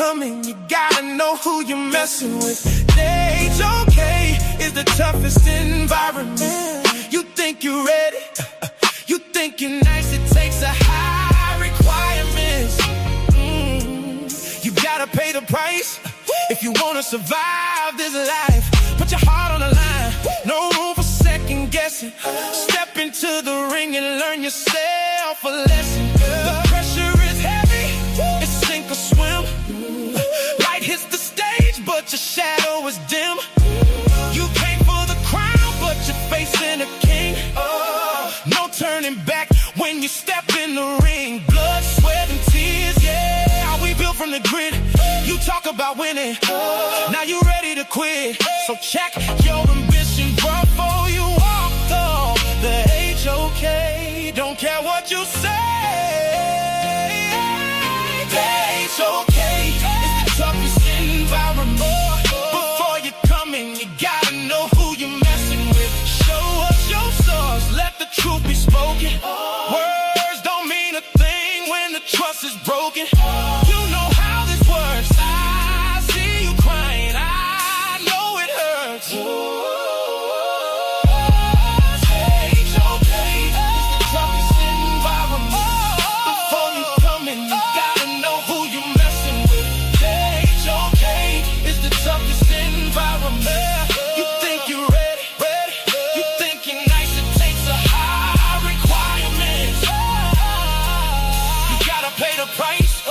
coming, you gotta know who you're messing with. Age okay is the toughest environment. You think you're ready, you think you're nice, it takes a high requirements. You gotta pay the price if you wanna survive this life. Put your heart on the line, no room for second guessing. Step into the ring and learn yourself a lesson. The pressure is heavy, it's sink or swim. Light hits the stage, but your shadow is dim. You came for the crown, but you're facing a king. No turning back when you step in the ring. Blood, sweat, and tears, yeah, we built from the grid. You talk about winning, now you ready to quit. So check your ambition before you walk the age okay. Don't care what you say, the age okay is the toughest environment. Before you come in, you gotta know who you're messing with. Show us your source, let the truth be spoken. Words don't mean a thing when the trust is broken. You know how this works, I see you crying, I know it hurts. Age okay is the toughest environment. Before you come in, you gotta know who you're messing with. Age okay is the toughest environment. You think you're ready, you think you're nice, it takes a high requirement. You gotta pay the price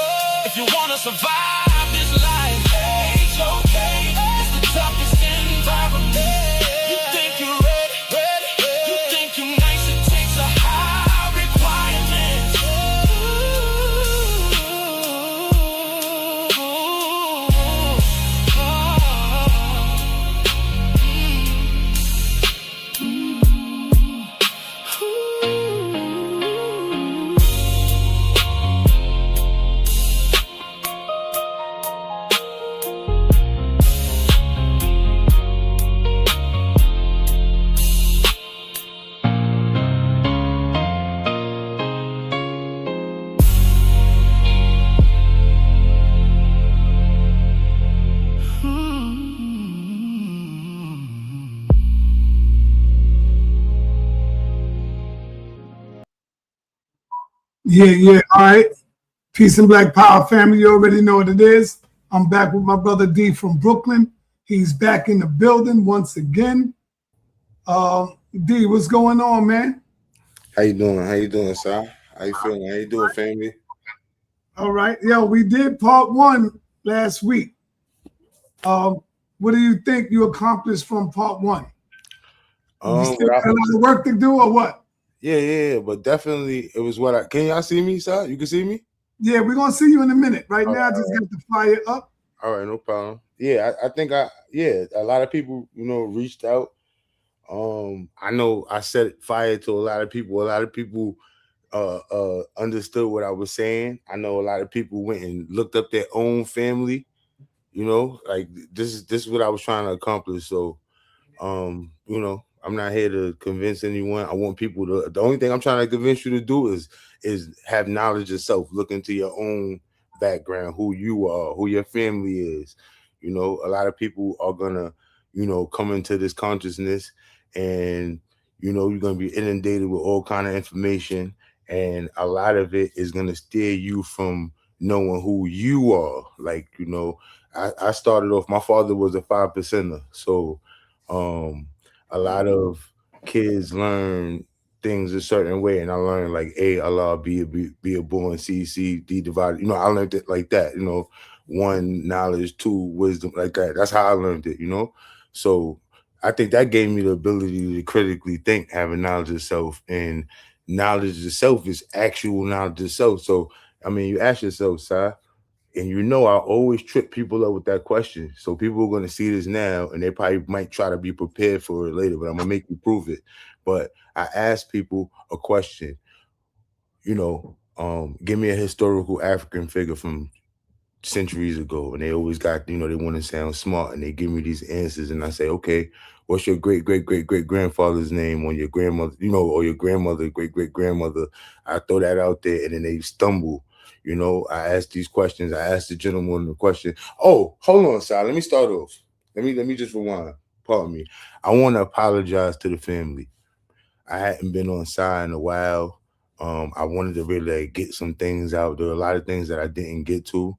if you wanna survive this life. Age okay is the toughest environment. You think you're ready, you think you're nice, it takes a high requirement. Yeah. All right. Peace and Black Power family. You already know what it is. I'm back with my brother D from Brooklyn. He's back in the building once again. D, what's going on, man? How you doing? How you doing, sir? How you feeling? How you doing, family? All right. Yo, we did part 1 last week. What do you think you accomplished from part 1? You still got a lot of work to do or what? Yeah, but definitely it was what I can y'all see me, sir? You can see me? Yeah, we're gonna see you in a minute. Right now, I just got the fire up. All right, no problem. Yeah, I think a lot of people, reached out. I know I set fire to a lot of people. A lot of people understood what I was saying. I know a lot of people went and looked up their own family. Like this is what I was trying to accomplish. So, I'm not here to convince anyone. I want people to. The only thing I'm trying to convince you to do is have knowledge of self. Look into your own background, who you are, who your family is. A lot of people are gonna, come into this consciousness, and you're gonna be inundated with all kind of information, and a lot of it is gonna steer you from knowing who you are. Like, I started off. My father was a 5%er, so a lot of kids learn things a certain way, and I learned like A, Allah, B, born, C, D divided. I learned it like that. 1, knowledge, 2, wisdom, like that. That's how I learned it. So I think that gave me the ability to critically think, having knowledge of self, and knowledge of self is actual knowledge of self. So you ask yourself, Si, and I always trip people up with that question. So people are going to see this now, and they probably might try to be prepared for it later, but I'm going to make you prove it. But I ask people a question, give me a historical African figure from centuries ago. And they always got, they want to sound smart, and they give me these answers. And I say, okay, what's your great-great-great-great-grandfather's name on your grandmother, or your grandmother, great-great-grandmother? I throw that out there, and then they stumble. You know, I asked these questions. I asked the gentleman the question. Oh, hold on, Sal. Let me start off. Let me just rewind. Pardon me. I want to apologize to the family. I hadn't been on side in a while. I wanted to really get some things out. There were a lot of things that I didn't get to,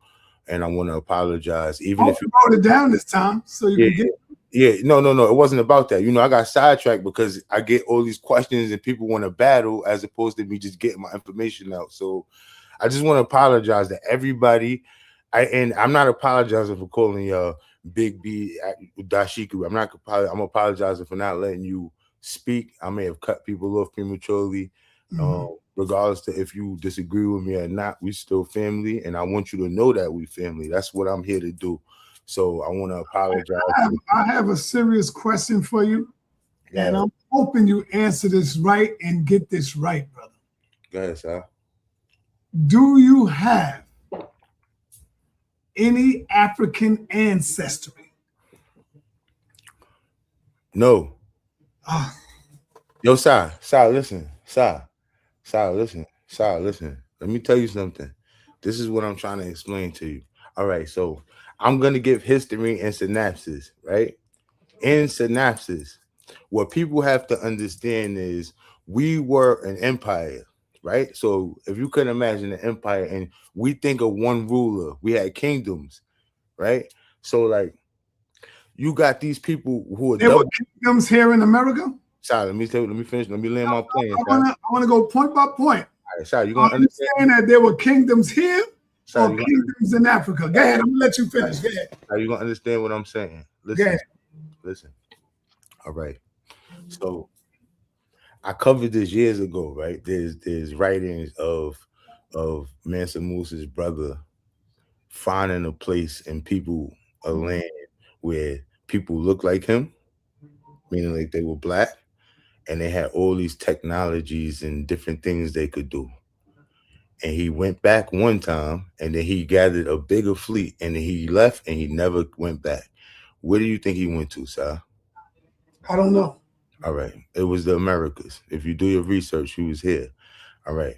and I want to apologize. Even if you wrote it down this time, so you can get. No. It wasn't about that. You know, I got sidetracked because I get all these questions and people want to battle as opposed to me just getting my information out. So I just want to apologize to everybody. And I'm not apologizing for calling y'all Big B Dashiku. I'm apologizing for not letting you speak. I may have cut people off prematurely. Regardless to if you disagree with me or not, we still family, and I want you to know that we family. That's what I'm here to do. So I want to apologize. I have a serious question for you, and I'm hoping you answer this right and get this right, brother. Go ahead, sir. Do you have any African ancestry? No. Yo, sir, listen. Listen. Let me tell you something. This is what I'm trying to explain to you. All right, so I'm going to give history and synopsis, right? In synopsis, what people have to understand is we were an empire, right? So if you could imagine an empire and we think of one ruler, we had kingdoms, right? So like you got these people who are there were kingdoms here in America. Sorry, let me finish. Let me land my plane. I want to go point by point. All right, sorry, you're gonna understand that there were kingdoms here or kingdoms in Africa. Go ahead, I'm gonna let you finish. Go ahead. Are you gonna understand what I'm saying? Listen. All right. So I covered this years ago, right? There's writings of Mansa Musa's brother finding a place and a land where people look like him, meaning like they were black, and they had all these technologies and different things they could do. And he went back one time, and then he gathered a bigger fleet, and then he left, and he never went back. Where do you think he went to, sir? I don't know. All right. It was the Americas. If you do your research, he was here. All right.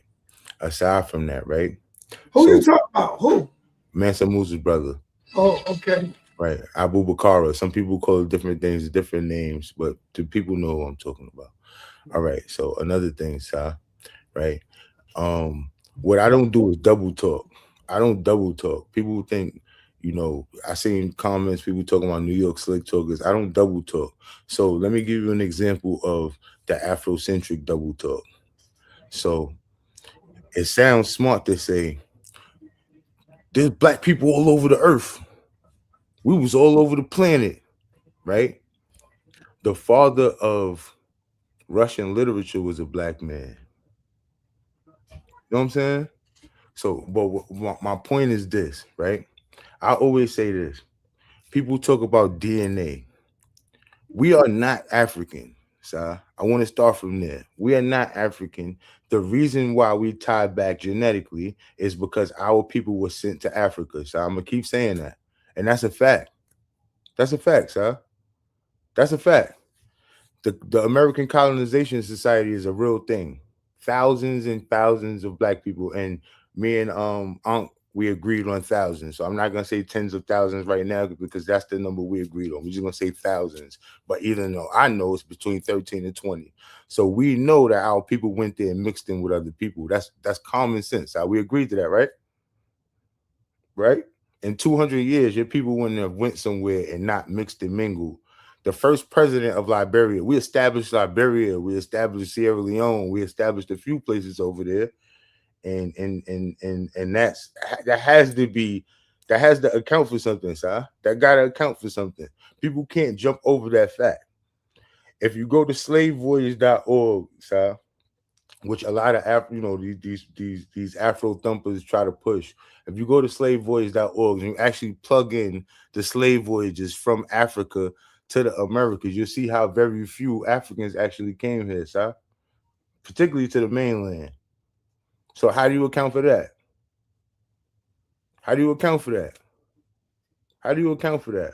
Aside from that, right? Who you talking about? Who? Mansa Musa's brother. Oh, okay. Right. Abu Bakr. Some people call it different things, different names, but the people know who I'm talking about. All right. So another thing, sir, right? What I don't do is double talk. I don't double talk. People think, you know, I seen comments, people talking about New York slick talkers. I don't double talk. So let me give you an example of the Afrocentric double talk. So it sounds smart to say, there's black people all over the earth. We was all over the planet, right? The father of Russian literature was a black man. You know what I'm saying? So, but my point is this, right? I always say this. People talk about DNA. We are not African, sir. I want to start from there. We are not African. The reason why we tie back genetically is because our people were sent to Africa. So I'm going to keep saying that. And that's a fact. That's a fact, sir. That's a fact. The American Colonization Society is a real thing. Thousands and thousands of black people, and me and Unc, we agreed on thousands. So I'm not gonna say tens of thousands right now because that's the number we agreed on. We're just gonna say thousands. But even though I know it's between 13 and 20, so we know that our people went there and mixed in with other people. That's common sense. We agreed to that, right? Right? In 200 years, your people wouldn't have went somewhere and not mixed and mingled. The first president of Liberia, we established Liberia, we established Sierra Leone, we established a few places over there, and that has to account for something, sir. That gotta account for something. People can't jump over that fact. If you go to slavevoyage.org, sir, which a lot of these Afro thumpers try to push. If you go to slavevoyage.org and you actually plug in the slave voyages from Africa to the Americas, you'll see how very few Africans actually came here, sir, particularly to the mainland. So how do you account for that? How do you account for that? How do you account for that?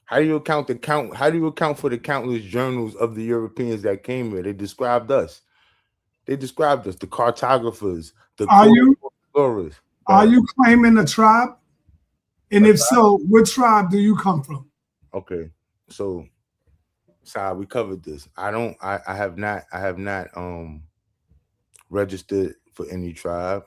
How do you account for the countless journals of the Europeans that came here? They described us. The cartographers, the explorers. Are you claiming a tribe? And if so, what tribe do you come from? Okay, so we covered this. I have not registered for any tribe.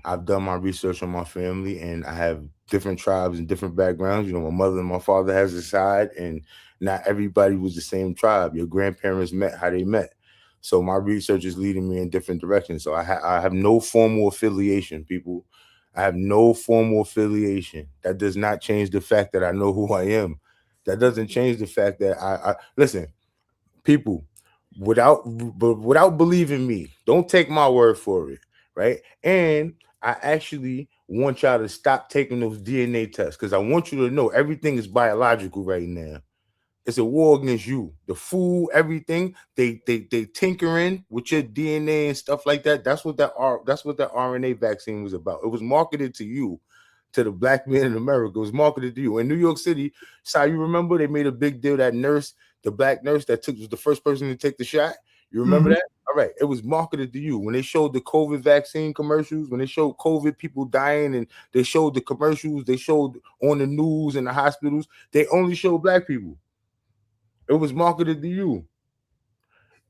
I've done my research on my family, and I have different tribes and different backgrounds. You know, my mother and my father has a side, and not everybody was the same tribe. Your grandparents met how they met. So my research is leading me in different directions. So I have no formal affiliation, people. I have no formal affiliation. That does not change the fact that I know who I am. That doesn't change the fact that I listen, people, without believing me, don't take my word for it, right? And I actually want y'all to stop taking those DNA tests, because I want you to know everything is biological right now. It's a war against you. The food, everything, they tinkering with your DNA and stuff like that. That's what that RNA vaccine was about. It was marketed to you, to the black man in America. It was marketed to you. In New York City, you remember they made a big deal, that nurse, the black nurse that was the first person to take the shot. You remember that? All right. It was marketed to you. When they showed the COVID vaccine commercials, when they showed COVID people dying, and they showed the commercials, they showed on the news in the hospitals, they only showed black people. It was marketed to you.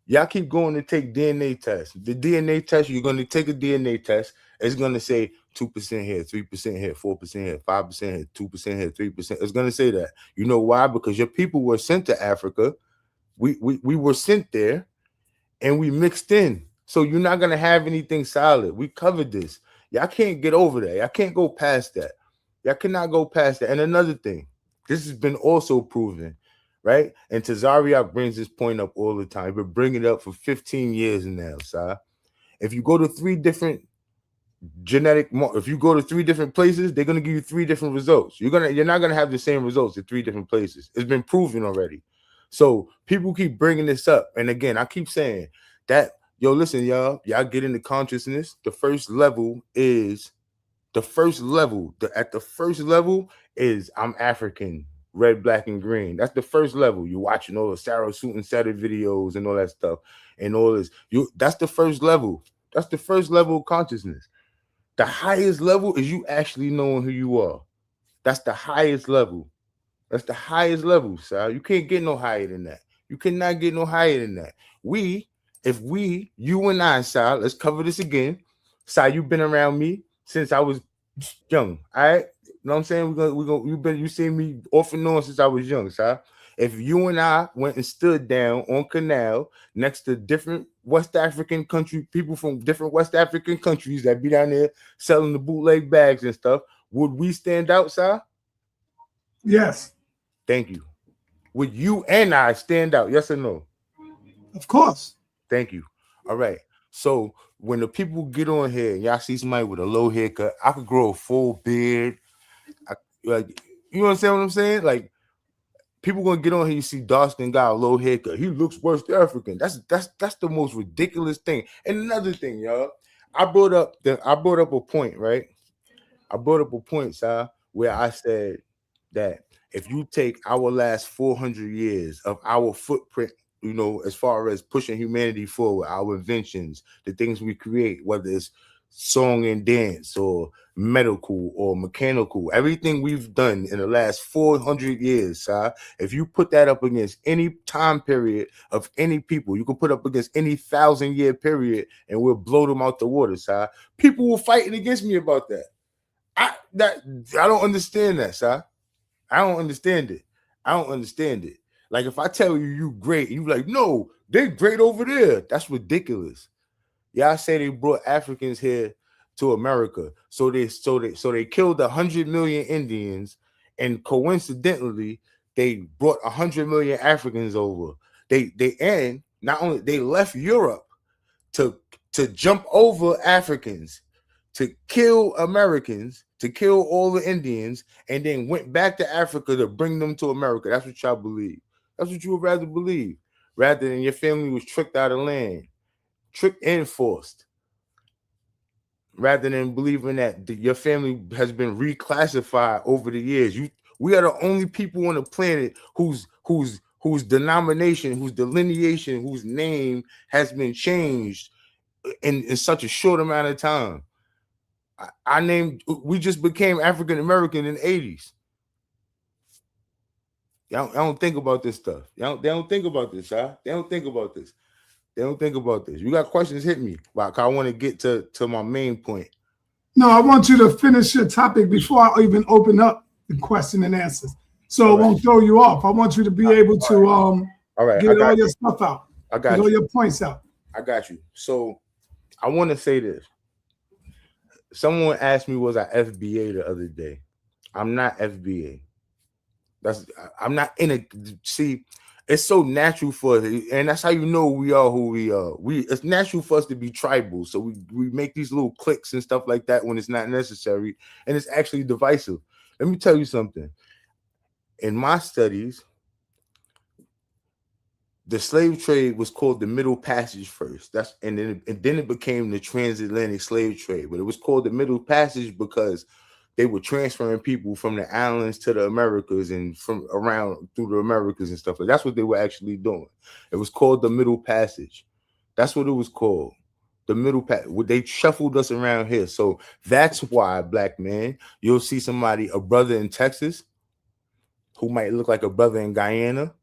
Y'all keep going to take DNA tests. The DNA test, you're going to take a DNA test. It's going to say 2% here, 3% here, 4% here, 5% here, 2% here, 3%. It's going to say that. You know why? Because your people were sent to Africa. We were sent there, and we mixed in. So you're not going to have anything solid. We covered this. Y'all can't get over that. Y'all can't go past that. Y'all cannot go past that. And another thing, this has been also proven, right? And Tazariak brings this point up all the time. We've been bringing it up for 15 years now, Si. If you go to three different places, they're going to give you three different results. You're not going to have the same results at three different places. It's been proven already. So people keep bringing this up. And again, I keep saying that, listen, y'all get into consciousness. At the first level is I'm African, red, black, and green. That's the first level. You're watching all the Sarah Suit and Saturday videos and all that stuff and all this. That's the first level. That's the first level of consciousness. The highest level is you actually knowing who you are. That's the highest level. That's the highest level, sir. You can't get no higher than that. You cannot get no higher than that. You and I, sir, let's cover this again. Sir, you've been around me since I was young. All right. You know what I'm saying? You seen me off and on since I was young, sir. If you and I went and stood down on Canal next to different West African people from different West African countries that be down there selling the bootleg bags and stuff, would we stand out, sir? Yes. Thank you. Would you and I stand out? Yes or no? Of course. Thank you. All right. So when the people get on here and y'all see somebody with a low haircut, I could grow a full beard. You understand what I'm saying? Like, people gonna get on here, you see Dawson got a low haircut. He looks West African. That's the most ridiculous thing. And another thing, y'all, I brought up a point, right? I brought up a point, sir, where I said that if you take our last 400 years of our footprint, as far as pushing humanity forward, our inventions, the things we create, whether it's song and dance or medical or mechanical, everything we've done in the last 400 years, if you put that up against any time period of any people, you can put up against any 1,000-year period, and we'll blow them out the water, people were fighting against me about that. I don't understand that, I don't understand it. Like, if I tell you great, you like, no, they're great over there. That's ridiculous. Y'all say they brought Africans here to America, so they killed 100 million Indians, and coincidentally, they brought 100 million Africans over. And not only they left Europe to jump over Africans, to kill Americans, to kill all the Indians, and then went back to Africa to bring them to America. That's what y'all believe. That's what you would rather believe, rather than your family was tricked out of land, tricked and forced, rather than believing that your family has been reclassified over the years. We are the only people on the planet whose denomination, whose delineation, whose name has been changed in such a short amount of time. I named. We just became African American in the 80s. Y'all don't think about this stuff. They don't think about this, huh? They don't think about this. They don't think about this. You got questions? Hit me. Like I want to get to my main point. No, I want you to finish your topic before I even open up the question and answers, so All it right. won't throw you off. I want you to be able to All right. get all your stuff out, I get got all you. your points out. I got you. So I want to say this. Someone asked me, was I FBA the other day? I'm not FBA. I'm not in a. See, it's so natural for us, and that's how you know we are who we are. It's natural for us to be tribal, so we make these little cliques and stuff like that when it's not necessary, and it's actually divisive. Let me tell you something. In my studies, the slave trade was called the Middle Passage first. And then it became the transatlantic slave trade. But it was called the Middle Passage because they were transferring people from the islands to the Americas and from around through the Americas and stuff like that. That's what they were actually doing. It was called the Middle Passage. That's what it was called. The Middle Passage. They shuffled us around here. So that's why, black man, you'll see a brother in Texas who might look like a brother in Guyana,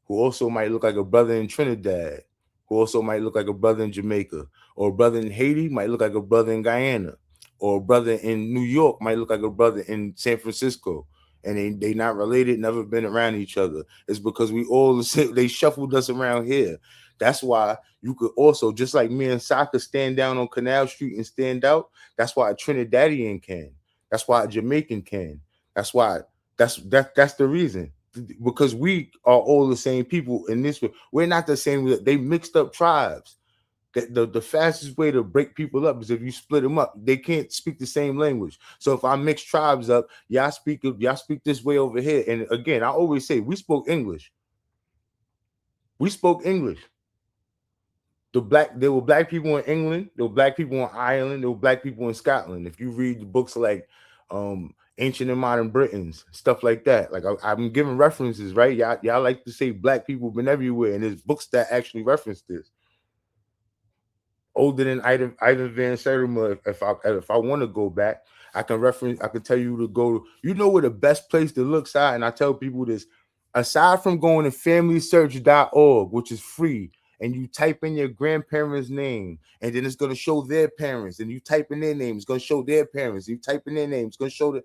who also might look like a brother in Trinidad, who also might look like a brother in Jamaica, or a brother in Haiti might look like a brother in Guyana, or a brother in New York might look like a brother in San Francisco. And they not related, never been around each other. It's because they shuffled us around here. That's why you could also, just like me and Soccer, stand down on Canal Street and stand out. That's why a Trinidadian can. That's why a Jamaican can. That's why that's the reason, because we are all the same people in this way. We're not the same. They mixed up tribes. The fastest way to break people up is if you split them up. They can't speak the same language. So if I mix tribes up, y'all speak this way over here. And again, I always say we spoke English. We spoke English. There were black people in England, there were black people in Ireland, there were black people in Scotland. If you read the books like Ancient and Modern Britons, stuff like that. Like I'm giving references, right? Y'all like to say black people been everywhere, and there's books that actually reference this. Older than Ivan Van Sertima, if I want to go back, I can tell you to go. You know where the best place to look, side, and I tell people this. Aside from going to familysearch.org, which is free, and you type in your grandparents' name, and then it's going to show their parents, and you type in their name, it's going to show their parents. You type in their name, it's going to show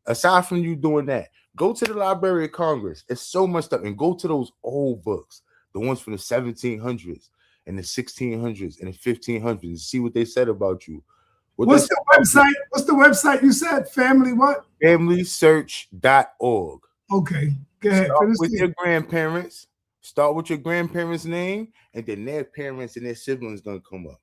aside from you doing that, go to the Library of Congress. It's so much stuff, and go to those old books, the ones from the 1700s and the 1600s and the 1500s, and see what they said about you. What's the website? What's the website you said? Family what? Familysearch.org. Okay, go ahead. Start with your grandparents. Start with your grandparents' name, and then their parents and their siblings gonna come up,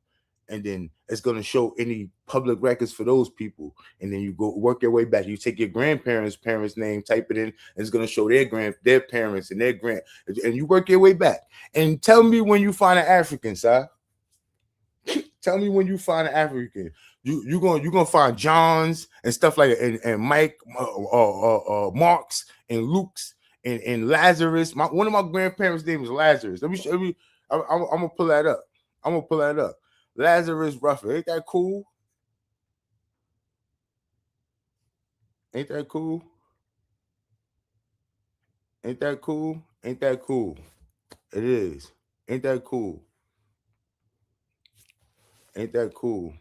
and then it's gonna show any public records for those people, and then you go work your way back. You take your grandparents' parents' name, type it in, and it's gonna show their parents and their and you work your way back. And tell me when you find an African, sir. Tell me when you find an African. You're gonna find Johns and stuff like that, and Mike, Marks and Luke's and Lazarus. One of my grandparents' name was Lazarus. Let me show you. I'm gonna pull that up. Lazarus Ruffer. Ain't that cool? Ain't that cool? Ain't that cool? Ain't that cool? It is. Ain't that cool? Ain't that cool?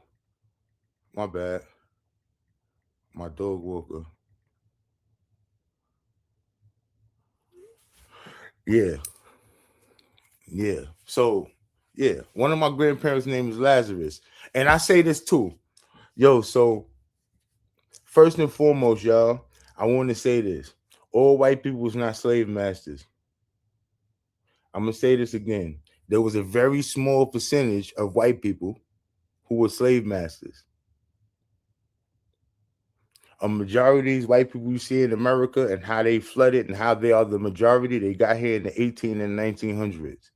My bad. My dog woke up. Yeah. Yeah. So, yeah, one of my grandparents' name is Lazarus. And I say this too. Yo, so first and foremost, y'all, I want to say this. All white people was not slave masters. I'm going to say this again. There was a very small percentage of white people who were slave masters. A majority of these white people you see in America and how they flooded and how they are the majority, they got here in the 18 and 1900s.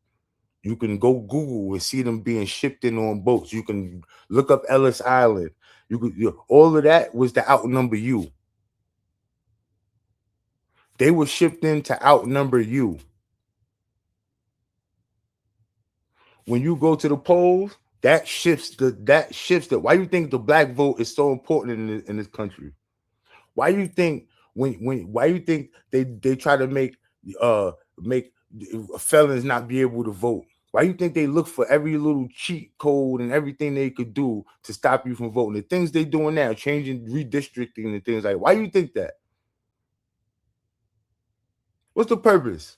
You can go Google and see them being shipped in on boats. You can look up Ellis Island. All of that was to outnumber you. They were shipped in to outnumber you. When you go to the polls, That shifts the why you think the black vote is so important in this country? Why you think why you think they try to make felons not be able to vote? Why you think they look for every little cheat code and everything they could do to stop you from voting? The things they doing now, changing redistricting and things like, why you think that? What's the purpose?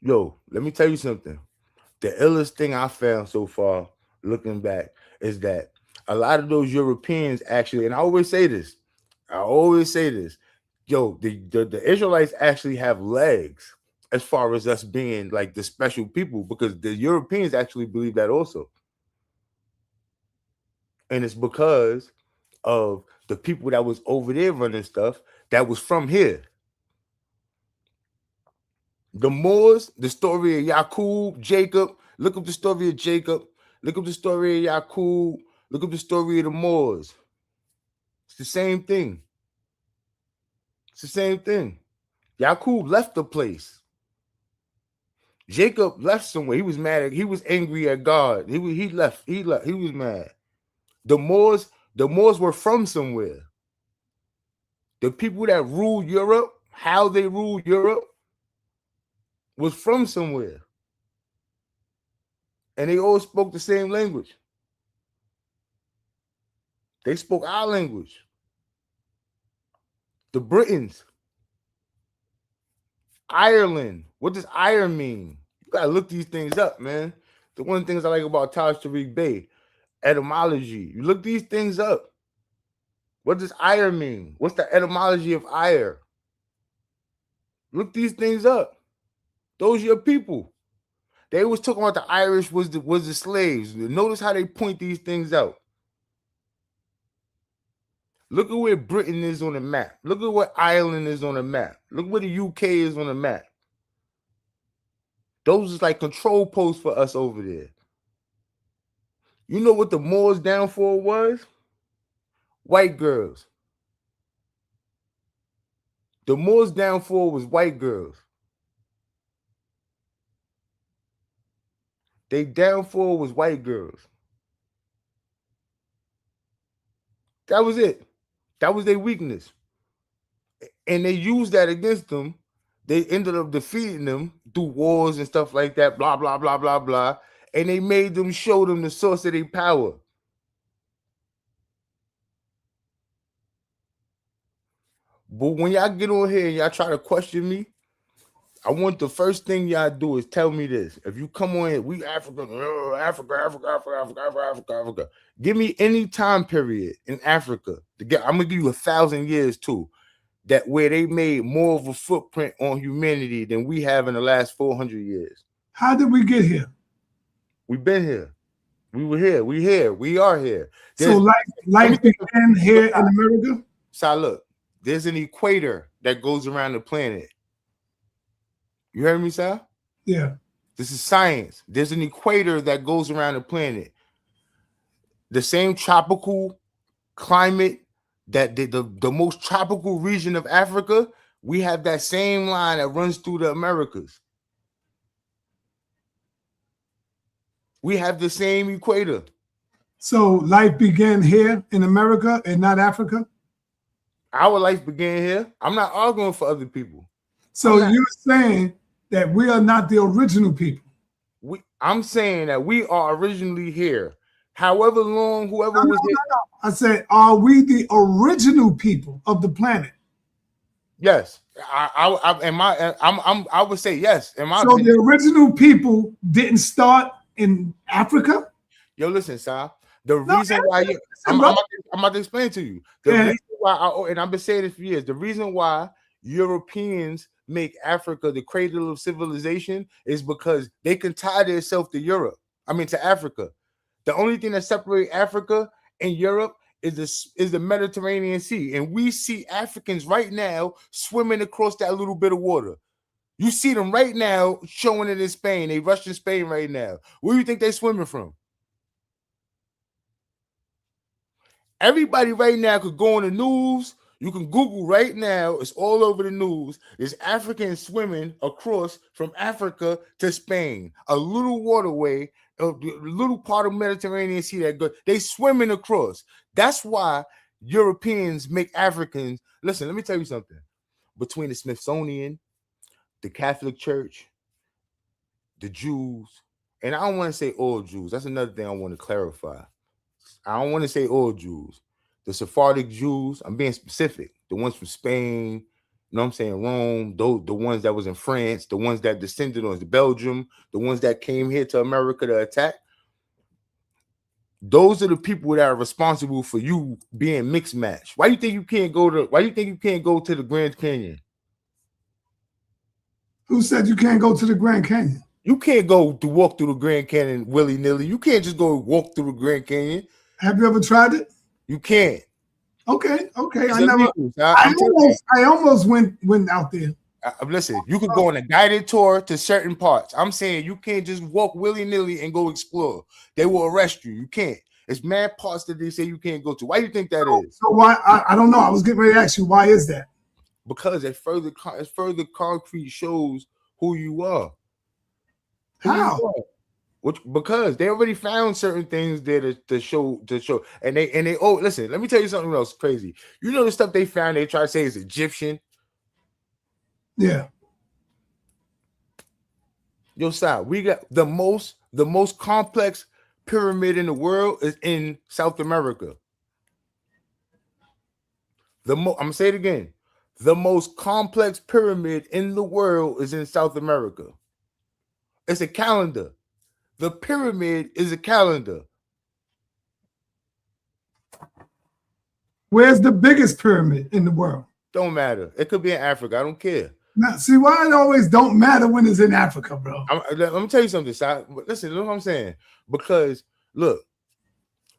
Yo, let me tell you something. The illest thing I found so far, looking back, is that a lot of those Europeans actually, and I always say this, yo, the Israelites actually have legs as far as us being like the special people, because the Europeans actually believe that also. And it's because of the people that was over there running stuff that was from here. The Moors, the story of Yaqub, Jacob, look up the story of Jacob, look up the story of Yaqub, look up the story of the Moors. It's the same thing. It's the same thing. Yaqub left the place. Jacob left somewhere. He was mad. He was angry at God. He left. He was mad. The Moors were from somewhere. The people that ruled Europe, how they ruled Europe, was from somewhere. And they all spoke the same language. They spoke our language. The Britons. Ireland. What does iron mean? You gotta look these things up, man. The one of the things I like about Taj Tariq Bey, etymology. You look these things up. What does iron mean? What's the etymology of ire? Look these things up. Those are your people. They was talking about the Irish was the slaves. Notice how they point these things out. Look at where Britain is on the map. Look at what Ireland is on the map. Look where the UK is on the map. Those is like control posts for us over there. You know what the Moors' downfall was? White girls. The Moors' downfall was white girls. Their downfall was white girls. That was it. That was their weakness. And they used that against them. They ended up defeating them through wars and stuff like that, blah, blah, blah, blah, blah. And they made them show them the source of their power. But when y'all get on here and y'all try to question me, I want the first thing y'all do is tell me this. If you come on here, we Africa. Give me any time period in Africa. I'm going to give you 1,000 years too, that where they made more of a footprint on humanity than we have in the last 400 years. How did we get here? We've been here. We were here. We here. We are here. So life began here in America? So look, there's an equator that goes around the planet. You heard me, Sal? Yeah. This is science. There's an equator that goes around the planet. The same tropical climate that the most tropical region of Africa, we have that same line that runs through the Americas. We have the same equator. So life began here in America and not Africa? Our life began here. I'm not arguing for other people. So you're saying that we are not the original people? I'm saying that we are originally here. However long, whoever was here. No. I said, are we the original people of the planet? Yes. I would say yes. So opinion. The original people didn't start in Africa? Yo, listen, Sal. The reason why I'm about to explain to you. The reason why, and I've been saying this for years, the reason why Europeans make Africa the cradle of civilization is because they can tie themselves to to Africa. The only thing that separates Africa and Europe is the Mediterranean Sea. And we see Africans right now swimming across that little bit of water. You see them right now showing it in Spain. They rushing Spain right now. Where do you think they're swimming from? Everybody right now could go on the news, You can Google right now. It's all over the news. There's Africans swimming across from Africa to Spain, a little waterway, a little part of Mediterranean Sea that go. They swimming across. That's why Europeans make Africans. Listen, let me tell you something. Between the Smithsonian, the Catholic Church, the Jews, and I don't want to say all Jews. That's another thing I want to clarify. I don't want to say all Jews. The Sephardic Jews, I'm being specific. The ones from Spain, you know what I'm saying, Rome, the ones that was in France, the ones that descended on Belgium, the ones that came here to America to attack. Those are the people that are responsible for you being mixed match. Why do you think you can't go to the Grand Canyon? Who said you can't go to the Grand Canyon? You can't go to walk through the Grand Canyon willy-nilly. You can't just go walk through the Grand Canyon. Have you ever tried it? You can't. Okay. It's I almost went out there. Listen, you could go on a guided tour to certain parts. I'm saying you can't just walk willy-nilly and go explore. They will arrest you. You can't. It's mad parts that they say you can't go to. Why do you think that is? So why? I don't know. I was getting ready to ask you, why is that? Because it further concrete shows who you are. How? Because they already found certain things there to show, and they listen, let me tell you something else crazy. You know the stuff they found, they try to say is Egyptian. Yeah. Yo, side, we got the most complex pyramid in the world is in South America. I'm gonna say it again. The most complex pyramid in the world is in South America. It's a calendar. The pyramid is a calendar. Where's the biggest pyramid in the world? Don't matter. It could be in Africa. I don't care. Now, see why it always don't matter when it's in Africa, bro. Let me tell you something, Si. Listen, look what I'm saying. Because look,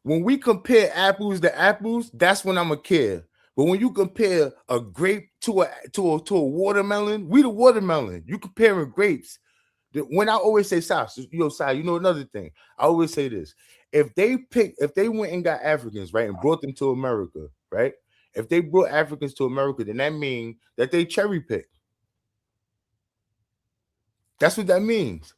when we compare apples to apples, that's when I'm a care. But when you compare a grape to a watermelon, we the watermelon. You comparing grapes. When I always say Si, you know another thing. I always say this: if they went and got Africans, right, and brought them to America, right? If they brought Africans to America, then that means that they cherry pick. That's what that means.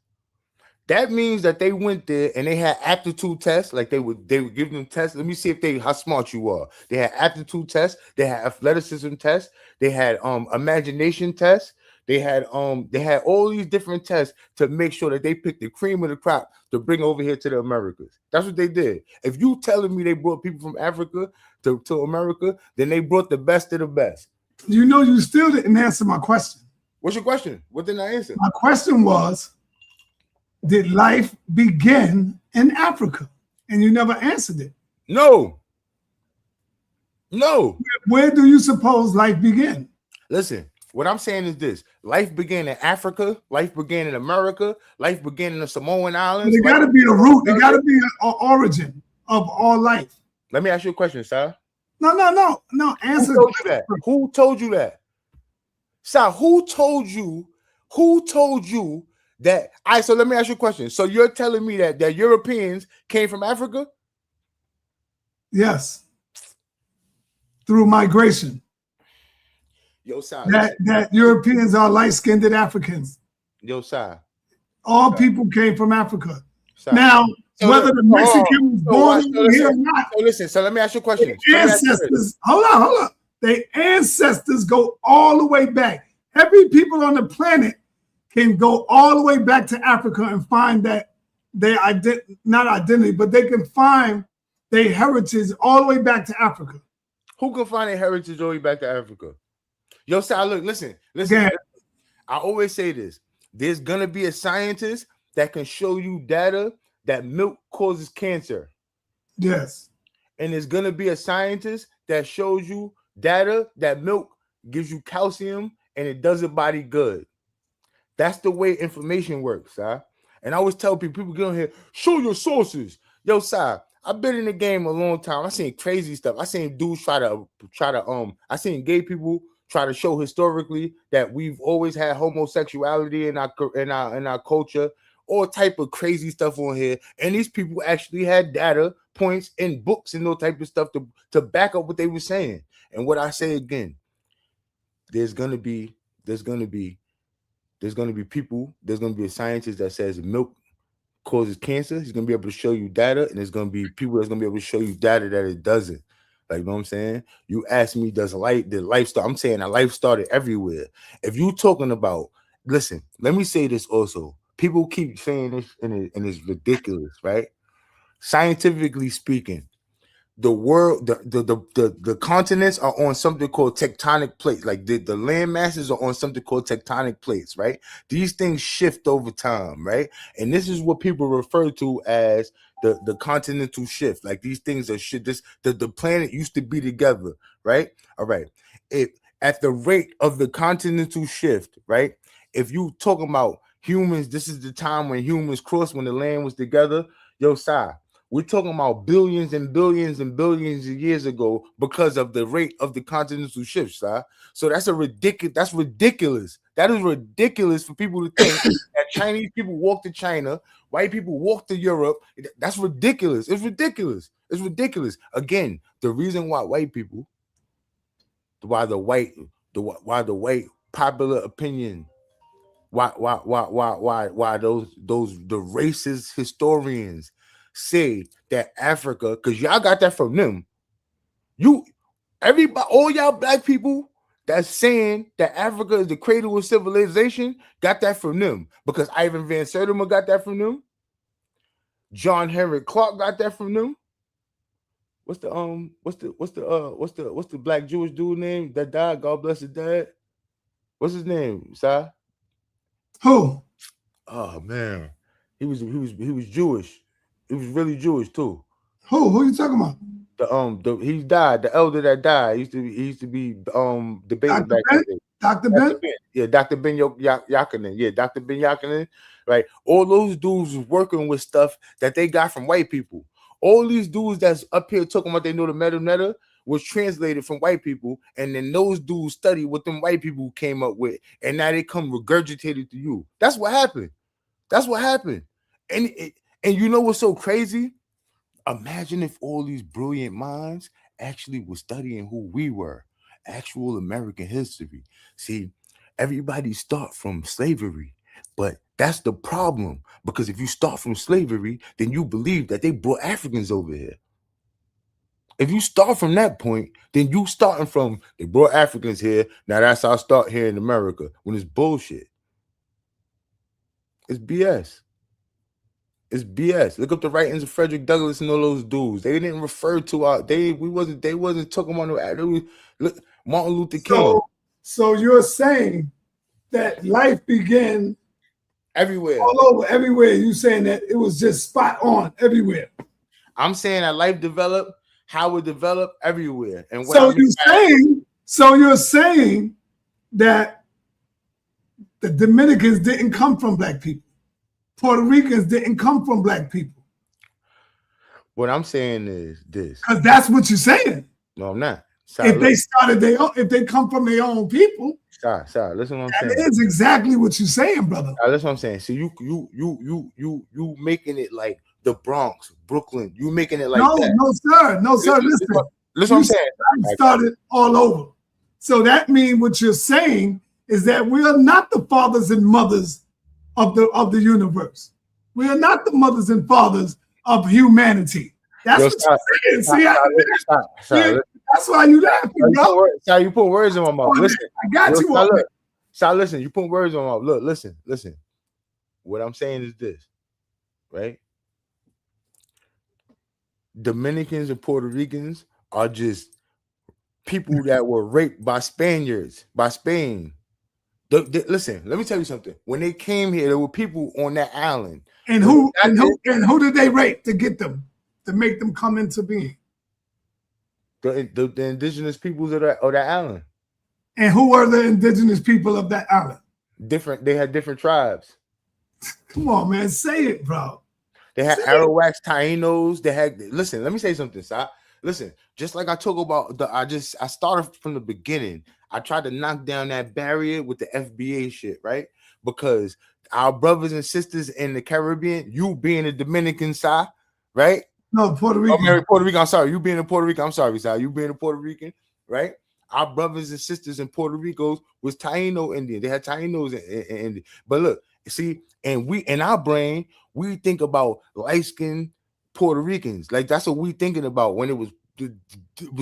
That means that they went there and they had aptitude tests, like they would give them tests. Let me see how smart you are. They had aptitude tests, they had athleticism tests, they had imagination tests, they had all these different tests to make sure that they picked the cream of the crop to bring over here to the Americas. That's what they did. If you telling me they brought people from Africa to America, then they brought the best of the best. You know, you still didn't answer my question. What's your question? What didn't I answer? My question was, did life begin in Africa? And you never answered it. No. Where do you suppose life began? Listen, what I'm saying is this: life began in Africa, life began in America, life began in the Samoan Islands. There got to be a root. There got to be an origin of all life. Let me ask you a question, sir. No. Answer. Who told you that? Sir, who told you that? So let me ask you a question. So you're telling me that Europeans came from Africa? Yes. Through migration. Yo, sir. That Europeans are light-skinned Africans. Yo, sir. All people came from Africa. Sir. Now, whether the Mexican was born over here or not. So listen, so let me ask you a question. Ancestors, hold on. Their ancestors go all the way back. Every people on the planet can go all the way back to Africa and find that their not identity, but they can find their heritage all the way back to Africa. Who can find their heritage all the way back to Africa? Yo, sir, look, listen. Yeah. I always say this. There's going to be a scientist that can show you data that milk causes cancer. Yes. And there's going to be a scientist that shows you data that milk gives you calcium and it does your body good. That's the way information works, huh? And I always tell people get on here, show your sources. Yo, sir, I've been in the game a long time. I seen crazy stuff. I seen dudes try to I seen gay people try to show historically that we've always had homosexuality in our culture, all type of crazy stuff on here, and these people actually had data points and books and all type of stuff to back up what they were saying. And what I say again, there's gonna be people, there's gonna be a scientist that says milk causes cancer. He's gonna be able to show you data, and there's gonna be people that's gonna be able to show you data that it doesn't. Like, you know what I'm saying? You ask me, did life start? I'm saying that life started everywhere. If you talking about, listen, let me say this also. People keep saying this, and it's ridiculous, right? Scientifically speaking, the world, the continents are on something called tectonic plates. Like the land masses are on something called tectonic plates, right? These things shift over time, right? And this is what people refer to as the continental shift. Like, these things are shit. The planet used to be together, right? All right. If at the rate of the continental shift, right? If you talking about humans, this is the time when humans crossed, when the land was together. Yo, Sai, we're talking about billions and billions and billions of years ago because of the rate of the continental shift, Sai. So that's ridiculous. That's ridiculous. That is ridiculous for people to think that Chinese people walk to China, white people walk to Europe. That's ridiculous. It's ridiculous. It's ridiculous. Again, the reason why the white popular opinion, why those the racist historians say that Africa, because y'all got that from them. Everybody, all y'all black people that's saying that Africa is the cradle of civilization, got that from them. Because Ivan Van Sertima got that from them. John Henrik Clark got that from them. What's the black Jewish dude name that died? God bless his dad. What's his name, Si? Who? Oh man, he was Jewish. He was really Jewish too. Who you talking about? He died. The elder that died he used to be debated back in the day. Dr. Ben? Yeah, Dr. Ben Yakinen. Yeah, Dr. Ben Yakinen. Right. All those dudes was working with stuff that they got from white people. All these dudes that's up here talking about they know the meta was translated from white people, and then those dudes study what them white people came up with, and now they come regurgitated to you. That's what happened. That's what happened. And you know what's so crazy? Imagine if all these brilliant minds actually were studying who we were, actual American history. See, everybody start from slavery, but that's the problem, because if you start from slavery, then you believe that they brought Africans over here. If you start from that point, then you starting from they brought Africans here. Now that's our start here in America, when it's bullshit. It's BS. It's BS. Look up the writings of Frederick Douglass and all those dudes. They didn't refer to they wasn't talking about Martin Luther King. So you're saying that life began everywhere. All over, everywhere. You saying that it was just spot on everywhere. I'm saying that life developed, how it developed everywhere. And so you're saying that the Dominicans didn't come from black people. Puerto Ricans didn't come from black people. What I'm saying is this. Because that's what you're saying. No, I'm not. If they come from their own people. Sorry. Listen what I'm saying. That is exactly what you're saying, brother. That's what I'm saying. So you making it like the Bronx, Brooklyn. You making it like that. No, sir. Listen what I'm saying. I started all over. So that means what you're saying is that we are not the fathers and mothers of the universe. We are not the mothers and fathers of humanity. That's what you're saying. That's why you laughing, bro. You put words in my mouth. Listen, I got you. Listen, you put words in my mouth. Look, listen. What I'm saying is this, right? Dominicans and Puerto Ricans are just people that were raped by Spaniards, by Spain. Listen, let me tell you something. When they came here, there were people on that island. And who did they rape to get them, to make them come into being? The indigenous peoples of that island. And who were the indigenous people of that island? They had different tribes. Come on, man, say it, bro. They had Arawaks, Tainos. Listen, let me say something, Si. Listen, just like I talk about I started from the beginning. I tried to knock down that barrier with the FBA shit, right? Because our brothers and sisters in the Caribbean, you being a Dominican side, right? No, Puerto Rican. Puerto Rican. I'm sorry, you being a Puerto Rican. I'm sorry, side. You being a Puerto Rican, right? Our brothers and sisters in Puerto Rico was Taino Indian. They had Tainos in India. But look, see, and we in our brain, we think about light-skinned Puerto Ricans. Like that's what we thinking about when it was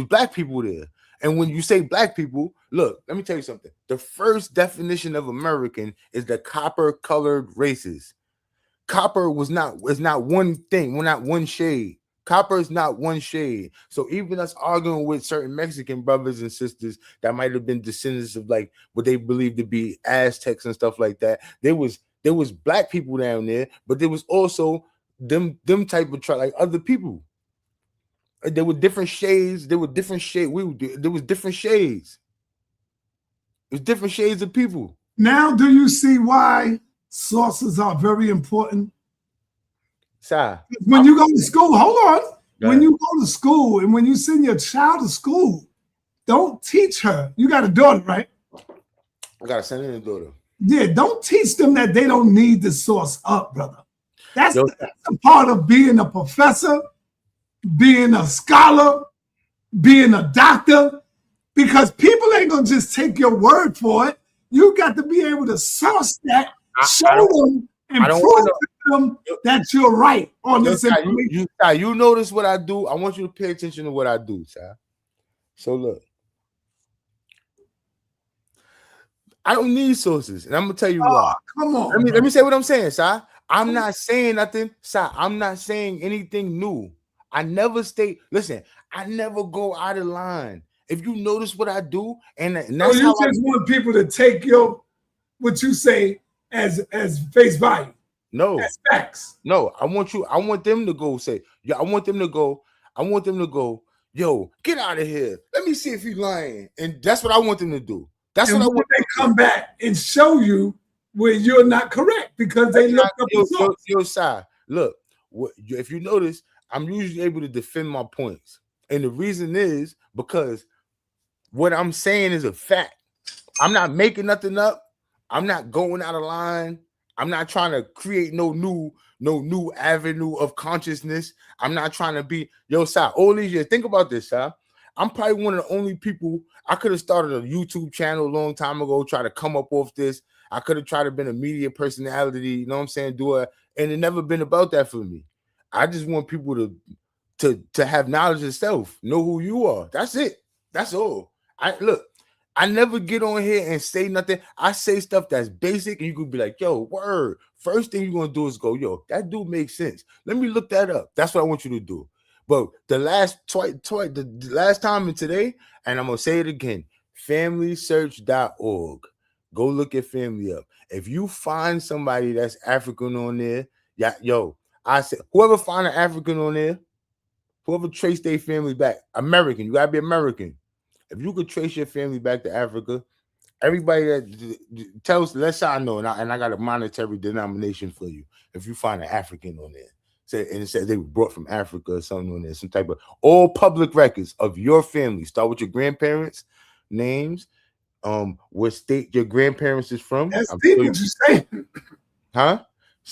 black people there. And when you say black people, look, let me tell you something. The first definition of American is the copper-colored races. Copper is not one thing. We're not one shade. Copper is not one shade. So even us arguing with certain Mexican brothers and sisters that might have been descendants of like what they believe to be Aztecs and stuff like that, there was black people down there, but there was also them type of like other people. There were different shades. There were different shades. There was different shades. There's different shades of people. Now, do you see why sources are very important? Sir, when you go to school, hold on. When you go to school and when you send your child to school, don't teach her. You got a daughter, right? I got a son and a daughter. Yeah, don't teach them that they don't need the source up, brother. That's a part of being a professor, being a scholar, being a doctor, because people ain't gonna just take your word for it. You got to be able to source that, show them, and prove to them that you're right on this information. You notice what I do? I want you to pay attention to what I do, sir. So look, I don't need sources, and I'm gonna tell you why. Come on, let me say what I'm saying, sir. I'm not saying nothing, sir. I'm not saying anything new. I never listen, I never go out of line. If you notice what I do, and that's so you just want people to take what you say as face value. No, as facts. No, I want them to go say, I want them to go, yo, get out of here. Let me see if he's lying. And that's what I want them to do. That's what I want. They come back and show you where you're not correct because they look up your side. Look, if you notice, I'm usually able to defend my points. And the reason is because what I'm saying is a fact. I'm not making nothing up. I'm not going out of line. I'm not trying to create no new avenue of consciousness. I'm not trying to be side. All these years, think about this, side. I'm probably one of the only people. I could have started a YouTube channel a long time ago, try to come up off this. I could have tried to been a media personality, you know what I'm saying? And it never been about that for me. I just want people to have knowledge of self, know who you are. That's it. That's all. I never get on here and say nothing. I say stuff that's basic, and you could be like, yo, word. First thing you're gonna do is go, yo, that dude makes sense. Let me look that up. That's what I want you to do. But the last time and today, and I'm gonna say it again, familysearch.org. Go look your family up. If you find somebody that's African on there, I said, whoever find an African on there, whoever trace their family back, American, you gotta be American. If you could trace your family back to Africa, everybody that tells, let's say I know, and I got a monetary denomination for you. If you find an African on there, and it says they were brought from Africa or something on there, some type of all public records of your family. Start with your grandparents' names, what state your grandparents is from. That's deep what you're saying. Huh?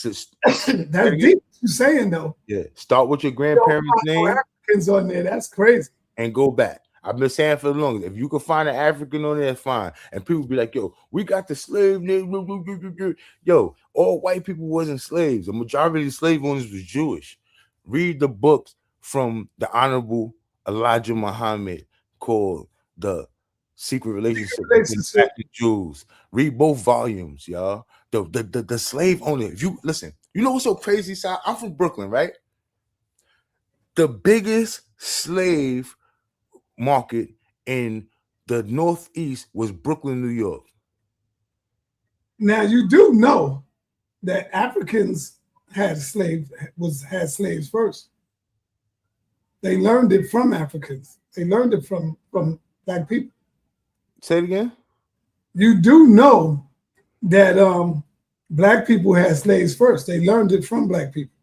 That's deep what you're saying, though. Yeah. Start with your grandparents' name. Africans on there. That's crazy. And go back. I've been saying for the longest, if you can find an African on there, fine. And people be like, yo, we got the slave name. Yo, all white people wasn't slaves. The majority of the slave owners was Jewish. Read the books from the Honorable Elijah Muhammad called The Secret Relationship Between Black and Jews. Read both volumes, y'all. The slave owner. If you listen, you know what's so crazy, Si? I'm from Brooklyn, right? The biggest slave market in the Northeast was Brooklyn, New York. Now you do know that Africans had slaves first. They learned it from Africans. They learned it from black people. Say it again. You do know that black people had slaves first. They learned it from black people.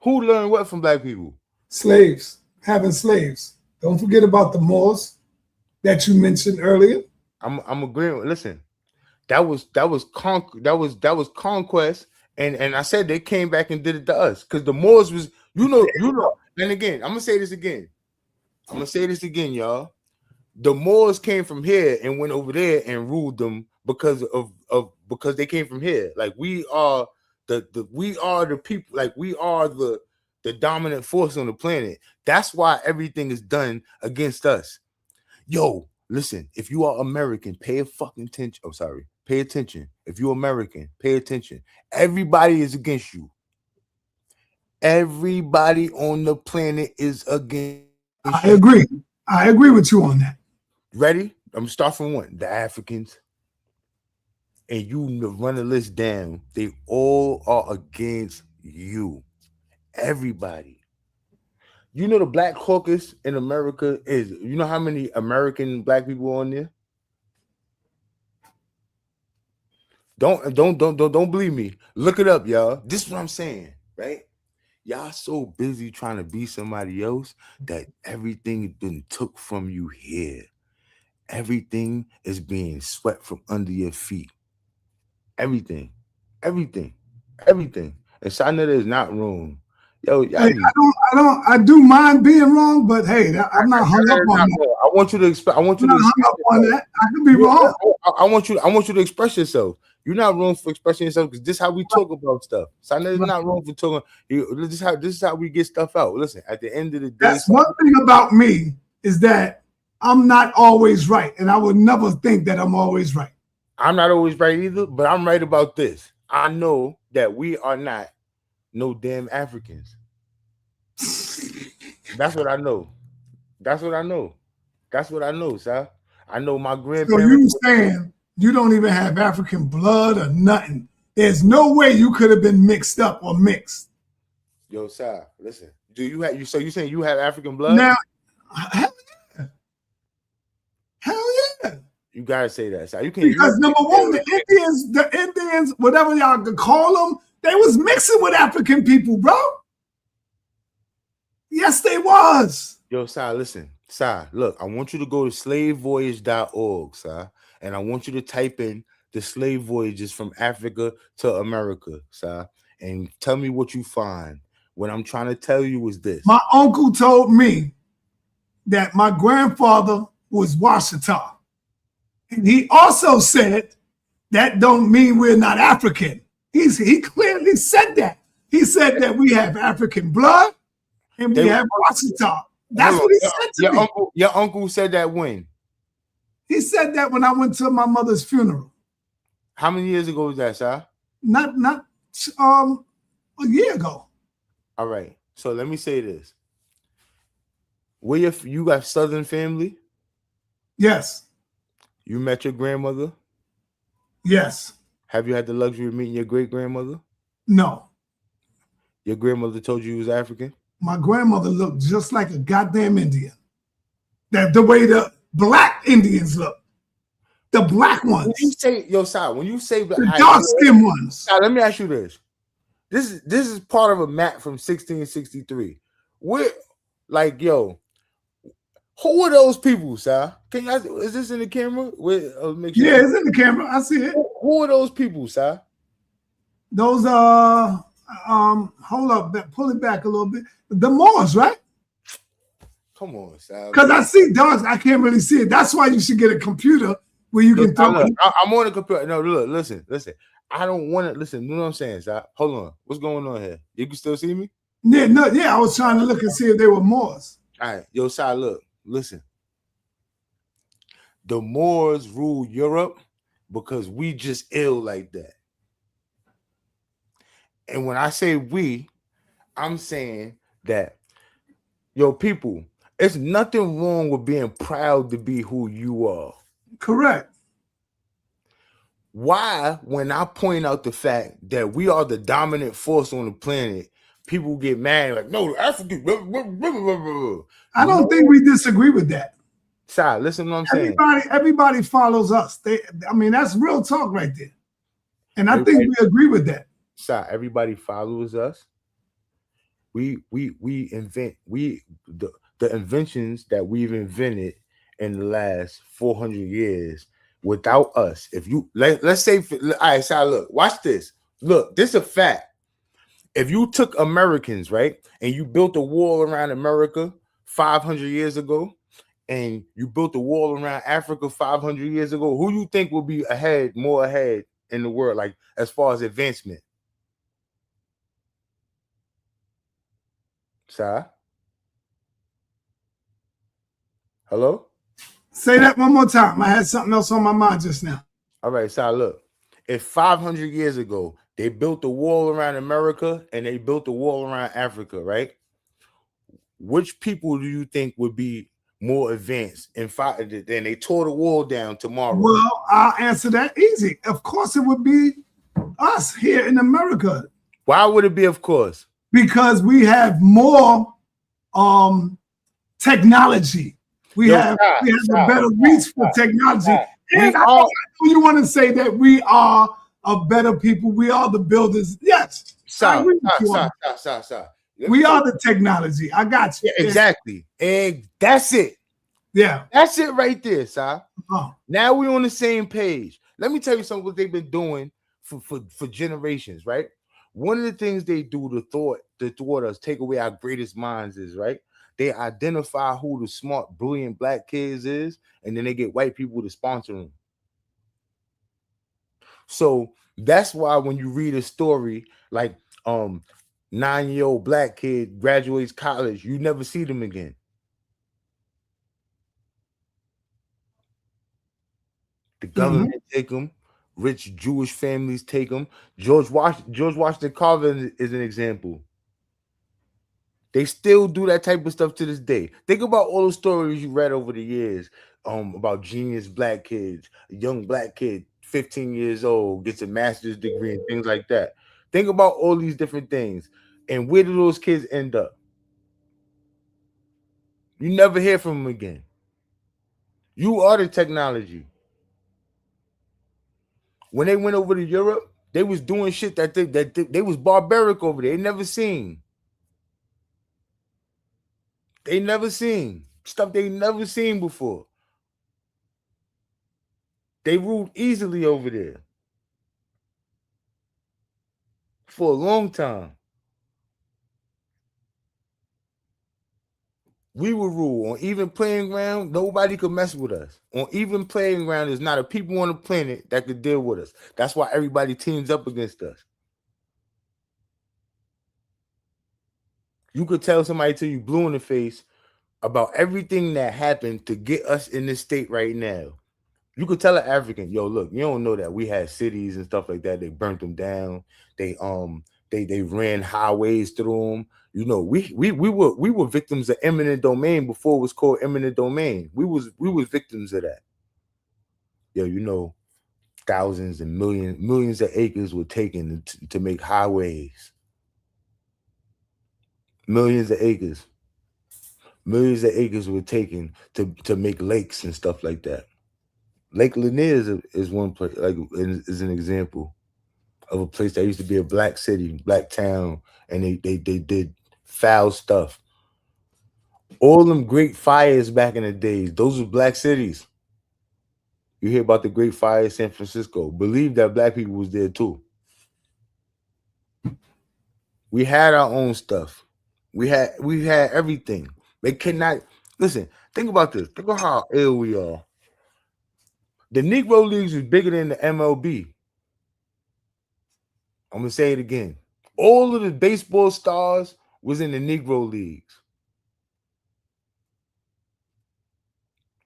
Who learned what from black people? Slaves. Having slaves. Don't forget about the Moors that you mentioned earlier. I'm agreeing. Listen, That was conquest, and I said they came back and did it to us because the Moors was you know. And again, I'm gonna say this again. Y'all. The Moors came from here and went over there and ruled them because because they came from here. Like we are we are the people. Like we are the dominant force on the planet. That's why everything is done against us. Yo, listen, if you are American, pay a fucking attention. Oh, sorry. Pay attention. If you're American, pay attention. Everybody is against you. Everybody on the planet is against I you. agree. I agree with you on that. Ready? I'm gonna start from one. The Africans. And you run the list down. They all are against you. Everybody. You know the Black Caucus in America is. You know how many American Black people are on there? Don't believe me. Look it up, y'all. This is what I'm saying, right? Y'all so busy trying to be somebody else that everything has been took from you here. Everything is being swept from under your feet. Everything. And sa.neter is not wrong. Yo, y'all Hey, I do mind being wrong, but hey, I'm not hung up on that. I want you to express. I want you I'm not to hung up on that. I could be wrong. I want you to express yourself. You're not wrong for expressing yourself because this is how we talk about stuff. sa.neter is not wrong for talking. This is how we get stuff out. Listen, at the end of the day, That's one thing about me is that I'm not always right, and I would never think that I'm always right. I'm not always right either, but I'm right about this. I know that we are not no damn Africans. That's what I know. Sir. I know my So grandparents. you saying you don't even have African blood or nothing? There's no way you could have been mixed up or mixed. Yo, sir, listen. Do you have you? So you saying you have African blood? Now, hell yeah. You gotta say that, sir. You can't. Because number one, the Indians, whatever y'all could call them, they was mixing with African people, bro. Yes, they was. Yo, sir, listen. Sir, look, I want you to go to slavevoyage.org, sir, and I want you to type in the slave voyages from Africa to America, sir, and tell me what you find. What I'm trying to tell you is this. My uncle told me that my grandfather was Washita. And he also said that don't mean we're not African. He clearly said that. He said that we have African blood and we have Washita. That's what he said to me. Your uncle said that when? He said that when I went to my mother's funeral. How many years ago was that, sir? Not a year ago. All right. So let me say this. Where you got Southern family? Yes. You met your grandmother? Yes. Have you had the luxury of meeting your great grandmother? No. Your grandmother told you was African? My grandmother looked just like a goddamn Indian. That the way the black Indians look. The black ones. When you say, yo, Si, when you say black, the dark-skinned ones. Si, let me ask you this. This is part of a map from 1663. Where, like, yo, who are those people, Si? Can you? Is this in the camera? Make sure it's in the camera. I see it. Who are those people, Si? Those hold up, pull it back a little bit. The Moors, right? Come on, Si. Because I see dogs, I can't really see it. That's why you should get a computer where you can throw it. I'm on the computer. No, look, listen. I don't want to listen. You know what I'm saying, Si? Hold on. What's going on here? You can still see me? Yeah, I was trying to look and see if they were Moors. All right, yo, Si, look, listen. The Moors ruled Europe because we just ill like that. And when I say we, I'm saying that, yo, people, it's nothing wrong with being proud to be who you are. Correct. Why, when I point out the fact that we are the dominant force on the planet, people get mad like, no, African. I don't think we disagree with that. Si, listen to what I'm saying. Everybody follows us. That's real talk right there. And I think we agree with that. Si, everybody follows us. We invent the inventions that we've invented in the last 400 years. without us, if you let's say, all right, so look, watch this. Look, this is a fact. If you took Americans, right, and you built a wall around America 500 years ago, and you built a wall around Africa 500 years ago, who you think will be more ahead in the world, like as far as advancement? Sir? Hello? Say that one more time. I had something else on my mind just now. All right, so look, if 500 years ago they built a wall around America and they built a wall around Africa, right? Which people do you think would be more advanced and then they tore the wall down tomorrow? Well, I'll answer that easy. Of course, it would be us here in America. Why would it be? Of course, because we have more technology. We have a better reach for technology. And I know you want to say that we are a better people. We are the builders. Yes. We are the technology. I got you. Yeah, exactly. And that's it. Yeah. That's it right there, sir. Now we're on the same page. Let me tell you something what they've been doing for generations, right? One of the things they do to thwart us, take away our greatest minds is, right? They identify who the smart, brilliant black kids is, and then they get white people to sponsor them. So that's why when you read a story like 9-year-old black kid graduates college, you never see them again. The government take them. Rich Jewish families take them. George Washington Carver is an example. They still do that type of stuff to this day. Think about all the stories you read over the years about genius black kids, a young black kid, 15 years old, gets a master's degree and things like that. Think about all these different things. And where do those kids end up? You never hear from them again. You are the technology. When they went over to Europe, they was doing shit that they was barbaric over there. They never seen. They never seen stuff they never seen before. They ruled easily over there for a long time. We would rule on even playing ground. Nobody could mess with us. On even playing ground, there's not a people on the planet that could deal with us. That's why everybody teams up against us. You could tell somebody till you blue in the face about everything that happened to get us in this state right now. You could tell an African, yo, look, you don't know that we had cities and stuff like that. They burnt them down. They ran highways through them. You know, we were victims of eminent domain before it was called eminent domain. We was victims of that. Yo, you know, thousands and millions of acres were taken to make highways. Millions of acres were taken to make lakes and stuff like that. Lake Lanier is one place, like is an example of a place that used to be a black city, black town, and they did foul stuff. All them great fires back in the days, those were black cities. You hear about the Great Fire in San Francisco. Believe that black people was there too. We had our own stuff. We had everything. They could not listen. Think about this. Think about how ill we are. The Negro Leagues is bigger than the MLB. I'm gonna say it again. All of the baseball stars was in the Negro Leagues.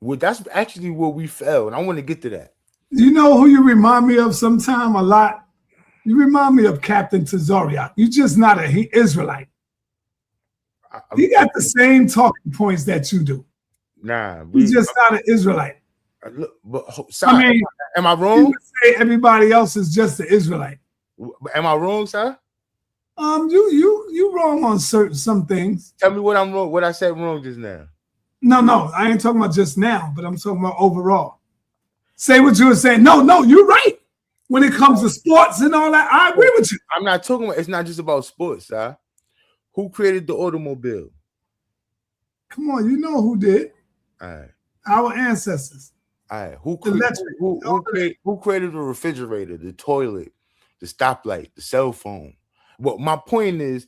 Well, that's actually where we fell, and I want to get to that. You know who you remind me of sometime a lot? You remind me of Captain Tazariak. You're just not an Israelite. He got the same talking points that you do. Nah, he's just not an Israelite. Look, but, sorry, I mean, am I wrong? You say everybody else is just an Israelite. Am I wrong, sir? You wrong on some things. Tell me what I'm wrong. What I said wrong just now. No, I ain't talking about just now, but I'm talking about overall. Say what you were saying. No, you're right. When it comes to sports and all that, I agree with you. I'm not talking about. It's not just about sports, sir. Who created the automobile? Come on, you know who did. All right. Our ancestors. All right, electric. who created the refrigerator, the toilet, the stoplight, the cell phone? Well, my point is,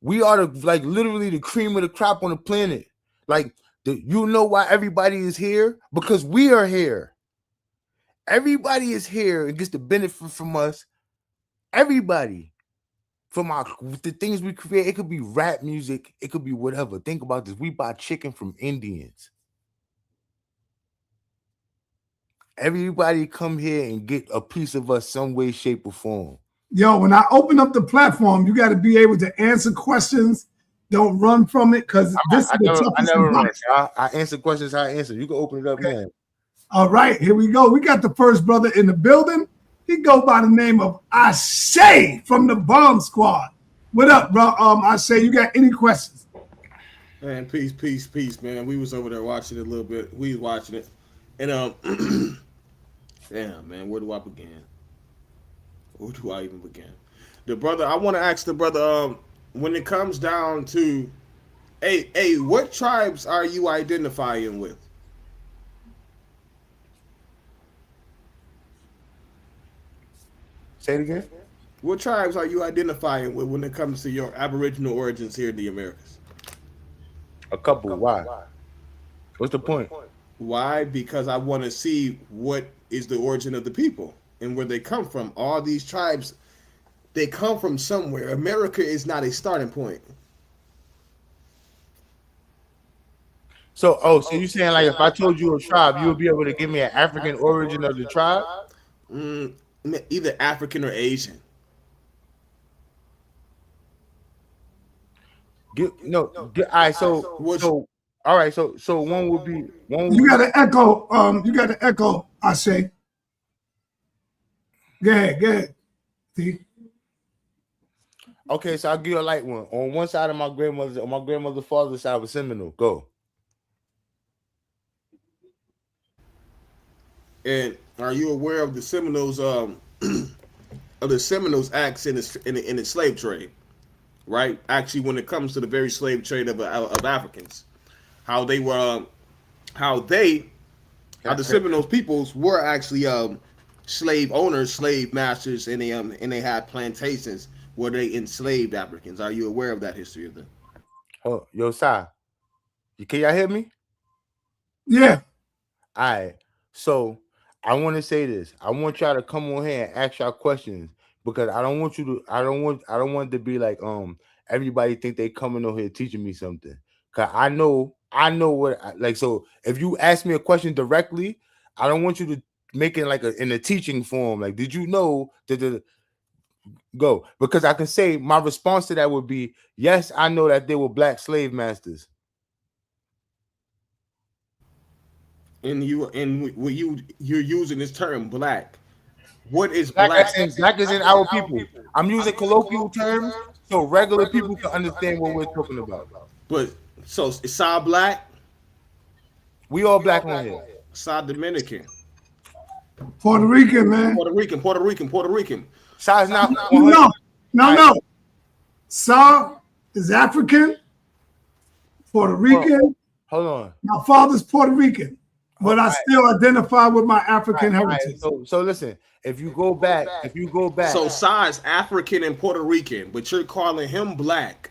we are like literally the cream of the crop on the planet. Like, you know why everybody is here? Because we are here. Everybody is here and gets the benefit from us. Everybody. From the things we create, it could be rap music, it could be whatever. Think about this. We buy chicken from Indians. Everybody come here and get a piece of us some way, shape, or form. Yo, when I open up the platform, you got to be able to answer questions. Don't run from it, because this is the toughest. I answer questions how I answer. You can open it up now. All right, here we go. We got the first brother in the building. He go by the name of Ashe from the Bomb Squad. What up, bro? Ashe, you got any questions? Man, peace, man. We was over there watching it a little bit. We was watching it. And damn, man, where do I begin? Where do I even begin? The brother, I want to ask the brother, when it comes down to, hey, what tribes are you identifying with? Say it again. What tribes are you identifying with when it comes to your Aboriginal origins here in the Americas? A couple. Why? What's the point? Why? Because I want to see what is the origin of the people and where they come from. All these tribes, they come from somewhere. America is not a starting point. So you saying like if I told you a tribe, you would be able to give me an African origin of the tribe? Either African or Asian. All right. So one would be one. You got to echo. You got to echo. Ashe. Go ahead. See? Okay, so I'll give you a light one. On one side of on my grandmother's father's side was Seminole. Go. And are you aware of the Seminoles of the Seminoles acts in the slave trade? Right? Actually, when it comes to the very slave trade of Africans, how the Seminoles peoples were actually slave owners, slave masters, and they had plantations where they enslaved Africans. Are you aware of that history of them? Oh, yo, Sai, can y'all hear me? Yeah. All right. So I want to say this. I want y'all to come on here and ask y'all questions, because I don't want it to be like everybody think they coming on here teaching me something. Cause I know what like. So if you ask me a question directly, I don't want you to make it like in a teaching form. Like, did you know that go? Because I can say my response to that would be, yes, I know that there were black slave masters. And you're using this term black. What is black? Black is in our people. I'm using colloquial terms so regular people can understand what we're talking about. But so is Sa black? We all black on here. Sa Dominican. Puerto Rican, man. Puerto Rican. Sa's not. No. Sa is African, Puerto Rican. Hold on. My father's Puerto Rican, but I still identify with my African heritage. So listen, if you go back. So Sa is African and Puerto Rican, but you're calling him black,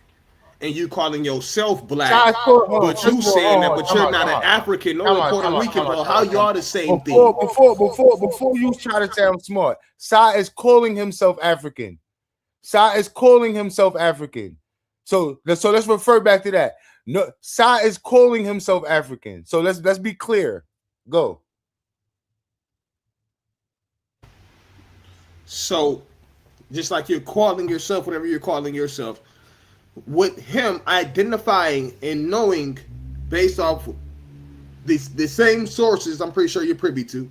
and you calling yourself black. But you saying that, but you're not an African nor a Puerto Rican, bro. How y'all the same thing? Before you try to sound smart, Sa is calling himself African. Sa is calling himself African. So let's refer back to that. No, Sa is calling himself African. So let's be clear. Go. So, just like you're calling yourself whatever you're calling yourself, with him identifying and knowing based off the same sources, I'm pretty sure you're privy to,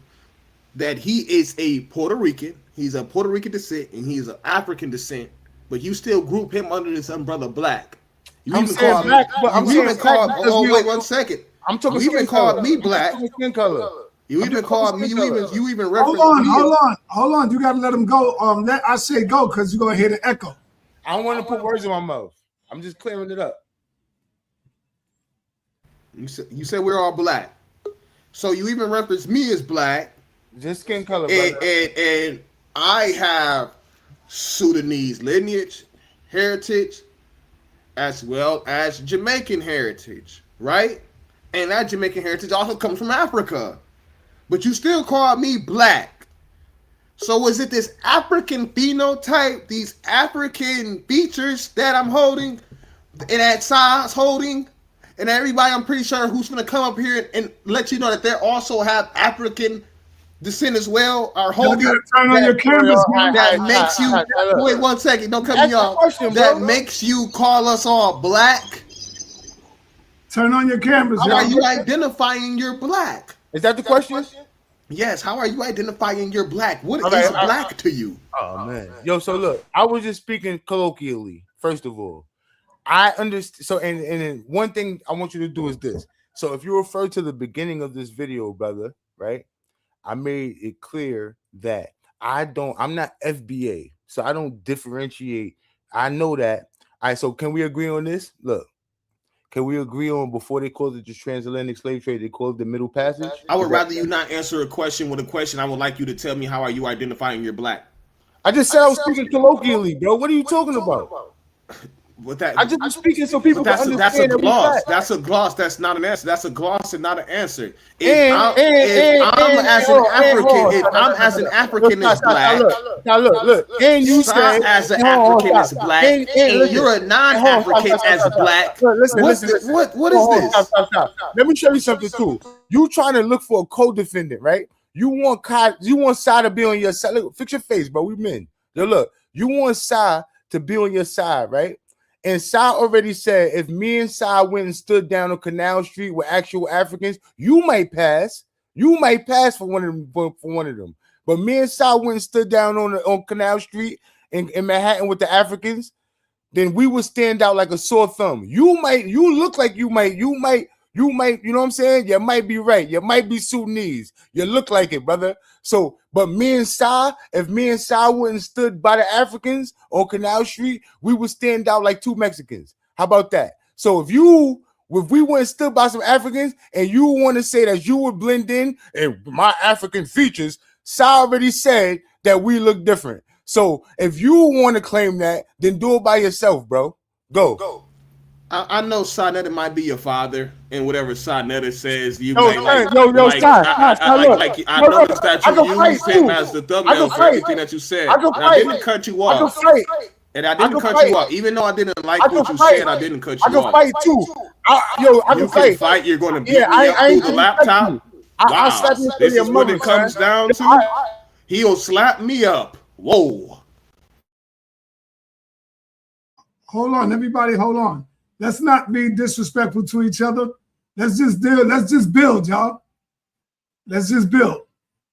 that he is a Puerto Rican, he's a Puerto Rican descent, and he's of African descent, but you still group him under this umbrella black. You even called me black. Wait 1 second. I'm talking. You even called me black. Skin color. You even called me. You even referenced. Hold on. You got to let him go. Let I say go, because you're gonna hear the echo. I don't want to put words in my mouth. I'm just clearing it up. You said we're all black. So you even reference me as black. Just skin color, brother. And I have Sudanese lineage, heritage, as well as Jamaican heritage, right? And that Jamaican heritage also comes from Africa. But you still call me black. So is it this African phenotype, these African features that I'm holding, and that size holding, and everybody I'm pretty sure who's going to come up here and let you know that they also have African descent as well are holding. You gotta turn on your cameras, man. That makes you, wait 1 second, don't cut me off. That makes you call us all black. Turn on your cameras. How are you identifying you're black? Is that the question? Yes. How are you identifying you're black? What is black to you? Oh man, yo. So look, I was just speaking colloquially. First of all, I understand. So and one thing I want you to do is this. So if you refer to the beginning of this video, brother, right? I made it clear that I'm not FBA, so I don't differentiate. I know that. All right. So can we agree on this? Look. Can we agree on before they called it the transatlantic slave trade, they called it the Middle Passage? I would rather you not answer a question with a question. I would like you to tell me how are you identifying you're black? I just said I was speaking colloquially, bro. What are you talking about? With that, I just been speaking so people can understand. That's a gloss. That's a gloss. That's not an answer. That's a gloss and not an answer. If I'm as an African is black. Now look. And you say as an African is black, and you're a non-African as black. Listen. What is this? Stop. Let me show you something too. You trying to look for a co-defendant, right? You want Sa to be on your side. Look, fix your face, bro. We men. Yo, look. You want Sa to be on your side, right? And Sa already said, if me and Sa went and stood down on Canal Street with actual Africans, you might pass. You might pass for one of them. But me and Sa went and stood down on Canal Street in Manhattan with the Africans, then we would stand out like a sore thumb. You look like you might, you know what I'm saying? You might be right. You might be Sudanese. You look like it, brother. So, but me and Sa, if me and Sa wouldn't stood by the Africans on Canal Street, we would stand out like two Mexicans. How about that? So if we wouldn't stood by some Africans and you want to say that you would blend in and my African features, Sa already said that we look different. So if you want to claim that, then do it by yourself, bro. Go. I know sa.neter might be your father, and whatever sa.neter says, you I noticed that you used him as the thumbnail for everything that you said. I didn't cut you off. And I didn't cut you off. Even though I didn't like what you said, I didn't cut you off. I can fight too. You can fight. You're going to beat me up through the laptop? Wow. This is what it comes down to? He'll slap me up. Whoa. Hold on, everybody, hold on. Let's not be disrespectful to each other. Let's just build, y'all. Let's just build.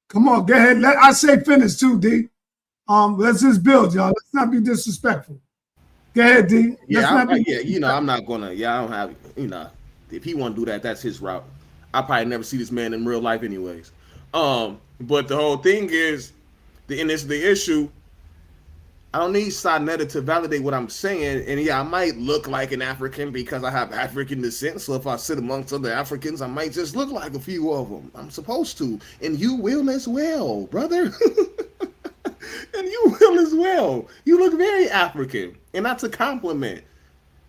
Come on, go ahead. I say finish too, D. Let's just build, y'all. Let's not be disrespectful. Go ahead, D. I'm not gonna. I don't have. If he want to do that, that's his route. I probably never see this man in real life, anyways. But the whole thing is, and it's the issue. I don't need sa.neter to validate what I'm saying. And yeah, I might look like an African because I have African descent. So if I sit amongst other Africans, I might just look like a few of them. I'm supposed to. And you will as well, brother. And you will as well. You look very African. And that's a compliment.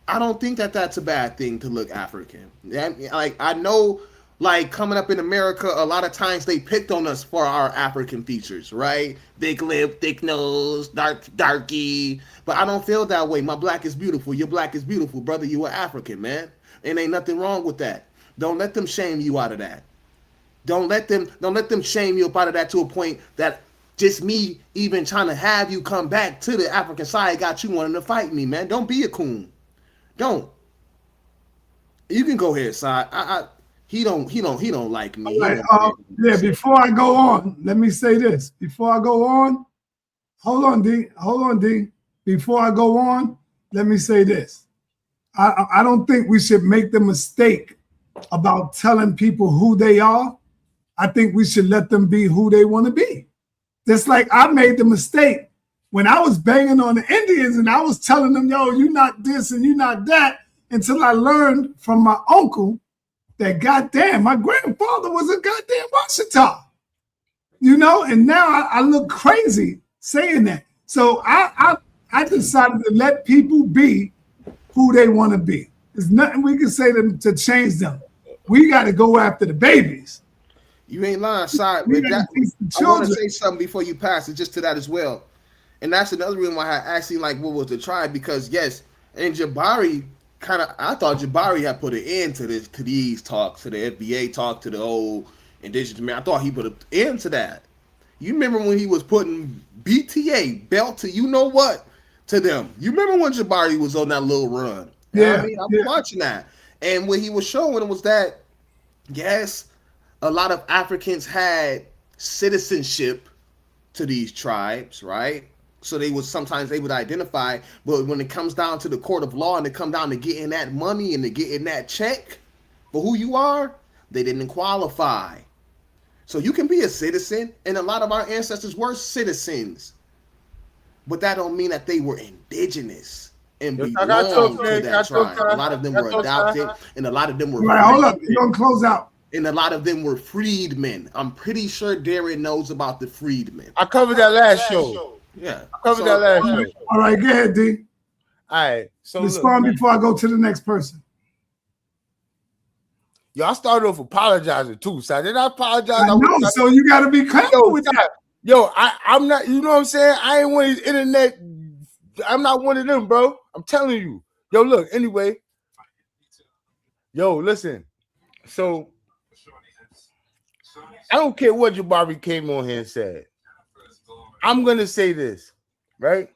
I don't think that that's a bad thing to look African. Like, I know, like, coming up in America, a lot of times they picked on us for our African features, right? Big lip, thick nose, darky. But I don't feel that way. My black is beautiful. Your black is beautiful, brother. You are African, man. And ain't nothing wrong with that. Don't let them shame you out of that. Don't let them shame you up out of that to a point that just me even trying to have you come back to the African side got you wanting to fight me, man. Don't be a coon. Don't. You can go ahead, Sa. He don't like me. Right, before I go on, let me say this. Before I go on, hold on, D. Before I go on, let me say this. I don't think we should make the mistake about telling people who they are. I think we should let them be who they want to be. Just like I made the mistake when I was banging on the Indians and I was telling them, yo, you're not this and you're not that, until I learned from my uncle that goddamn, my grandfather was a goddamn Washita. You know, and now I look crazy saying that. So I decided to let people be who they want to be. There's nothing we can say to change them. We got to go after the babies. You ain't lying, side. We I gotta teach the want to children. say something before you pass it, just to that as well. And that's another reason why I asked you, like, what was the tribe? Because yes, and Jabari I thought Jabari had put an end to these talks, to the FBA talk, to the old indigenous man. I thought he put an end to that. You remember when he was putting BTA, belt to you know what, to them. You remember when Jabari was on that little run? Yeah, I mean, I was watching that. And what he was showing was that, yes, a lot of Africans had citizenship to these tribes, right? So they was sometimes able to identify, but when it comes down to the court of law and it come down to getting that money and to getting that check for who you are, they didn't qualify. So you can be a citizen, and a lot of our ancestors were citizens, but that don't mean that they were indigenous and belonged to that tribe. A lot of them were adopted, and a lot of them were right. Hold up, you're gonna close out. And a lot of them were freedmen. I'm pretty sure Darren knows about the freedmen. I covered that last show. Yeah, I covered that last show. All right, go ahead, D. All right, so respond before I go to the next person. Yo, I started off apologizing too, so did I apologize? I know, so you got to be careful with that. Yo, I'm not, you know what I'm saying? I ain't one of these internet, I'm not one of them, bro. I'm telling you. Yo, look, anyway. Yo, listen. So, I don't care what Jabari came on here and said. I'm going to say this, right?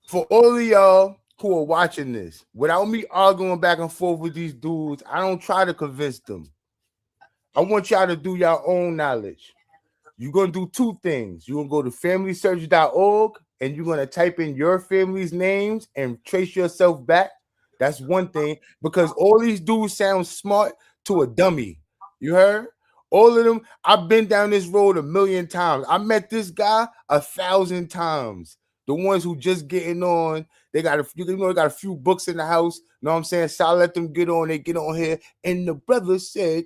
For all of y'all who are watching this, without me arguing back and forth with these dudes, I don't try to convince them. I want y'all to do your own knowledge. You're going to do two things. You're going to go to familysearch.org and you're going to type in your family's names and trace yourself back. That's one thing, because all these dudes sound smart to a dummy. You heard? All of them, I've been down this road 1,000,000 times. I met this guy 1,000 times. The ones who just getting on, they got a few books in the house. You know what I'm saying? So I let them get on. They get on here, and the brother said,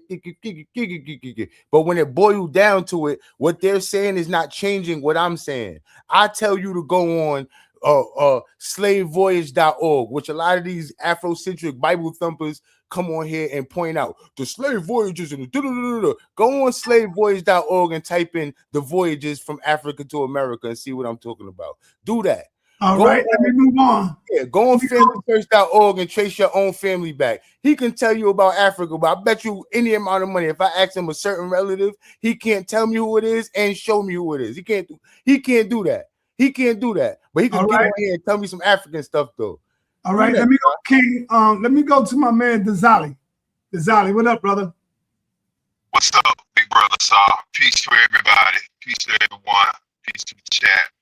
but when it boils down to it, what they're saying is not changing what I'm saying. I tell you to go on slavevoyage.org, which a lot of these Afrocentric Bible thumpers come on here and point out the slave voyages and go on slavevoyage.org and type in the voyages from Africa to America and see what I'm talking about. Do that. All right, let me move on. Yeah, go on familysearch.org and trace your own family back. He can tell you about Africa, but I bet you any amount of money, if I ask him a certain relative, he can't tell me who it is and show me who it is. He can't do that. He can't do that. But he can get on here and tell me some African stuff though. All right, let me go, King. Let me go to my man Dazali. Dazali, what up, brother? What's up, big brother Saw? Peace to everybody. Peace to everyone. Peace to the chat.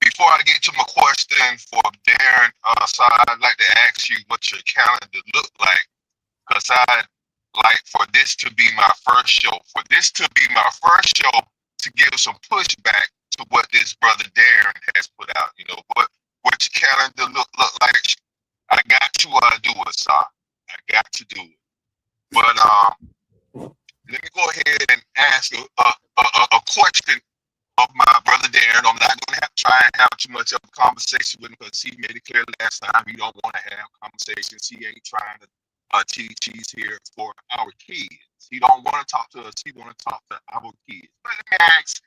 Before I get to my question for Darren, Saw, I'd like to ask you what your calendar look like, because I'd like for this to be my first show. For this to be my first show to give some pushback to what this brother Darren has put out. You know, what your calendar look like. I got to do it, Saw. I got to do it. But let me go ahead and ask a question of my brother Darren. I'm not going to try and have too much of a conversation with him, because he made it clear last time he don't want to have conversations. He ain't trying to teach. He's here for our kids. He don't want to talk to us. He want to talk to our kids. But let me ask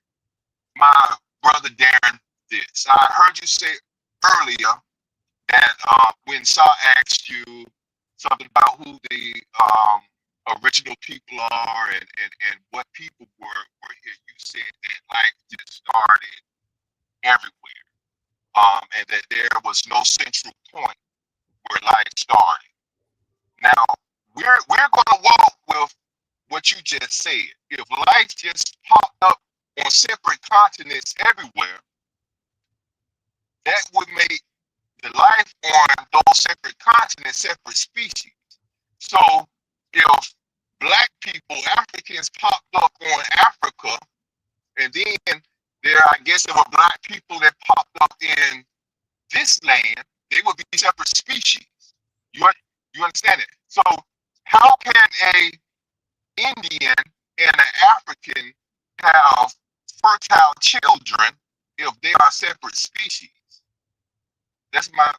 my brother Darren this. I heard you say earlier that when Saw asked you something about who the original people are and what people were here, you said that life just started everywhere, and that there was no central point where life started. Now we're going to walk with what you just said. If life just popped up on separate continents everywhere, that would make the life on those separate continents separate species. So if black people, Africans, popped up on Africa, and then I guess there were black people that popped up in this land, they would be separate species. You understand it? So how can a Indian and an African have fertile children if they are separate species? That's my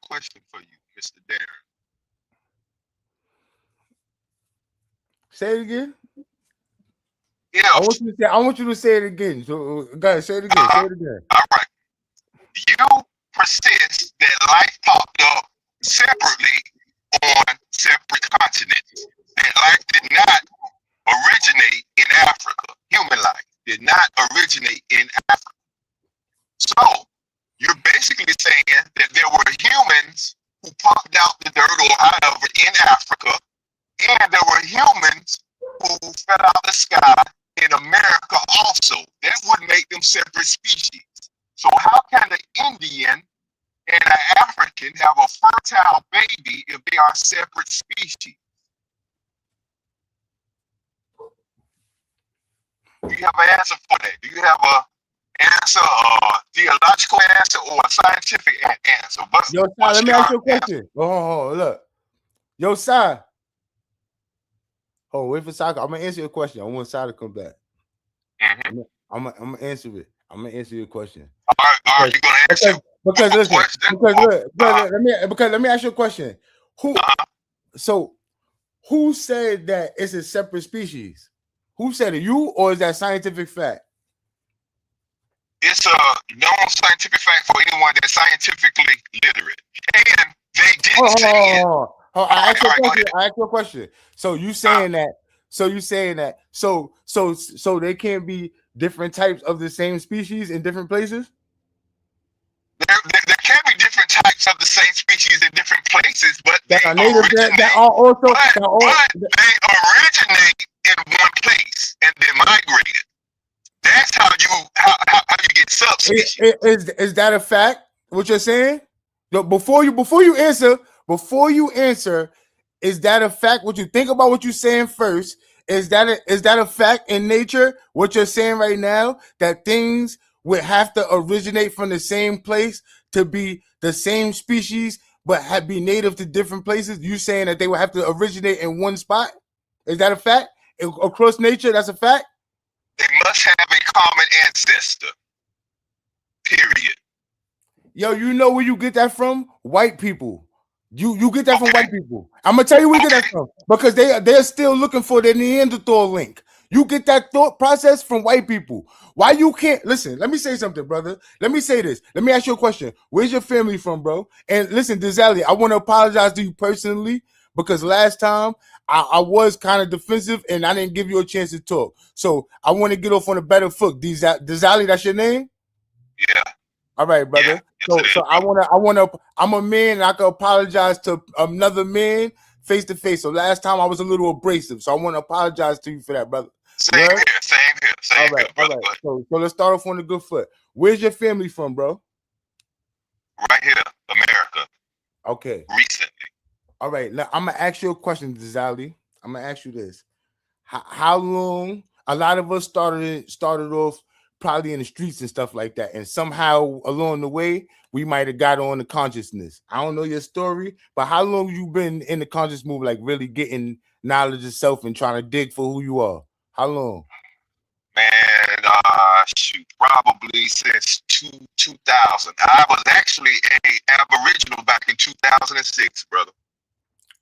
question for you, Mr. Darren. Say it again. If, I want you to say it again. So guys, say it again. Say it again. all right, you persist that life popped up separately on separate continents. That life did not originate in Africa. Human life did not originate in Africa. So you're basically saying that there were humans who popped out the dirt or whatever in Africa, and there were humans who fell out the sky in America also. That would make them separate species. So how can an Indian and an African have a fertile baby if they are separate species? Do you have an answer for that? Do you have an answer, a theological answer, or a scientific answer? Yo, Si, let me ask you a question. Look. Yo, Si. Wait for Si. I'm gonna answer your question. I want Si to come back. Mm-hmm. I'm gonna answer it. I'm gonna answer your question. Are you gonna answer? Because let me ask you a question. Who said that it's a separate species? Who said it? You, or is that scientific fact? It's a known scientific fact for anyone that's scientifically literate. And they didn't say it. I asked you a question. So you saying that? So they can't be different types of the same species in different places? There can be different types of the same species in different places, but they originate in one place and then migrated. That's how you get subspecies. Is that a fact? What you're saying? Before you answer, is that a fact? What you think about what you're saying first? Is that a fact in nature? What you're saying right now, that things would have to originate from the same place to be the same species, but be native to different places? You saying that they would have to originate in one spot? Is that a fact? Across nature, that's a fact? They must have a common ancestor. Period. Yo, you know where you get that from? White people. You get that from white people. I'm gonna tell you where you get that from, because they're still looking for their Neanderthal link. You get that thought process from white people. Why you can't listen? Let me say something, brother. Let me say this. Let me ask you a question. Where's your family from, bro? And listen, Dizali, I want to apologize to you personally, because last time I was kind of defensive and I didn't give you a chance to talk. So I want to get off on a better foot. Dizali, that's your name? Yeah. All right, brother. Yeah, so I'm a man, and I can apologize to another man face to face. So last time I was a little abrasive, so I want to apologize to you for that, brother. Same here, brother. All right. So let's start off on a good foot. Where's your family from, bro? Right here, America. Okay. Recently. All right. Now I'm gonna ask you a question, Dizali. I'm gonna ask you this: How long? A lot of us started off probably in the streets and stuff like that, and somehow along the way we might have got on the consciousness. I don't know your story, but how long you been in the conscious move, like really getting knowledge of self and trying to dig for who you are? How long? Man, probably since 2000. I was actually a Aboriginal back in 2006, brother.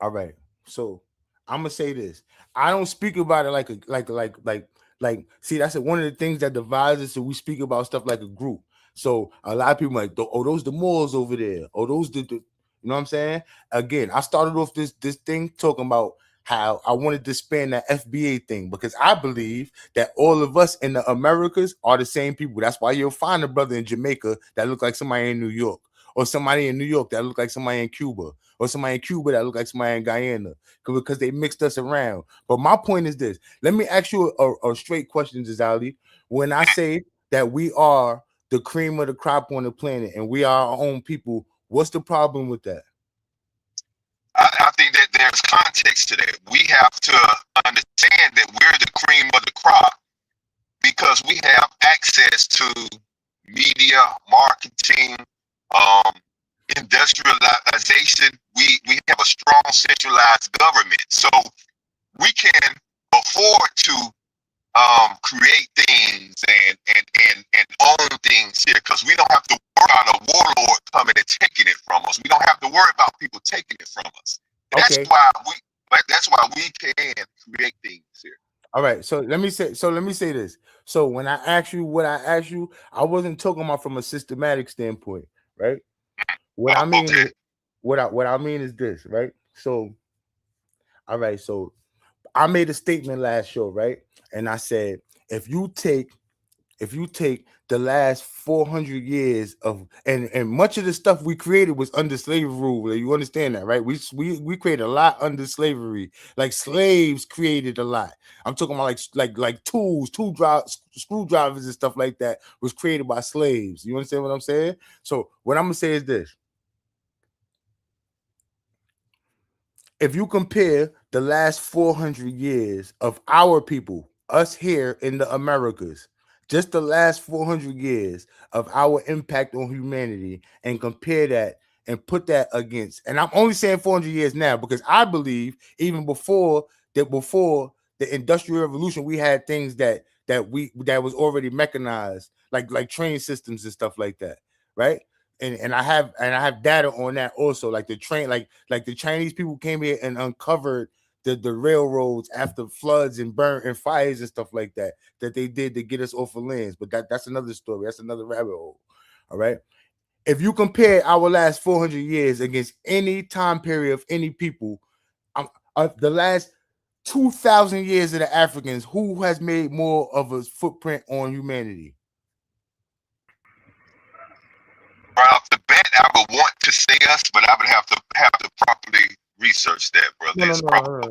All right, so I'm gonna say this. I don't speak about it like. See, that's one of the things that divides us. So we speak about stuff like a group. So a lot of people like, oh, those the Moors over there. Oh, those the you know what I'm saying? Again, I started off this thing talking about how I wanted to span that FBA thing, because I believe that all of us in the Americas are the same people. That's why you'll find a brother in Jamaica that look like somebody in New York, or somebody in New York that look like somebody in Cuba, or somebody in Cuba that look like somebody in Guyana, because they mixed us around. But my point is this. Let me ask you a straight question, Dizali. When I say that we are the cream of the crop on the planet and we are our own people, what's the problem with that? I think that there's context to that. We have to understand that we're the cream of the crop because we have access to media, marketing, industrialization, we have a strong centralized government, so we can afford to create things and own things here, because we don't have to worry about a warlord coming and taking it from us. We don't have to worry about people taking it from us. That's why we can create things here. All right, so let me say this. So when I asked you what I asked you, I wasn't talking about from a systematic standpoint, right? What I mean, Okay. what I mean is this, right? So, all right, so I made a statement last show, right? And I said, if you take the last 400 years of and much of the stuff we created was under slavery rule. You understand that, right? We created a lot under slavery. Like slaves created a lot. I'm talking about like tools, screwdrivers and stuff like that was created by slaves. You understand what I'm saying? So what I'm gonna say is this. If you compare the last 400 years of our people, us here in the Americas, just the last 400 years of our impact on humanity, and compare that and put that against, and I'm only saying 400 years now because I believe even before the Industrial Revolution, we had things that was already mechanized, like train systems and stuff like that, right? And I have data on that also, like the train, like the Chinese people came here and uncovered the railroads after floods and burn and fires and stuff like that they did to get us off of lands. But that's another story. That's another rabbit hole. All right. If you compare our last 400 years against any time period of any people, the last 2,000 years of the Africans, who has made more of a footprint on humanity? Right off the bat, I would want to say us, but I would have to properly research that, brother. No.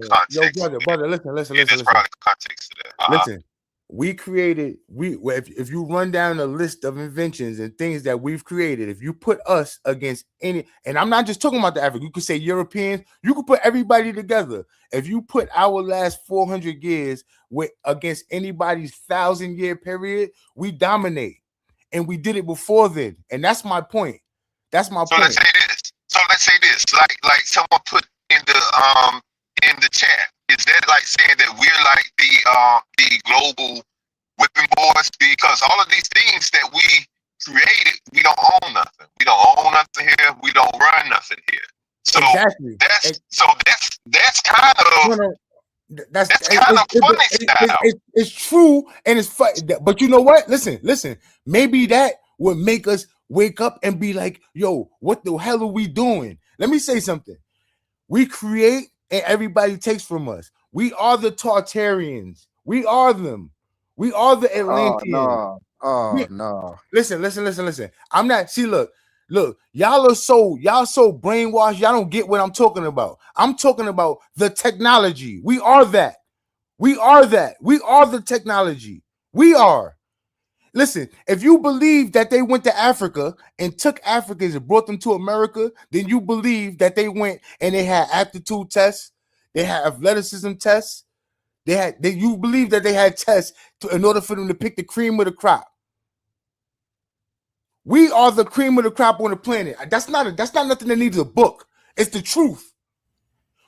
Context. Yo, brother, listen. There's probably context to that. Listen, we created, if you run down a list of inventions and things that we've created, if you put us against any, and I'm not just talking about the African, you could say Europeans, you could put everybody together. If you put our last 400 years against anybody's 1,000-year period, we dominate. And we did it before then. And that's my point. That's my point. Let's say this. Like someone put in the chat. Is that like saying that we're like the global whipping boys? Because all of these things that we created, we don't own nothing. We don't own nothing here. We don't run nothing here. So exactly. That's kind of that's kind of funny style. It's true and it's fun. But you know what? Listen. Maybe that would make us wake up and be like, yo, what the hell are we doing? Let me say something. We create and everybody takes from us. We are the Tartarians. We are them. We are the Atlanteans. No. Listen. I'm not, see, look, y'all so brainwashed. Y'all don't get what I'm talking about. I'm talking about the technology. We are that. We are the technology. We are. Listen, if you believe that they went to Africa and took Africans and brought them to America, then you believe that they went and they had aptitude tests, they had athleticism tests, you believe that they had tests in order for them to pick the cream of the crop. We are the cream of the crop on the planet. That's not nothing that needs a book. It's the truth.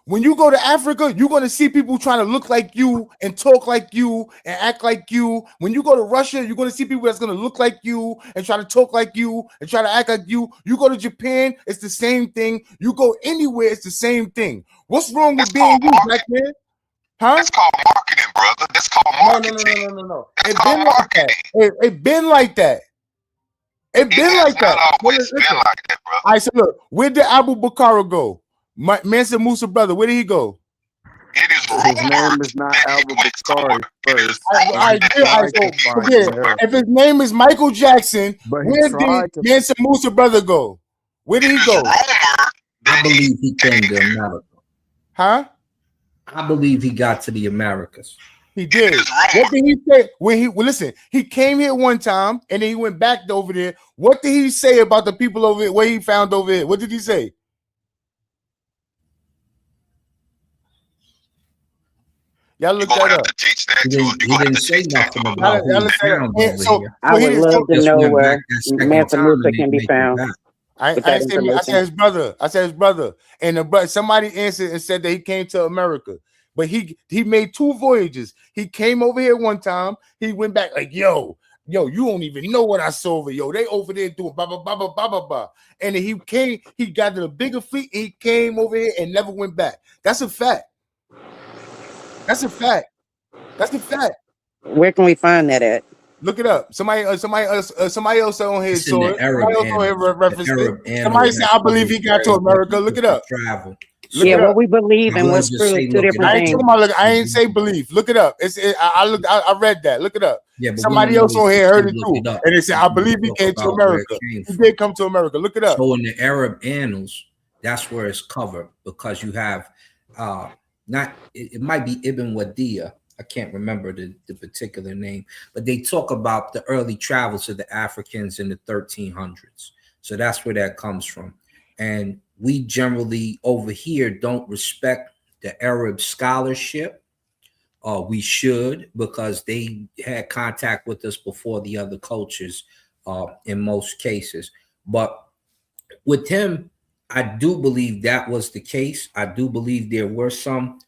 When you go to Africa, you're going to see people trying to look like you and talk like you and act like you. When you go to Russia, you're going to see people that's going to look like you and try to talk like you and try to act like you. You go to Japan, it's the same thing. You go anywhere, it's the same thing. What's wrong with being you, black man? Huh? That's called marketing, brother. That's called marketing. No. It's called marketing. It been like that. It been like that. Always been like that, brother. All right, so look, where did Abu Bakr go? Mansa Musa brother, where did he go? It is his name is not Abu Bakr first. If his name is Michael Jackson, where did Mansa Musa brother go? Where did he go? I believe he came to America. Huh? I believe he got to the Americas. He did. What did he say when listen, he came here one time and then he went back over there. What did he say about the people over here, what he found over here? What did he say? Y'all look that up. He didn't say nothing about who he found over here. I would love to know where Mansa Musa can be found. with I that ain't say me. I said information. his brother. I said his brother. And the brother, somebody answered and said that he came to America. But he made 2 voyages. He came over here one time. He went back like, yo, you don't even know what I saw over. Yo, they over there doing blah, blah, blah, blah, blah, blah, blah. And then he got to the bigger fleet. He came over here and never went back. That's a fact. That's a fact. That's a fact. Where can we find that at? Look it up. Somebody else on here It's in saw the it. Arab Somebody else on here annals. referenced The it. Arab annals Somebody said, I have believe he got to published America. Look it up. travel. Look Yeah, it what up. we believe and I what's just true say is 2 look it different up. I ain't things. talking about. I ain't say belief. Look it up. I looked. I read that. Look it up. Yeah, but Somebody else on here heard it look too, it up. and they said, "I believe he Talk came to about where it America. came He from. did come to America. Look it up." So in the Arab annals, that's where it's covered because you have it might be Ibn Wadiya. I can't remember the particular name, but they talk about the early travels of the Africans in the 1300s. So that's where that comes from. And we generally over here don't respect the Arab scholarship. We should, because they had contact with us before the other cultures in most cases. But with him, I do believe that was the case. I do believe there were some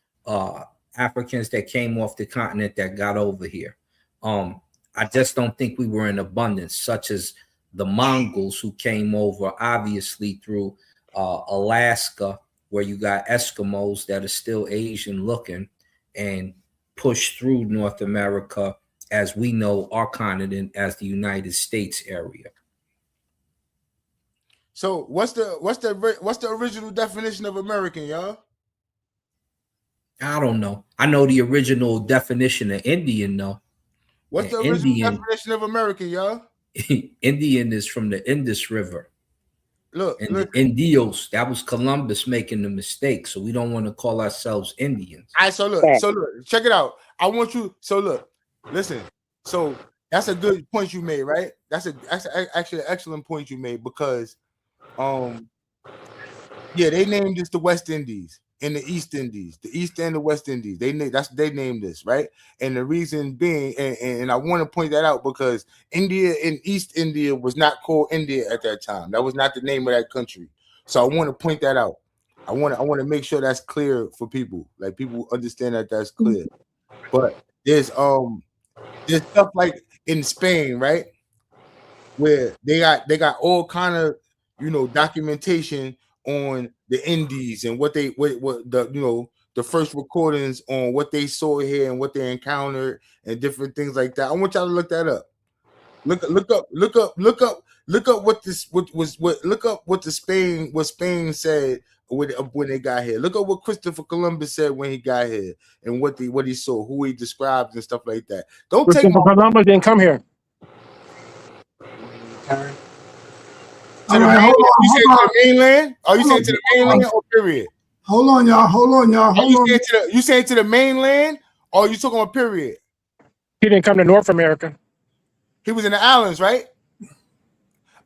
Africans that came off the continent that got over here. I just don't think we were in abundance, such as the Mongols who came over, obviously through Alaska, where you got Eskimos that are still Asian looking and pushed through North America, as we know our continent as the United States area. So what's the original definition of American, y'all? I don't know. I know the original definition of Indian, though. What's the original definition of American, y'all? Indian is from the Indus River. Look, and Indios, that was Columbus making the mistake. So we don't want to call ourselves Indians. All right, so look, check it out. I want you. So look, listen. So that's a good point you made, right? That's actually an excellent point you made because, yeah, they named this the West Indies and the East Indies, the East and the West Indies. They named this, right? And the reason being, and I want to point that out because India and East India was not called India at that time. That was not the name of that country. So I want to point that out. I want to make sure that's clear for people. Like people understand that that's clear. But there's stuff like in Spain, right? Where they got all kind of, documentation on the Indies and what the the first recordings on what they saw here and what they encountered and different things like that. I want y'all to look that up. Look up what Spain said when they got here. Look at what Christopher Columbus said when he got here and what he saw, who he described and stuff like that. Don't take Columbus didn't come here. All right, hold on. You saying to the mainland? Are you saying to the mainland or period? Hold on, y'all. You saying to the mainland or are you talking about period? He didn't come to North America. He was in the islands, right?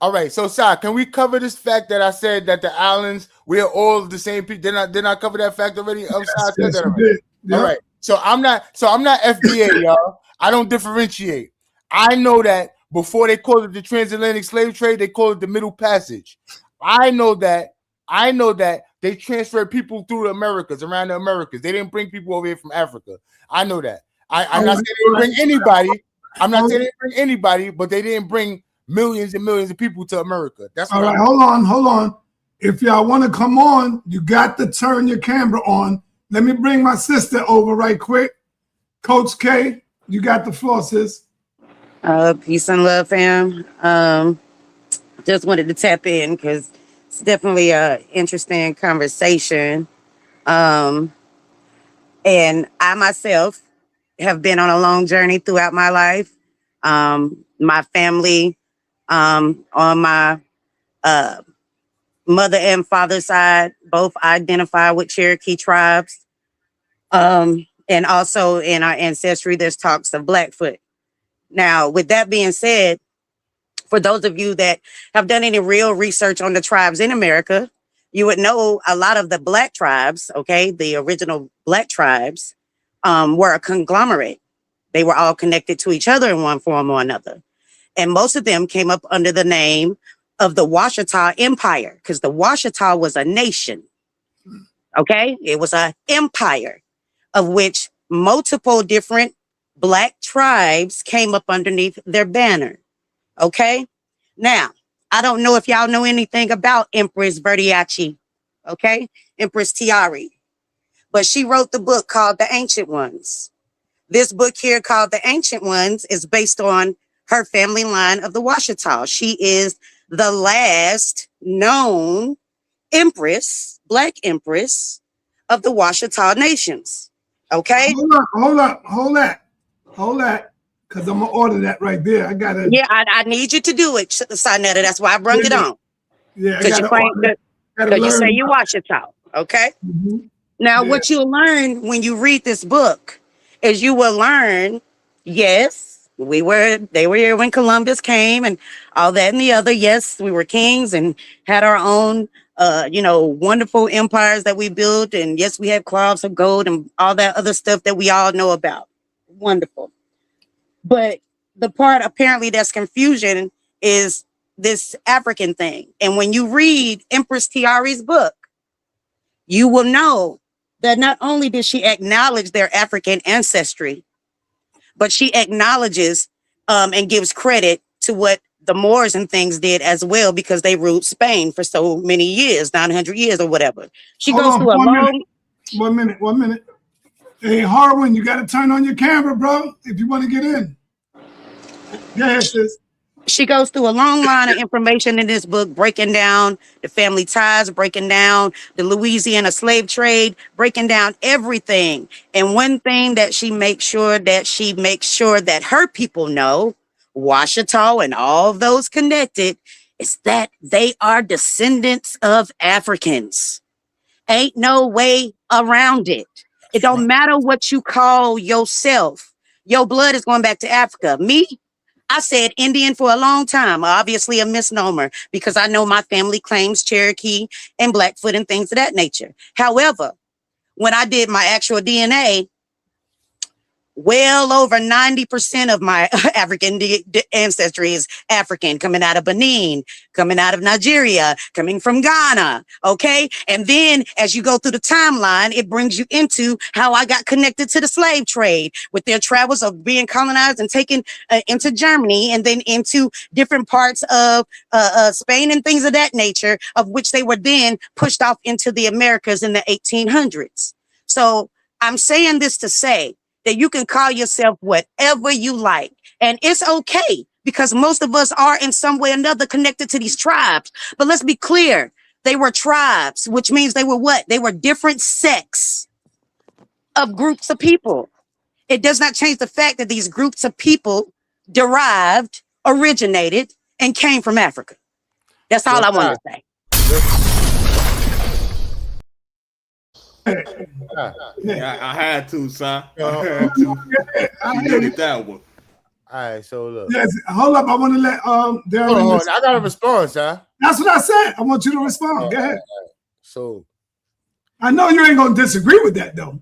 All right. So, Sai, can we cover this fact that I said that the islands, we are all the same people? Did I cover that fact already? Yes, you did. Yep. All right. So I'm not FBA, y'all. I don't differentiate. I know that before they called it the transatlantic slave trade, they called it the Middle Passage. I know that they transferred people through the Americas, around the Americas. They didn't bring people over here from Africa. I know that. I'm not saying they didn't bring anybody. I'm not saying they didn't bring anybody, but they didn't bring millions and millions of people to America. That's all right. Hold on. If y'all want to come on, you got to turn your camera on. Let me bring my sister over right quick. Coach K, you got the floor, sis. Peace and love, fam. Just wanted to tap in because it's definitely an interesting conversation. And I myself have been on a long journey throughout my life. My family, on my mother and father side, both identify with Cherokee tribes. And also in our ancestry, there's talks of Blackfoot. Now, with that being said, for those of you that have done any real research on the tribes in America, you would know a lot of the Black tribes, okay, the original Black tribes, were a conglomerate. They were all connected to each other in one form or another. And most of them came up under the name of the Washita Empire, because the Washita was a nation. Okay, it was an empire of which multiple different Black tribes came up underneath their banner. Okay, now I don't know if y'all know anything about Empress Verdiachi. Okay, Empress Tiari, but she wrote the book called The Ancient Ones. This book here called The Ancient Ones is based on her family line of the Washita. She is the last known empress, Black empress of the Washita nations. Okay? Hold that. Because I'm going to order that right there. I got to. Yeah, I need you to do it, sa.neter. That's why I brung it on. Yeah, I Because you say you Washita. Okay? Mm-hmm. Now, what you'll learn when you read this book is you will learn, yes, they were here when Columbus came and all that and the other. Yes, we were kings and had our own, wonderful empires that we built. And yes, we had cloths of gold and all that other stuff that we all know about. Wonderful. But the part apparently that's confusion is this African thing. And when you read Empress Tiari's book, you will know that not only did she acknowledge their African ancestry, but she acknowledges and gives credit to what the Moors and things did as well, because they ruled Spain for so many years, 900 years or whatever. She goes through a long... 1 minute. Hey, Harwin, you got to turn on your camera, bro, if you want to get in. Yes, sis. She goes through a long line of information in this book, breaking down the family ties, breaking down the Louisiana slave trade, breaking down everything. And one thing that she makes sure that her people know, Washita and all those connected, is that they are descendants of Africans. Ain't no way around it. It don't matter what you call yourself. Your blood is going back to Africa. Me, I said Indian for a long time, obviously a misnomer, because I know my family claims Cherokee and Blackfoot and things of that nature. However, when I did my actual DNA, well over 90% of my African ancestry is African, coming out of Benin, coming out of Nigeria, coming from Ghana. Okay. And then as you go through the timeline, it brings you into how I got connected to the slave trade with their travels of being colonized and taken into Germany and then into different parts of Spain and things of that nature, of which they were then pushed off into the Americas in the 1800s. So I'm saying this to say that you can call yourself whatever you like. And it's okay, because most of us are in some way or another connected to these tribes. But let's be clear. They were tribes, which means they were what? They were different sects of groups of people. It does not change the fact that these groups of people originated, and came from Africa. That's all I want to say. Yeah, I had to, son. I had to. You needed that one. All right, so look. Yes, hold up. I want to let Darren. Hold on, I got a response, huh? That's what I said. I want you to respond. Go ahead. So I know you ain't gonna disagree with that, though.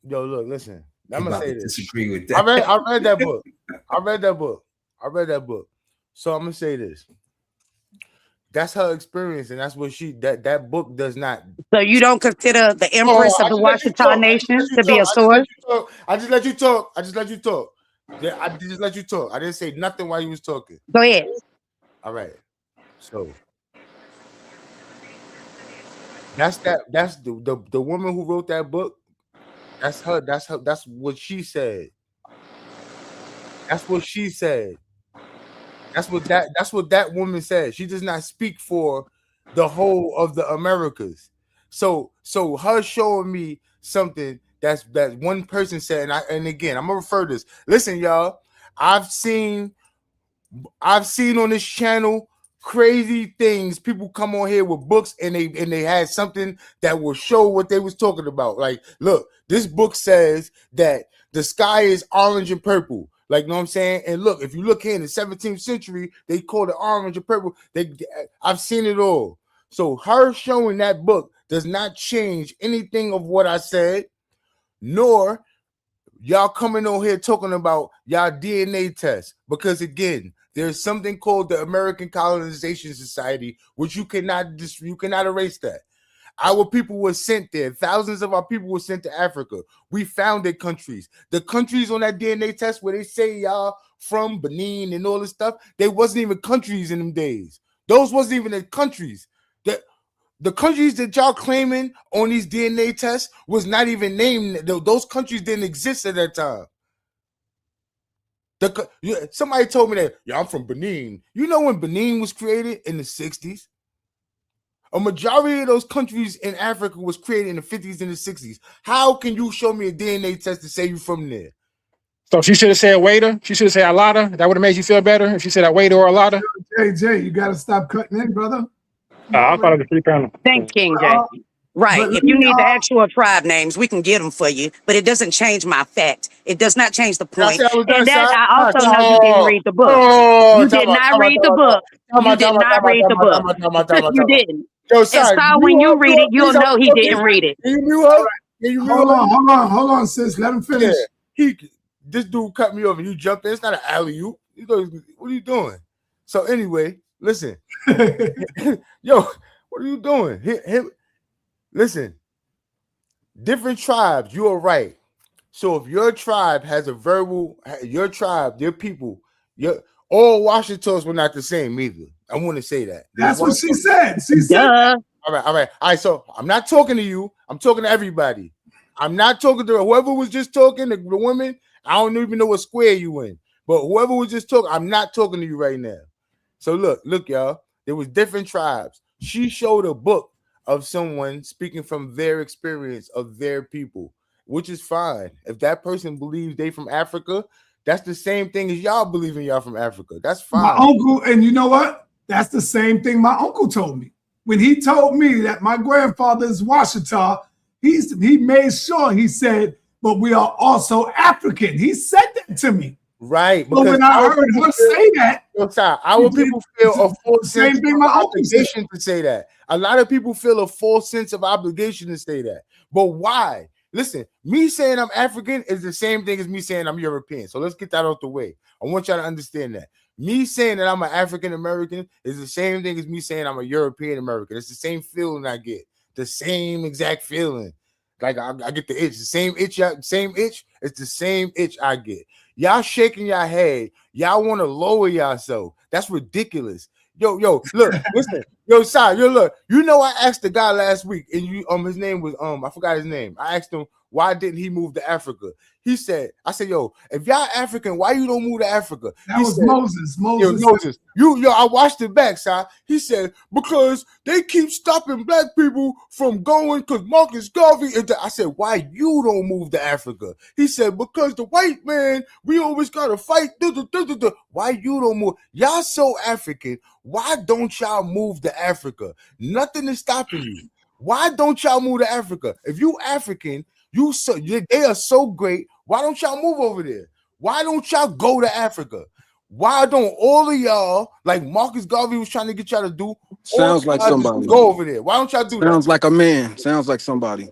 Yo, look, listen. I'm gonna say this. Disagree with that. I read that book. I read that book. So I'm gonna say this. That's her experience, and that's what that book does not. So you don't consider the Empress of the Washita Nation to be a source? I just let you talk. I just let you talk. I didn't say nothing while you was talking. Go ahead. All right. So that's the woman who wrote that book. That's her. That's what she said. That's what she said. That's what that woman said. She does not speak for the whole of the Americas. So her showing me something that one person said, and again, I'm gonna refer this. Listen, y'all, I've seen on this channel crazy things. People come on here with books and they had something that will show what they was talking about. Like, look, this book says that the sky is orange and purple. Like, you know what I'm saying? And look, if you look here in the 17th century, they called it orange and purple. I've seen it all. So her showing that book does not change anything of what I said, nor y'all coming on here talking about y'all DNA tests, because again, there's something called the American Colonization Society, which you cannot erase that. Our people were sent there. Thousands of our people were sent to Africa. We founded countries. The countries on that DNA test where they say y'all from Benin and all this stuff, they wasn't even countries in them days. Those wasn't even the countries. The countries that y'all claiming on these DNA tests was not even named. Those countries didn't exist at that time. Somebody told me that, I'm from Benin. You know when Benin was created? In the 60s. A majority of those countries in Africa was created in the 50s and the 60s. How can you show me a DNA test to say you from there? So she should have said waiter. She should have said Alada. That would have made you feel better if she said a waiter or Alada. Jay, you got to stop cutting in, brother. I thought it was a free panel. Thank King J. Right. If you need the actual tribe names, we can get them for you, but it doesn't change my fact. It does not change the point. And that I also know you didn't read the book. You did not read the book. You did not read the book. You didn't. Yo, sorry, when you read it, you'll know he didn't read it. Hold on, sis. Let him finish. Yeah, this dude cut me off and you jumped in. It's not an alley-oop. What are you doing? So anyway, listen. Yo, what are you doing? Listen. Different tribes, you are right. So if your tribe has a verbal, your tribe, their people, all Washingtons were not the same either. I want to say that. That's what she said. She said that. All right. So I'm not talking to you. I'm talking to everybody. I'm not talking to whoever was just talking, the women. I don't even know what square you in. But whoever was just talking, I'm not talking to you right now. So look, y'all. There was different tribes. She showed a book of someone speaking from their experience of their people, which is fine. If that person believes they from Africa, that's the same thing as y'all believing y'all from Africa. That's fine. My uncle, and you know what? That's the same thing my uncle told me. When he told me that my grandfather is Washita, he made sure he said, but we are also African. He said that to me. Right. But when I heard him say that, our people feel a full sense of obligation to say that. A lot of people feel a full sense of obligation to say that. But why? Listen, me saying I'm African is the same thing as me saying I'm European. So let's get that out the way. I want y'all to understand that. Me saying that I'm an African American is the same thing as me saying I'm a European American. It's the same feeling I get. The same exact feeling. Like I get the itch. The same itch. It's the same itch I get. Y'all shaking your head. Y'all want to lower yourself. That's ridiculous. Yo, look, listen. Yo, Sai, look. You know, I asked the guy last week, and his name was I forgot his name. I asked him why didn't he move to Africa. I said, yo, if y'all African, why you don't move to Africa? That was Moses. Moses. I watched it back, Sai. He said, because they keep stopping black people from going because Marcus Garvey. I said, why you don't move to Africa? He said, because the white man, we always got to fight. Why you don't move? Y'all so African. Why don't y'all move to Africa? Nothing is stopping you. Why don't y'all move to Africa? If you African, they are so great. Why don't y'all move over there? Why don't y'all go to Africa? Why don't all of y'all, like Marcus Garvey was trying to get y'all to do, sounds like somebody go over there? Why don't y'all do that? Sounds like a man. Sounds like somebody.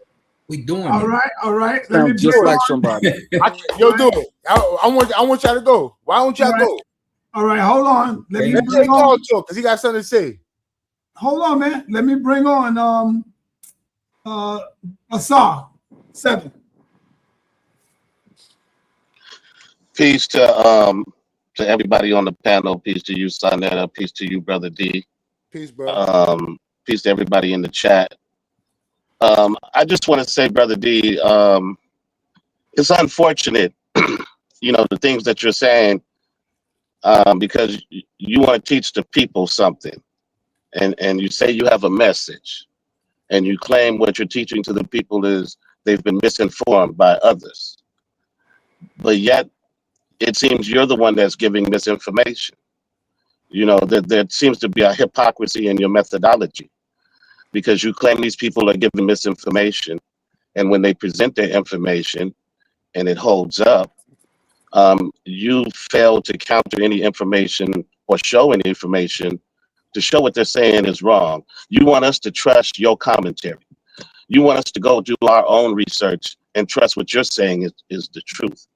We doing all it. right. Let me just like somebody. Do it. I want y'all to go. Why don't y'all go? All right, hold on. Let me bring on because he got something to say. Hold on, man. Let me bring on Asar 7. Peace to everybody on the panel. Peace to you, sa.neter. Peace to you, brother D. Peace, bro. Peace to everybody in the chat. I just want to say, brother D, it's unfortunate, the things that you're saying, because you want to teach the people something, and you say you have a message, and you claim what you're teaching to the people is they've been misinformed by others, but yet it seems you're the one that's giving misinformation. There seems to be a hypocrisy in your methodology, because you claim these people are giving misinformation, and when they present their information and it holds up, you fail to counter any information or show any information to show what they're saying is wrong. You want us to trust your commentary. You want us to go do our own research and trust what you're saying is the truth.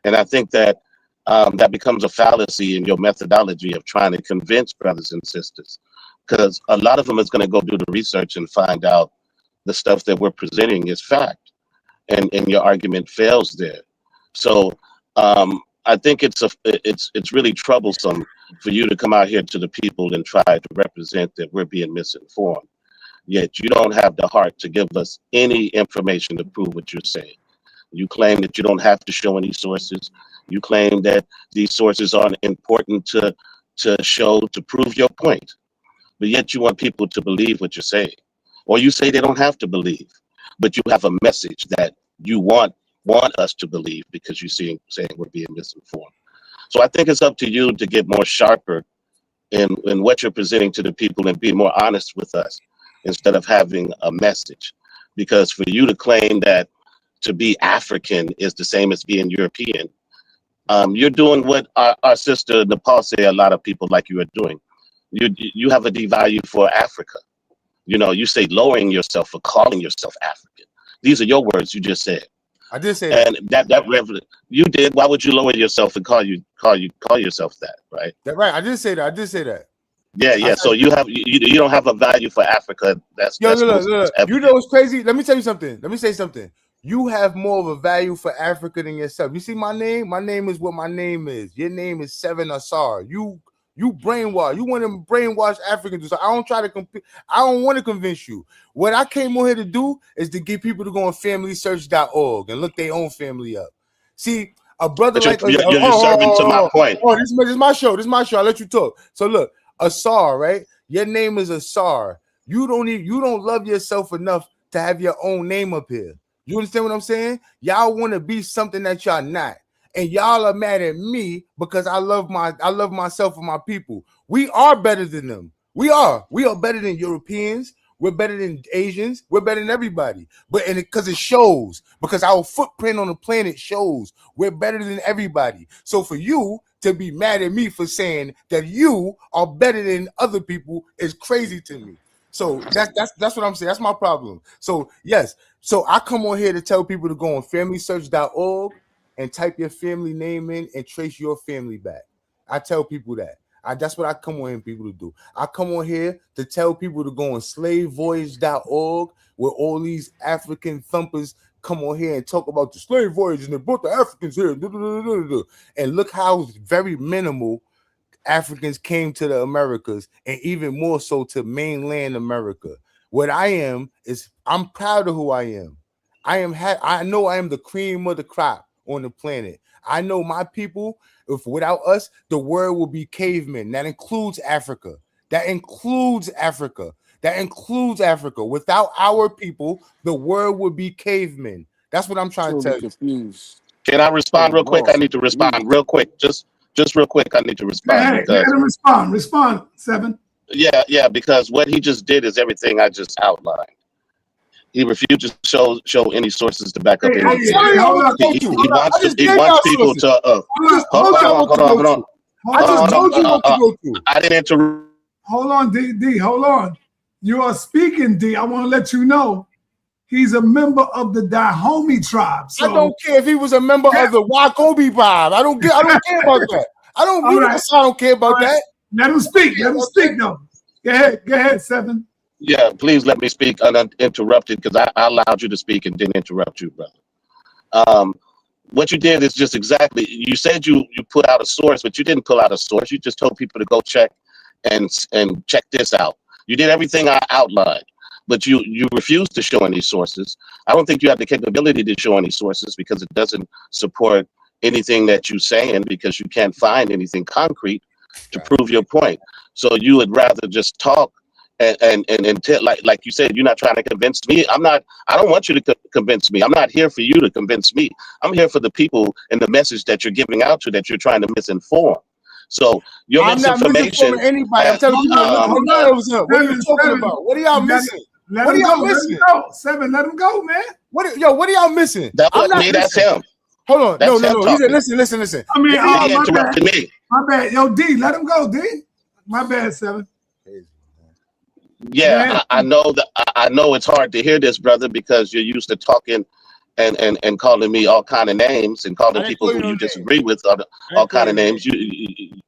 And I think that that becomes a fallacy in your methodology of trying to convince brothers and sisters, because a lot of them is going to go do the research and find out the stuff that we're presenting is fact, and your argument fails there. So I think it's really troublesome for you to come out here to the people and try to represent that we're being misinformed, yet you don't have the heart to give us any information to prove what you're saying. You claim that you don't have to show any sources. You claim that these sources aren't important to show to prove your point, but yet you want people to believe what you're saying, or you say they don't have to believe, but you have a message that you want us to believe because you saying we're being misinformed. So I think it's up to you to get more sharper in what you're presenting to the people and be more honest with us instead of having a message. Because for you to claim that to be African is the same as being European, you're doing what our sister Nepal say a lot of people like you are doing. You have a devalue for Africa. You know, you say lowering yourself for calling yourself African. These are your words you just said. I did say that. And that you did. Why would you lower yourself and call yourself that, right? That right. I did say that. I did say that. Yeah. So you don't have a value for Africa. Look. You know what's crazy? Let me tell you something. Let me say something. You have more of a value for Africa than yourself. You see my name? My name is what my name is. Your name is Seven Asar. You brainwash. You want to brainwash Africans. So I don't try to compete. I don't want to convince you. What I came on here to do is to get people to go on FamilySearch.org and look their own family up. See, a brother but like you're serving to my point. Oh, this is my show. This is my show. I'll let you talk. So look, Asar, right? Your name is Asar. You don't love yourself enough to have your own name up here. You understand what I'm saying? Y'all want to be something that y'all not. And y'all are mad at me because I love myself and my people. We are better than them. We are better than Europeans. We're better than Asians. We're better than everybody. But because it shows, because our footprint on the planet shows we're better than everybody. So for you to be mad at me for saying that you are better than other people is crazy to me. So that's what I'm saying. That's my problem. So yes. So I come on here to tell people to go on FamilySearch.org and type your family name in and trace your family back. I tell people that. That's what I come on here people to do. I come on here to tell people to go on slavevoyage.org, where all these African thumpers come on here and talk about the slave voyage and they brought the Africans here. And look how very minimal Africans came to the Americas, and even more so to mainland America. What I am is I'm proud of who I am. I know I am the cream of the crop on the planet. I know my people, if without us, the world will be cavemen. That includes Africa. Without our people, the world would be cavemen. That's what I'm trying to tell you. Confused. Can I respond real quick? I need to respond real quick. Just real quick. I need to respond. Let him respond, Seven. Yeah, because what he just did is everything I just outlined. He refused to show any sources to back up anything. He wants people to. Hold on. I just told you what to go to. I didn't interrupt. Hold on, D. Hold on. You are speaking, D. I want to let you know he's a member of the Dahomey tribe. So. I don't care if he was a member of the Wacobi tribe. I don't care about that. I don't care about that. Let him speak. Though. Go ahead, Seven. Yeah, please let me speak uninterrupted because I allowed you to speak and didn't interrupt you, brother. What you did is just exactly, you said you put out a source, but you didn't pull out a source. You just told people to go check and check this out. You did everything I outlined, but you refused to show any sources. I don't think you have the capability to show any sources because it doesn't support anything that you're saying, because you can't find anything concrete to prove your point. So you would rather just talk and like you said, you're not trying to convince me. I don't want you to convince me. I'm not here for you to convince me. I'm here for the people and the message that you're giving out to that you're trying to misinform. So your misinformation. Anybody. I'm telling you, what are you talking about? What are y'all missing? What are y'all missing? Seven, let him go, man. What are y'all missing? That wasn't me. That's him. Hold on. No. He said, listen. I mean, he interrupted me. My bad. Yo, D, let him go, D. My bad, Seven. Yeah, I know that. I know it's hard to hear this, brother, because you're used to talking and calling me all kind of names and I calling didn't people call you who no you name. disagree with I all didn't call kind of you no names. name.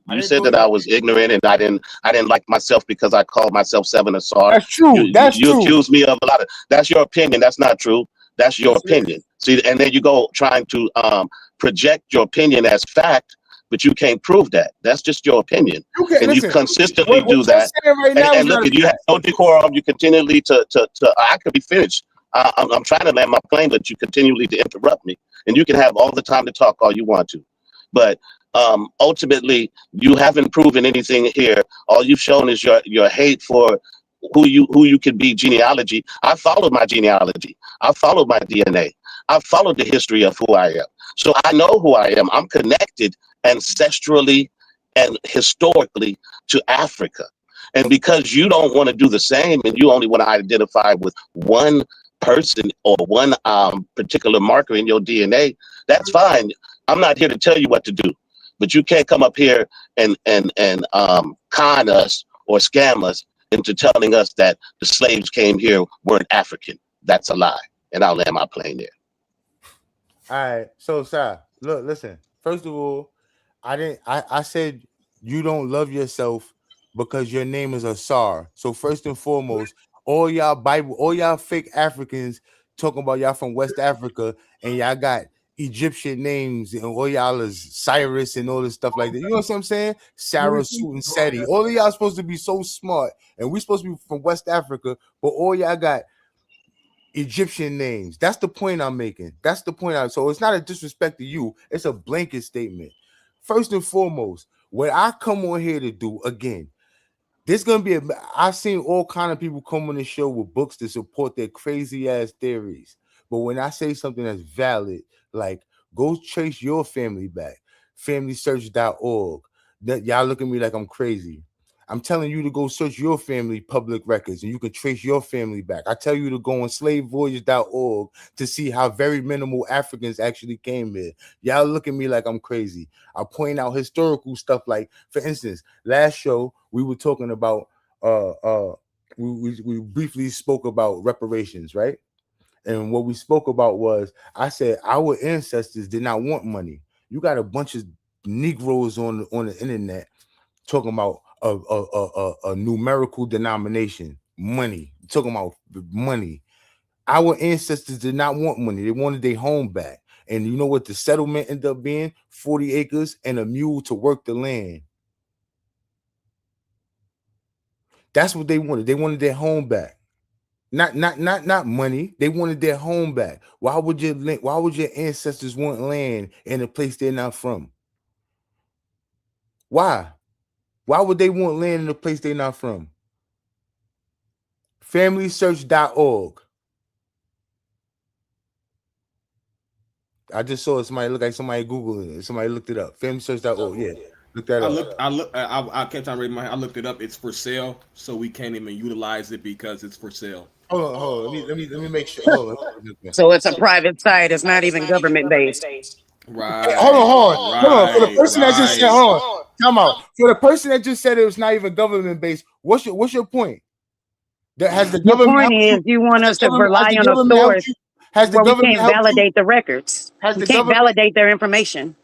I You didn't said call that you I no was name. ignorant and I didn't like myself because I called myself Seven Asar. That's true. That's You true. accuse me of a lot of. That's your opinion. That's not true. That's your Yes, it opinion. is. See, and then you go trying to project your opinion as fact, but you can't prove that. That's just your opinion, You can't and you listen. consistently What do you're that. saying right now is And look, not a if you have fact. no decorum, you continually to. I could be finished. I'm trying to land my plane, but you continually to interrupt me, and you can have all the time to talk all you want to, but ultimately you haven't proven anything here. All you've shown is your hate for who you can be genealogy. I followed my genealogy. I followed my DNA. I followed the history of who I am. So I know who I am. I'm connected ancestrally and historically to Africa. And because you don't want to do the same and you only want to identify with one person or one particular marker in your DNA, that's fine. I'm not here to tell you what to do, but you can't come up here and con us or scam us into telling us that the slaves came here weren't African. That's a lie. And I'll land my plane there. All right. So, sir, look, listen. First of all, I said you don't love yourself because your name is Asar. So first and foremost, all y'all fake Africans talking about y'all from West Africa and y'all got Egyptian names and all y'all is Cyrus and all this stuff like that. You know what I'm saying? Sarah, Sue, and Seti. All of y'all supposed to be so smart, and we supposed to be from West Africa, but all y'all got Egyptian names. That's the point I'm making. That's the point. So it's not a disrespect to you. It's a blanket statement. First and foremost, what I come on here to do again, there's gonna be I've seen all kind of people come on the show with books to support their crazy ass theories. But when I say something that's valid, like go trace your family back, familysearch.org. That y'all look at me like I'm crazy. I'm telling you to go search your family public records and you can trace your family back. I tell you to go on slavevoyage.org to see how very minimal Africans actually came here. Y'all look at me like I'm crazy. I point out historical stuff like, for instance, last show we were talking about we briefly spoke about reparations, right? And what we spoke about was I said our ancestors did not want money. You got a bunch of Negroes on the internet talking about a numerical denomination, money. Talking about money. Our ancestors did not want money. They wanted their home back. And you know what the settlement ended up being? 40 acres and a mule to work the land. That's what they wanted. They wanted their home back. Not money. They wanted their home back. Why would your ancestors want land in a place they're not from? Why? Why would they want land in a place they're not from? Familysearch.org. I just saw somebody look like somebody Googling it. Somebody looked it up. Familysearch.org. Yeah. Look that up. I kept on reading I looked it up. It's for sale, so we can't even utilize it because it's for sale. Hold on. Let me make sure. Hold on. So it's a private site. It's not even government based. Right. Hey, hold on. For the person that just said, hold on. Time out. For the person that just said it was not even government based, what's your point? Has the Your government point is you want us to rely on a source where we can't validate the records. You can't validate their information.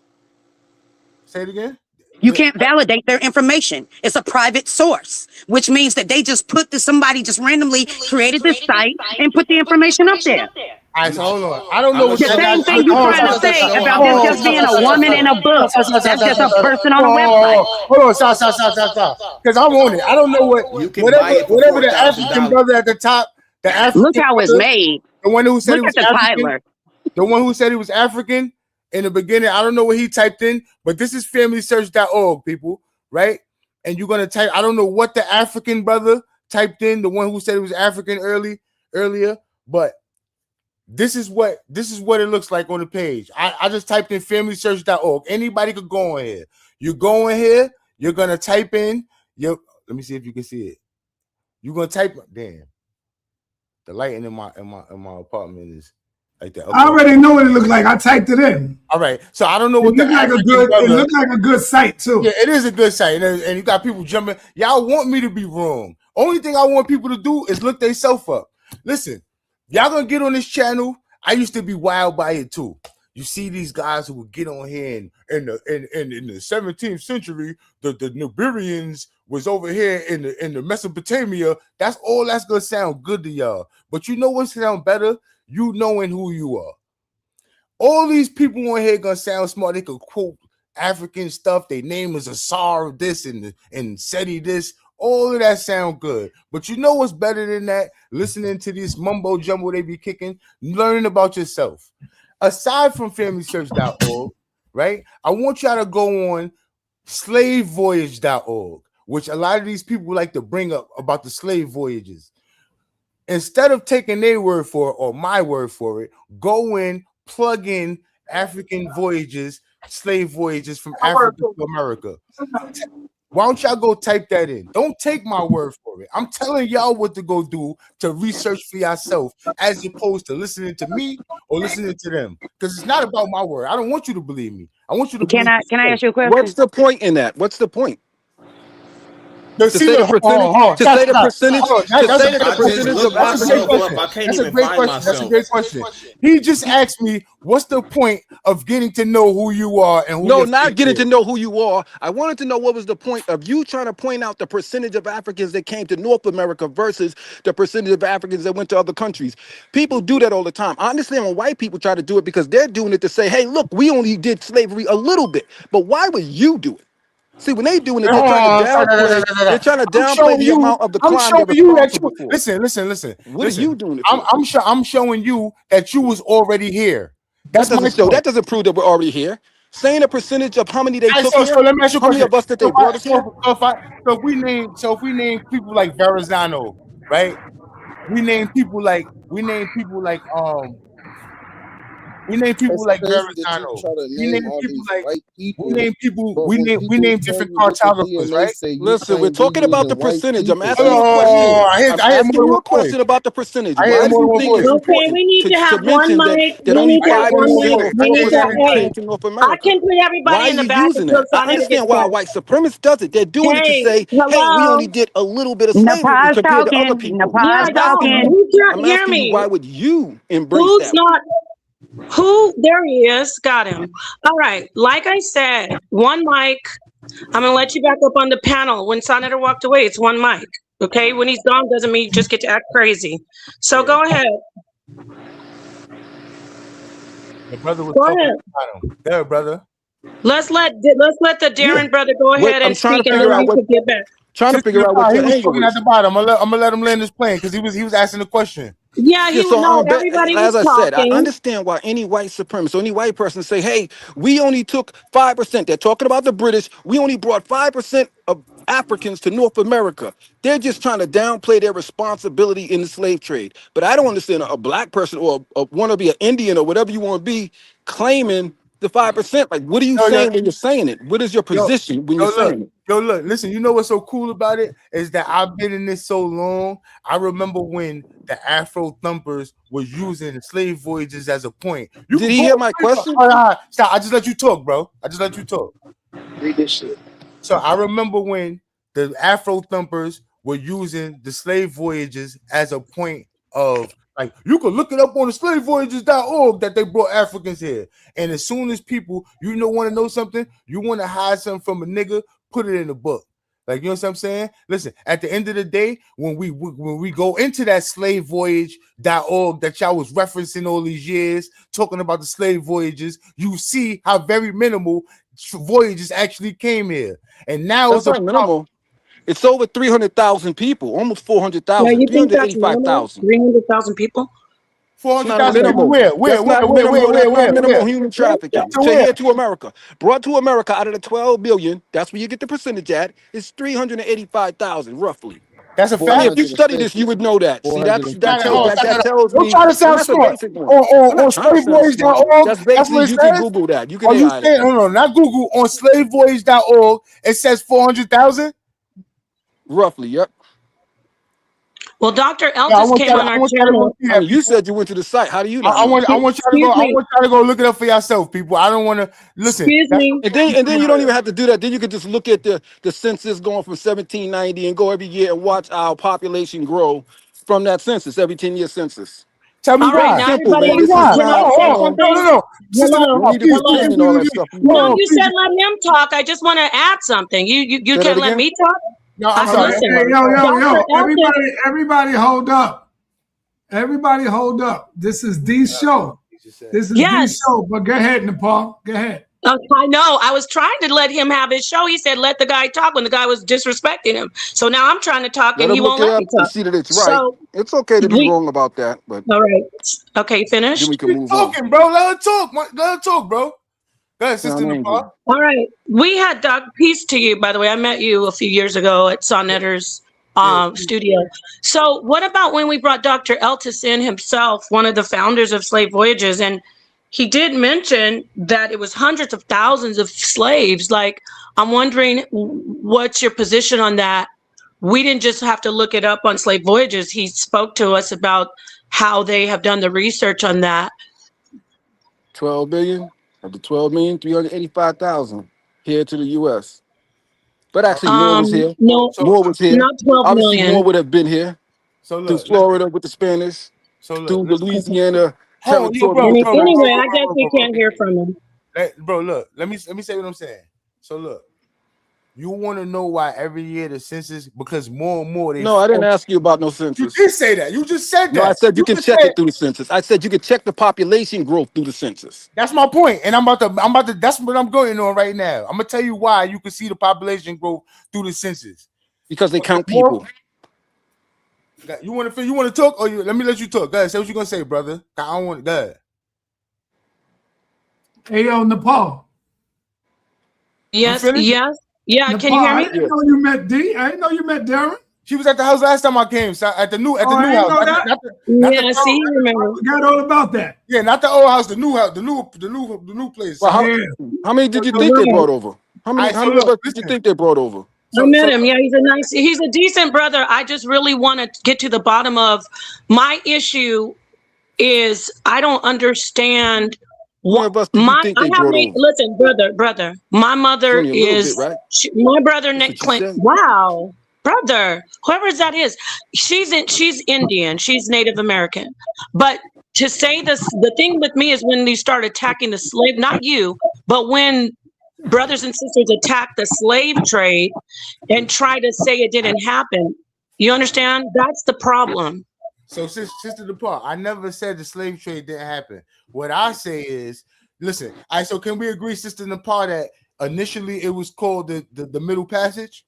Say it again. You can't validate their information. It's a private source, which means that they just somebody just randomly created this site and put the information up there. All right, so hold on. I don't know what The same thing you're trying to say about this just being a woman in a book. That's just a person on a website. Hold on, stop. Because I want it. I don't know whatever the African brother at the top, the African Look how it's made. The one who said Look he was at the African. Tyler. The one who said he was African in the beginning. I don't know what he typed in, but this is familysearch.org, people, right? And you're gonna type. I don't know what the African brother typed in. The one who said he was African earlier, but this is what it looks like on the page. I just typed in familysearch.org. Anybody could go in here. You go in here. You're gonna type in your. Let me see if you can see it. You're gonna type. Damn. The lighting in my apartment is like that. Okay. I already know what it looks like. I typed it in. All right. So I don't know what it looked like a good site too. Yeah, it is a good site, and you got people jumping. Y'all want me to be wrong. Only thing I want people to do is look themselves up. Listen, y'all gonna get on this channel. I used to be wild by it too. You see these guys who would get on here and in the 17th century, the Nubarians was over here in the Mesopotamia. That's all that's gonna sound good to y'all. But you know what sound better? You knowing who you are. All these people on here gonna sound smart. They could quote African stuff. Their name is Asar this and Seti this. All of that sound good. But you know what's better than that? Listening to this mumbo jumbo they be kicking, learning about yourself. Aside from familysearch.org, right? I want y'all to go on slavevoyage.org, which a lot of these people like to bring up about the slave voyages. Instead of taking their word for it or my word for it, go in, plug in African voyages, slave voyages from Africa to America. Why don't y'all go type that in? Don't take my word for it. I'm telling y'all what to go do to research for yourself as opposed to listening to me or listening to them. Because it's not about my word. I don't want you to believe me. I want you to believe Can I ask you a question? What's the point in that? What's the point? To say the percentage. To say the percentage. To say that the percentage of Africans. That's a great question. He just asked me, "What's the point of getting to know who you are and who?" No, not getting to know who you are. I wanted to know what was the point of you trying to point out the percentage of Africans that came to North America versus the percentage of Africans that went to other countries. People do that all the time. I understand when white people try to do it because they're doing it to say, "Hey, look, we only did slavery a little bit." But why would you do it? See, when they doing it, they're trying to downplay. They're trying to downplay the amount of the crime they're responsible for. Listen. What are you doing it for? I'm showing you that you was already here. That doesn't show. That doesn't prove that we're already here. Saying a percentage of how many they took here. So let me ask you a how many question. of us that they brought us here? So if we name people like Verrazano, right? We name people like Verrazano. We name people different cartographers, right? Listen, we're talking about the percentage. I'm asking you a question. I'm asking you a question about the percentage. Why do you think it's important we need to have mention one mic. that only 5% or 4% came to North I America? can put everybody Why in are the you back using until that? I Sa.neter gets understand why a back. white supremacist does it. They're doing it to say, hey, we only did a little bit of slavery compared to other people. Yeah, I don't. Who can't I'm hear asking you, me? why would you embrace Who's that? not? Who? There he is. Got him. All right. Like I said, one mic. I'm gonna let you back up on the panel. When Sa.neter walked away, it's one mic. Okay. When he's gone, doesn't mean you just get to act crazy. So go ahead. The brother was Go talking ahead. about him. There, brother. Let's let the Darren brother go ahead and speak, and then we can get back. Trying to figure out what he your was angle talking is. at the bottom. I'm gonna let him land his plane because he was asking the question. Yeah, he would know. Everybody was as I said, I talking. understand why any white supremacist, any white person say, hey, we only took 5%. They're talking about the British. We only brought 5% of Africans to North America. They're just trying to downplay their responsibility in the slave trade. But I don't understand a black person or want to be an Indian or whatever you want to be claiming the 5%. Like, what are you saying when you're saying it? What is your position when you're saying it? Look, listen, you know what's so cool about it is that I've been in this so long. I remember when the Afro Thumpers was using slave voyages as a point. Did he hear my question? Stop. I just let you talk, bro. I just let you talk. Read this shit. So I remember when the Afro Thumpers were using the slave voyages as a point of, like, you can look it up on the slavevoyages.org that they brought Africans here. And as soon as people, want to know something, you want to hide something from a nigga, put it in the book. Like, you know what I'm saying? Listen, at the end of the day, when we go into that slavevoyage.org that y'all was referencing all these years, talking about the slave voyages, you see how very minimal voyages actually came here. And now it's not minimal. It's over 300,000 people, almost 400,000, you think that's minimal? 385,000. 300,000 people? 400,000 people where? Minimal human trafficking. To America. Brought to America out of the 12 billion, that's where you get the percentage at, it's 385,000 roughly. That's a fact. If you study this, you would know that. See, that tells me. Don't try to sound smart. On slavevoyage.org, that's basically, you can Google that. You can no, not Google. On slavevoyage.org, it says 400,000? Roughly, yep. Well, Dr. Eltis came on our channel. I mean, you said you went to the site. How do you know? I want y'all to go look it up for yourself, people. I don't want to listen. Excuse me. And then you don't even have to do that. Then you can just look at the census going from 1790 and go every year and watch our population grow from that census, every 10-year census. Tell me All right, why. now Simple, everybody man. else This is can I not, say No, something? no. Sister Hello, we need to Nepal, hello. pretend and all that stuff. No, you said let him talk. I just want to add something. You Say that can't let again? me talk. No, I'm sorry. Listen, Hey, yo. Dr. Elton. Everybody hold up. Everybody hold up. This is D's show. This is Yes. D's show. But go ahead, Nepal. Go ahead. I know. I was trying to let him have his show. He said, let the guy talk when the guy was disrespecting him. So now I'm trying to talk Let and him he look won't it let up me and talk. see that it's right. So It's okay to be we, wrong about that, but all right. Okay, then finished? we can move on. talking, bro. Let her talk. Let her talk, bro. Go ahead, Sister Sound angry. Nepal. All right. We had peace to you, by the way. I met you a few years ago at sa.neter's studio. So what about when we brought Dr. Eltis in himself, one of the founders of Slave Voyages, and he did mention that it was hundreds of thousands of slaves. Like, I'm wondering what's your position on that? We didn't just have to look it up on Slave Voyages. He spoke to us about how they have done the research on that. 12 billion of the 12,385,000 here to the U.S. But actually, more was here. No, More was here. not 12 Obviously, more million. would have been here So through look, Florida with the Spanish, listen. through Louisiana Hold on, yo, territorial. Anyway, I guess we can't hear from him. Bro, look. Let me say what I'm saying. So look, you want to know why every year the census, because more and more they. No, I didn't ask you about no You census. did say that. You just said that. No, I said you can just check said- it through the census. I said you can check the population growth through the census. That's my point, and I'm about to. That's what I'm going on right now. I'm gonna tell you why you can see the population growth through the census. Because they count More- people. You want to talk, or let me let you talk. Go ahead, say what you gonna say, brother. I don't want. Go ahead. Hey, yo, Nepal. Yes, finished? yes. Yeah, Nepal, can you hear I me? didn't know you met D. I didn't know you met Darren. She was at the house last time I came. So at the new I house. didn't know that. Not Yeah, the see, you remember. I forgot all about that. Yeah, not the old house, the new house, the new place. Well, Yeah. how many did you All think they right. brought over? How many so of look, us did you think they brought over? I met him. Yeah, he's a decent brother. I just really want to get to the bottom of my issue is I don't understand How many of us did you think they brought over? listen, brother. My mother It's only a little is bit, right? my brother That's Nick what you Clinton. said. Wow. Brother, whoever that is, she's Indian, she's Native American. But to say this, the thing with me is when you start attacking the slave, not you, but when brothers and sisters attack the slave trade and try to say it didn't happen. You understand? That's the problem. So, Sister DePaul, I never said the slave trade didn't happen. What I say is, listen, so can we agree, Sister Nepal, that initially it was called the Middle Passage?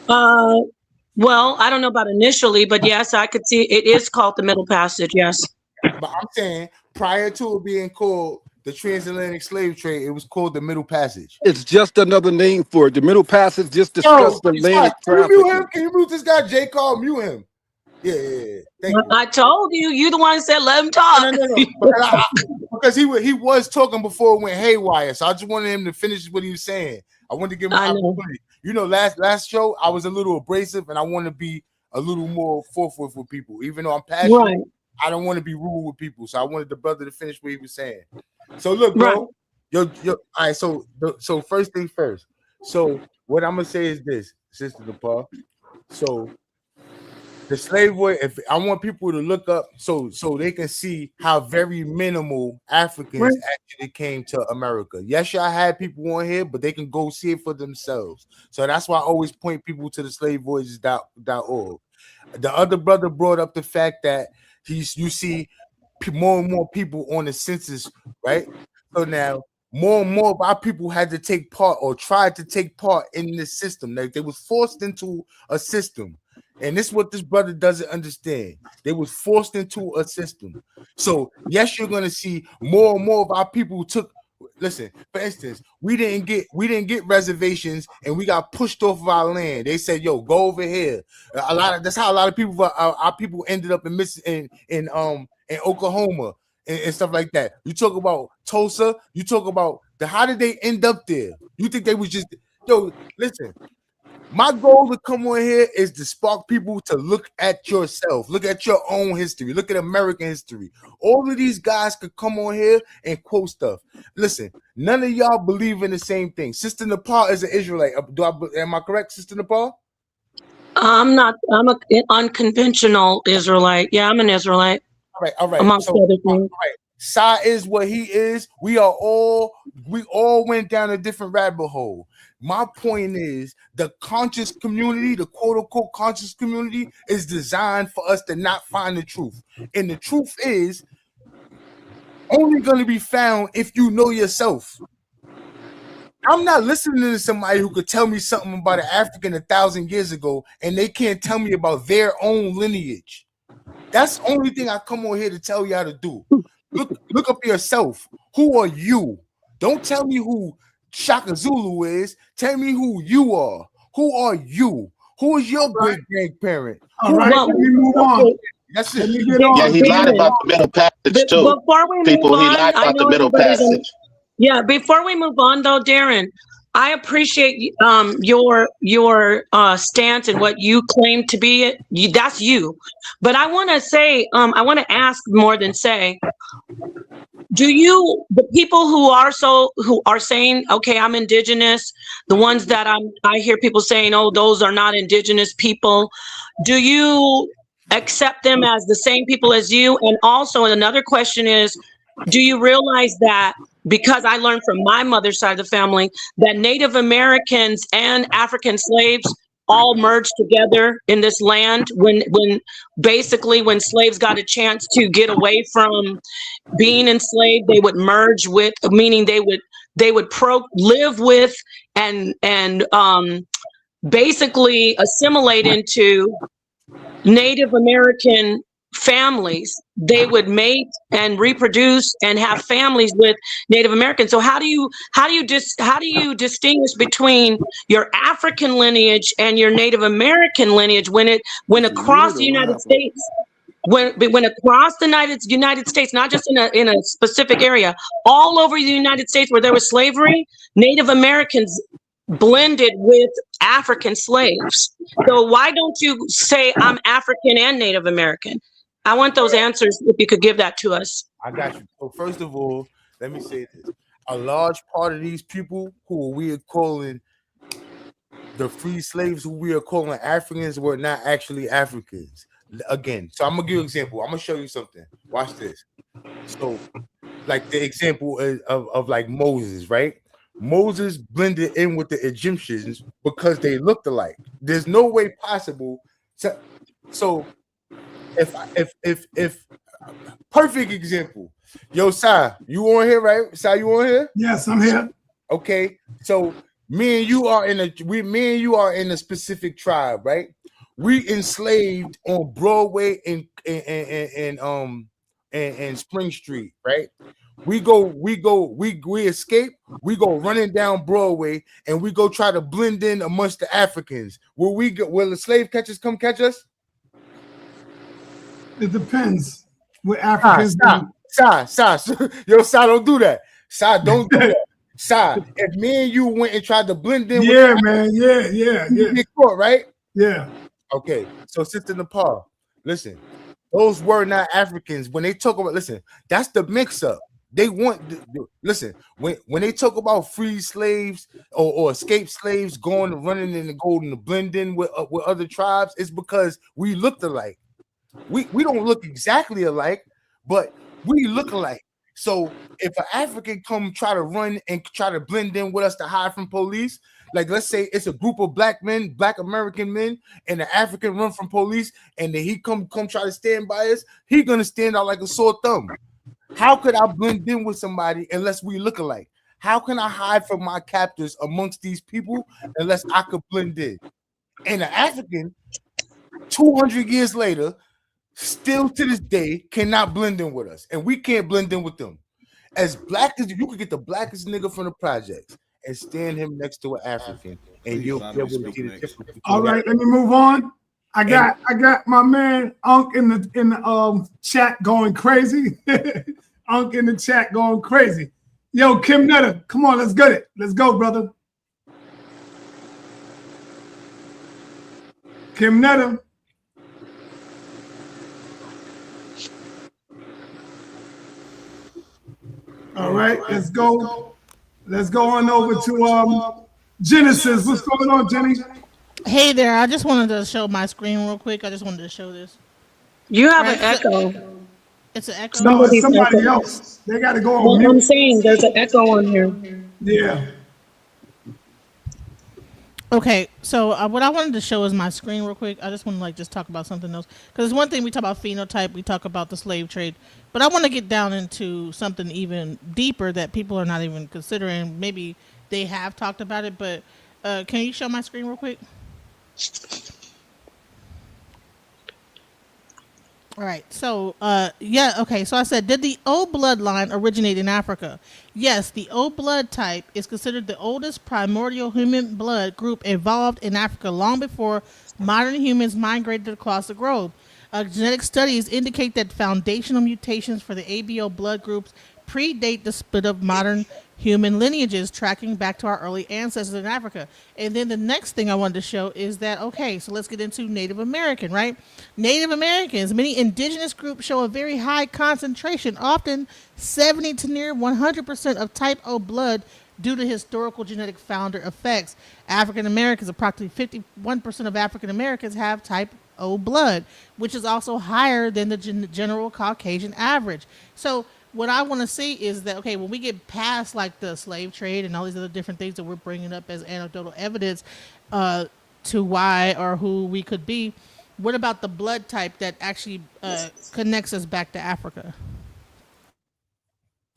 Well, I don't know about initially, but yes, I could see it is called the Middle Passage. Yes. But I'm saying prior to it being called the transatlantic slave trade, it was called the Middle Passage. It's just another name for it. The Middle Passage just discussed the Atlantic Can you mute him? trafficking. Can you mute this guy, J. Call? Mute him. Yeah. Thank you. I told you the one said let him talk. No. Because he was talking before it went haywire. So I just wanted him to finish what he was saying. I wanted to give him an opportunity. You know, last show I was a little abrasive and I want to be a little more forthright with people. Even though I'm passionate, right. I don't want to be rude with people. So I wanted the brother to finish what he was saying. So look, bro. Right. All right. So first thing first. So what I'm gonna say is this, Sister DePaul. So the slave boy, if I want people to look up so they can see how very minimal Africans actually came to America. Yes, y'all had people on here, but they can go see it for themselves. So that's why I always point people to the slavevoyages.org. The other brother brought up the fact that you see more and more people on the census, right? So now more and more of our people had to take part or tried to take part in this system. Like they was forced into a system. And this is what this brother doesn't understand. They was forced into a system. So yes, you're gonna see more and more of our people took. Listen, for instance, we didn't get reservations, and we got pushed off of our land. They said, "Yo, go over here." That's how a lot of people, our people, ended up in Oklahoma and stuff like that. You talk about Tulsa. You talk about how did they end up there? You think they was just listen. My goal to come on here is to spark people to look at yourself, look at your own history, look at American history. All of these guys could come on here and quote stuff. Listen, none of y'all believe in the same thing. Sister Nepal is an Israelite. Am I correct, Sister Nepal? I'm not. I'm an unconventional Israelite. Yeah, I'm an Israelite. All right. amongst So, other all things. right. Sa is what he is. We all went down a different rabbit hole. My point is the conscious community, the quote unquote conscious community, is designed for us to not find the truth. And the truth is only going to be found if you know yourself. I'm not listening to somebody who could tell me something about an African 1,000 years ago and they can't tell me about their own lineage. That's the only thing I come on here to tell you how to do. Look up yourself. Who are you? Don't tell me who Shaka Zulu is. Tell me who you are. Who are you? Who is your great grandparent? All right, Well, let me move on. okay. That's Let it. me get on. Yeah, he lied about the middle passage too. Before we move People, he on, lied I about the know middle everybody's in. passage. Yeah, before we move on though, Darren, I appreciate your stance and what you claim to be. That's you, but I want to say, I want to ask more than say. Do you, the people who are saying, okay, I'm indigenous, the ones that I hear people saying, oh, those are not indigenous people. Do you accept them as the same people as you? And also another question is, do you realize that, because I learned from my mother's side of the family, that Native Americans and African slaves all merged together in this land when basically when slaves got a chance to get away from being enslaved, they would merge with, meaning they would live with and basically assimilate into Native American families. They would mate and reproduce and have families with Native Americans. So how do you distinguish between your African lineage and your Native American lineage when across the United States? When across the United States, not just in a specific area, all over the United States where there was slavery, Native Americans blended with African slaves. So why don't you say I'm African and Native American? I want those answers if you could give that to us. I got you. So first of all, let me say this. A large part of these people who we are calling the free slaves, who we are calling Africans, were not actually Africans. Again, so I'm gonna give you an example. I'm gonna show you something. Watch this. So, like the example of like Moses, right? Moses blended in with the Egyptians because they looked alike. There's no way possible. So if perfect example, yo, Sa, you on here, right? Sa, you on here? Yes, I'm here. Okay, so me and you are in a specific tribe, right? We enslaved on Broadway and Spring Street, right? We escape, we go running down Broadway, and we go try to blend in amongst the Africans. Will the slave catchers come catch us? It depends. With Africans, Sa, yo, Sa, don't do that. Sa, don't do that. Sa, if me and you went and tried to blend in, yeah, man, yeah. You get caught, right? Yeah. Okay, so Sister Nepal, listen, those were not Africans. When they talk about, listen, that's the mix-up. They want, listen, when they talk about free slaves or escaped slaves going and running and going to blend in with other tribes, it's because we looked alike. We don't look exactly alike, but we look alike. So if an African come try to run and try to blend in with us to hide from police, like let's say it's a group of black men, black American men, and the African run from police, and then he come try to stand by us, he gonna stand out like a sore thumb. How could I blend in with somebody unless we look alike? How can I hide from my captors amongst these people unless I could blend in? And the African, 200 years later, still to this day cannot blend in with us, and we can't blend in with them. As black as you could get the blackest nigga from the projects and stand him next to an African, and you'll be able to get a difference. All right, let me move on. I got my man Unc in the chat going crazy. Unc in the chat going crazy. Yo, Kim Nutter, come on, let's get it. Let's go, brother. Kim Nutter. All right, let's go. Let's go on over to Genesis. What's going on, Jenny? Hey there, I just wanted to show my screen real quick. I just wanted to show this. You have an echo. It's an echo. No, it's Somebody's somebody echo. else. They got to go on Well, I'm mute. saying there's an echo on here. Yeah. Okay, so what I wanted to show is my screen real quick. I just want to just talk about something else because one thing we talk about phenotype, we talk about the slave trade, but I want to get down into something even deeper that people are not even considering. Maybe they have talked about it, but can you show my screen real quick? All right. So, yeah. Okay. So I said, did the O bloodline originate in Africa? Yes. The O blood type is considered the oldest primordial human blood group evolved in Africa long before modern humans migrated across the globe. Genetic studies indicate that foundational mutations for the ABO blood groups predate the split of modern human lineages, tracking back to our early ancestors in Africa. And then the next thing I wanted to show is that, okay, so let's get into Native American, right? Native Americans, many indigenous groups show a very high concentration, often 70 to near 100% of type O blood due to historical genetic founder effects. African Americans, approximately 51% of African Americans have type O blood, which is also higher than the general Caucasian average. So what I want to see is that, okay, when we get past like the slave trade and all these other different things that we're bringing up as anecdotal evidence to why or who we could be, what about the blood type that actually connects us back to Africa?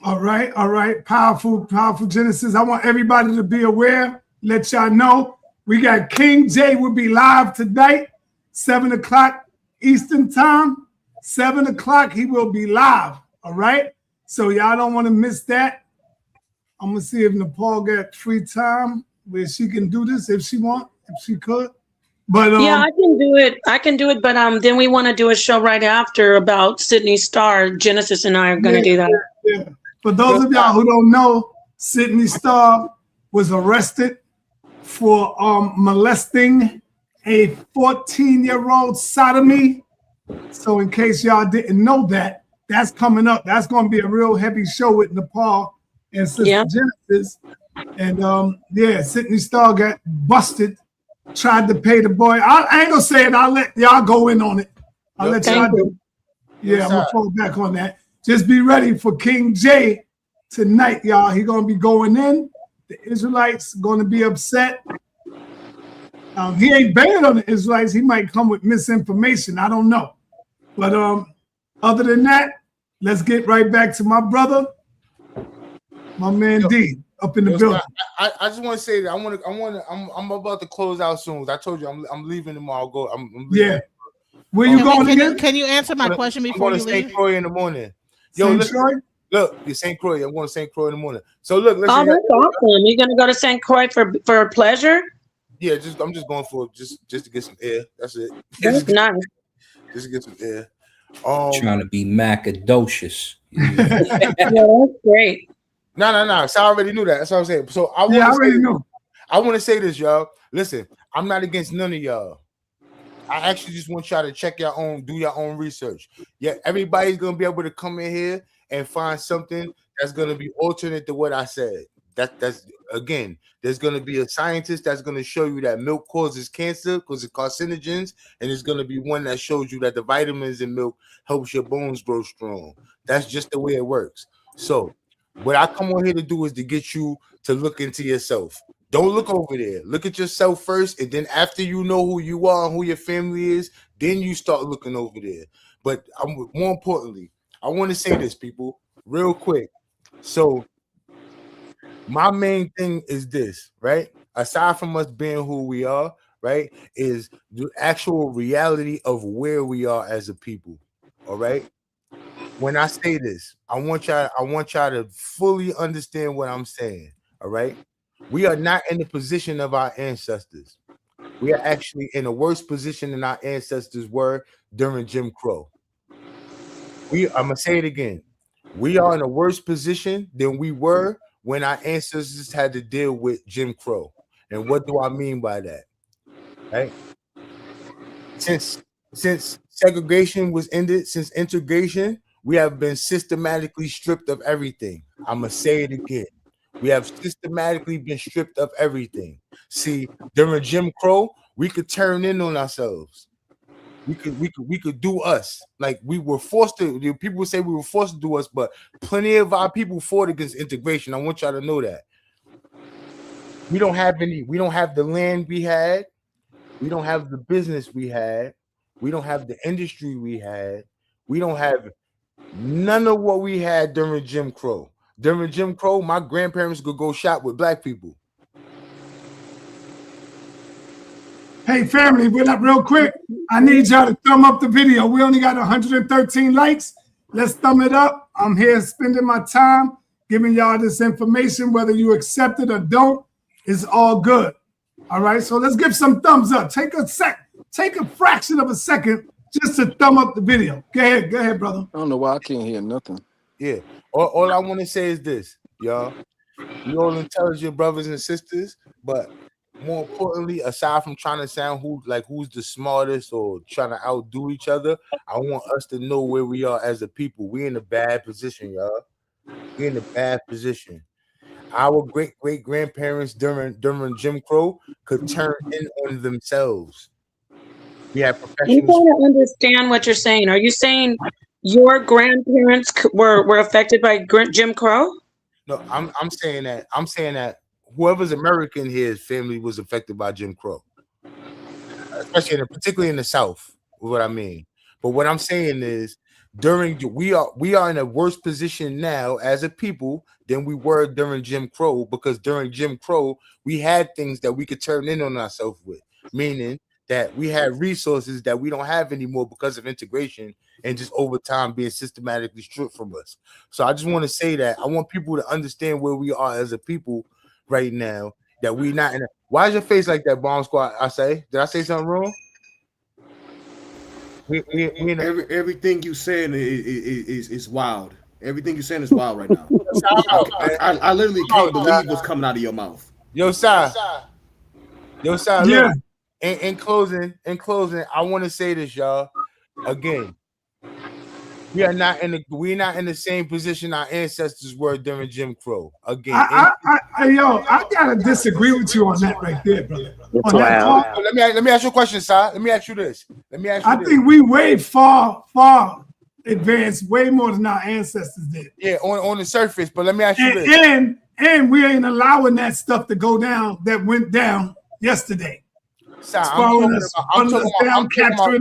All right, all right. Powerful, powerful Genesis. I want everybody to be aware, let y'all know. We got King J will be live tonight, 7 o'clock Eastern time. 7 o'clock, he will be live, all right? So y'all don't want to miss that. I'm going to see if Nepal got free time where she can do this if she want, if she could. But yeah, I can do it. I can do it. But then we want to do a show right after about Sydney Starr. Genesis and I are going to do that. Yeah. For those of y'all who don't know, Sydney Starr was arrested for molesting a 14-year-old sodomy. So in case y'all didn't know that, that's coming up. That's going to be a real heavy show with Nepal and Sister Genesis. And yeah, Sydney Starr got busted, tried to pay the boy. I ain't going to say it. I'll let y'all go in on it. I'll let y'all do it. Yeah, I'm going to fall back on that. Just be ready for King J tonight, y'all. He going to be going in. The Israelites going to be upset. He ain't banging on the Israelites. He might come with misinformation. I don't know. But other than that, let's get right back to my brother, my man D, up in the building. I just want to say that I'm about to close out soon. I told you I'm leaving tomorrow. I'm leaving. Yeah. Where you going again? Can you answer my question before you leave? St. Croix in the morning. Yo, listen, look, St. Croix. I'm going to St. Croix in the morning. So look, listen. Oh, that's awesome. You're gonna go to St. Croix for pleasure? Yeah, I'm just going for just to get some air. That's it. That's nice. Just to get some air. Trying to be macadocious. Yeah, that's great. No. So I already knew that. That's what I'm saying. So I already knew. I want to say this, y'all. Listen, I'm not against none of y'all. I actually just want y'all to check your own, do your own research. Yeah, everybody's gonna be able to come in here and find something that's gonna be alternate to what I said. That's again, there's gonna be a scientist that's gonna show you that milk causes cancer because it's carcinogens, and there's gonna be one that shows you that the vitamins in milk helps your bones grow strong. That's just the way it works. So what I come on here to do is to get you to look into yourself. Don't look over there. Look at yourself first, and then after you know who you are and who your family is, then you start looking over there. But more importantly, I want to say this, people, real quick. So my main thing is this, right? Aside from us being who we are, right, is the actual reality of where we are as a people. All right. When I say this, I want y'all to fully understand what I'm saying. All right. We are not in the position of our ancestors. We are actually in a worse position than our ancestors were during Jim Crow. I'm gonna say it again. We are in a worse position than we were when our ancestors had to deal with Jim Crow. And what do I mean by that? Right? Since segregation was ended, since integration, we have been systematically stripped of everything. I'm gonna say it again. We have systematically been stripped of everything. See, during Jim Crow, we could turn in on ourselves. we could do us. Like we were forced to. People would say we were forced to do us, but plenty of our people fought against integration. I want y'all to know that. We don't have the land we had. We don't have the business we had. We don't have the industry we had. We don't have none of what we had during Jim Crow. During Jim Crow, my grandparents could go shop with black people. Hey, family, wait up real quick. I need y'all to thumb up the video. We only got 113 likes. Let's thumb it up. I'm here spending my time giving y'all this information, whether you accept it or don't. It's all good. All right, so let's give some thumbs up. Take a fraction of a second just to thumb up the video. Go ahead, brother. I don't know why I can't hear nothing. Yeah. All I want to say is this, y'all. We all intelligent brothers and sisters, but more importantly, aside from trying to sound who's the smartest or trying to outdo each other, I want us to know where we are as a people. We in a bad position, y'all. We in a bad position. Our great grandparents during Jim Crow could turn in on themselves. We have professionals. I'm trying to understand what you're saying. Are you saying your grandparents were affected by Jim Crow? No, I'm saying that whoever's American here's family was affected by Jim Crow, particularly in the South. Is what I mean. But what I'm saying is, we are in a worse position now as a people than we were during Jim Crow, because during Jim Crow we had things that we could turn in on ourselves with, meaning that we had resources that we don't have anymore because of integration and just over time being systematically stripped from us. So I just want to say that I want people to understand where we are as a people right now, that we not in a, why is your face like that, Bomb Squad? Did I say something wrong? Everything you saying is wild. Everything you're saying is wild right now. I literally can't believe what's coming out of your mouth. Yo, Sai. Yeah. Look, in closing, I want to say this, y'all. Again, we're not in the same position our ancestors were during Jim Crow. Again, I gotta disagree with you on that right there, brother. Let me ask you a question, Sai. Let me ask you this. I think we way far advanced, way more than our ancestors did. Yeah, on the surface. But let me ask you this. And we ain't allowing that stuff to go down that went down yesterday. Sai, capturing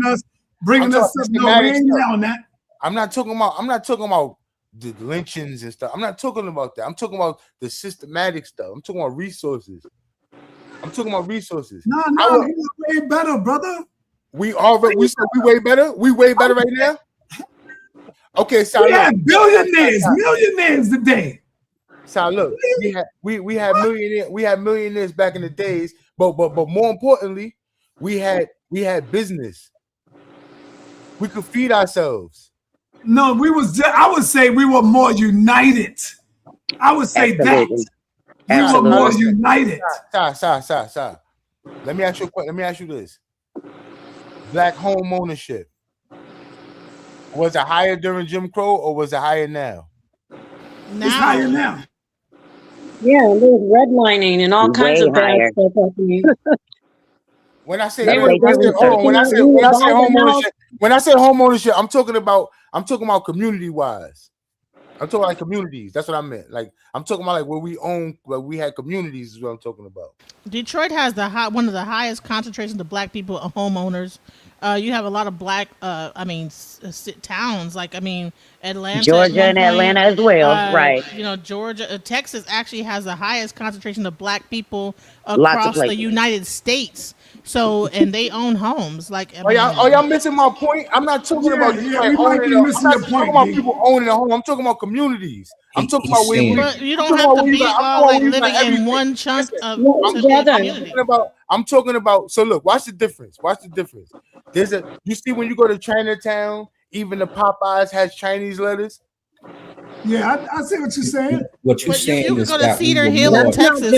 us, bringing us up. No, we ain't on that. I'm not talking about the lynchings and stuff. I'm not talking about that. I'm talking about the systematic stuff. I'm talking about resources. No, we're way better, brother. We way better. We way better right now. Okay, so we had millionaires today. So look, we had millionaires back in the days, but more importantly, we had business. We could feed ourselves. No, I would say we were more united. I would say that we were more united. Stop. Let me ask you this. Black home ownership. Was it higher during Jim Crow or was it higher now? It's higher now. Yeah, there's redlining and all kinds of bad stuff happening. When I say home ownership, I'm talking about community wise. I'm talking like communities. That's what I meant. Like I'm talking about like where we own, where we had communities is what I'm talking about. Detroit has one of the highest concentrations of black people homeowners. You have a lot of black, towns like Atlanta, Georgia, and Atlanta as well, right? Georgia, Texas actually has the highest concentration of black people across the United States. So, and they own homes. Like, are y'all missing my point? I'm not talking about people owning a home. I'm talking about communities. I'm talking about where but you don't have to be living in one chunk of community. I'm talking about. So look, watch the difference. You see when you go to Chinatown, even the Popeyes has Chinese lettuce. Yeah, I see what you're saying. What you're saying you is can go that to Cedar Hill in Texas,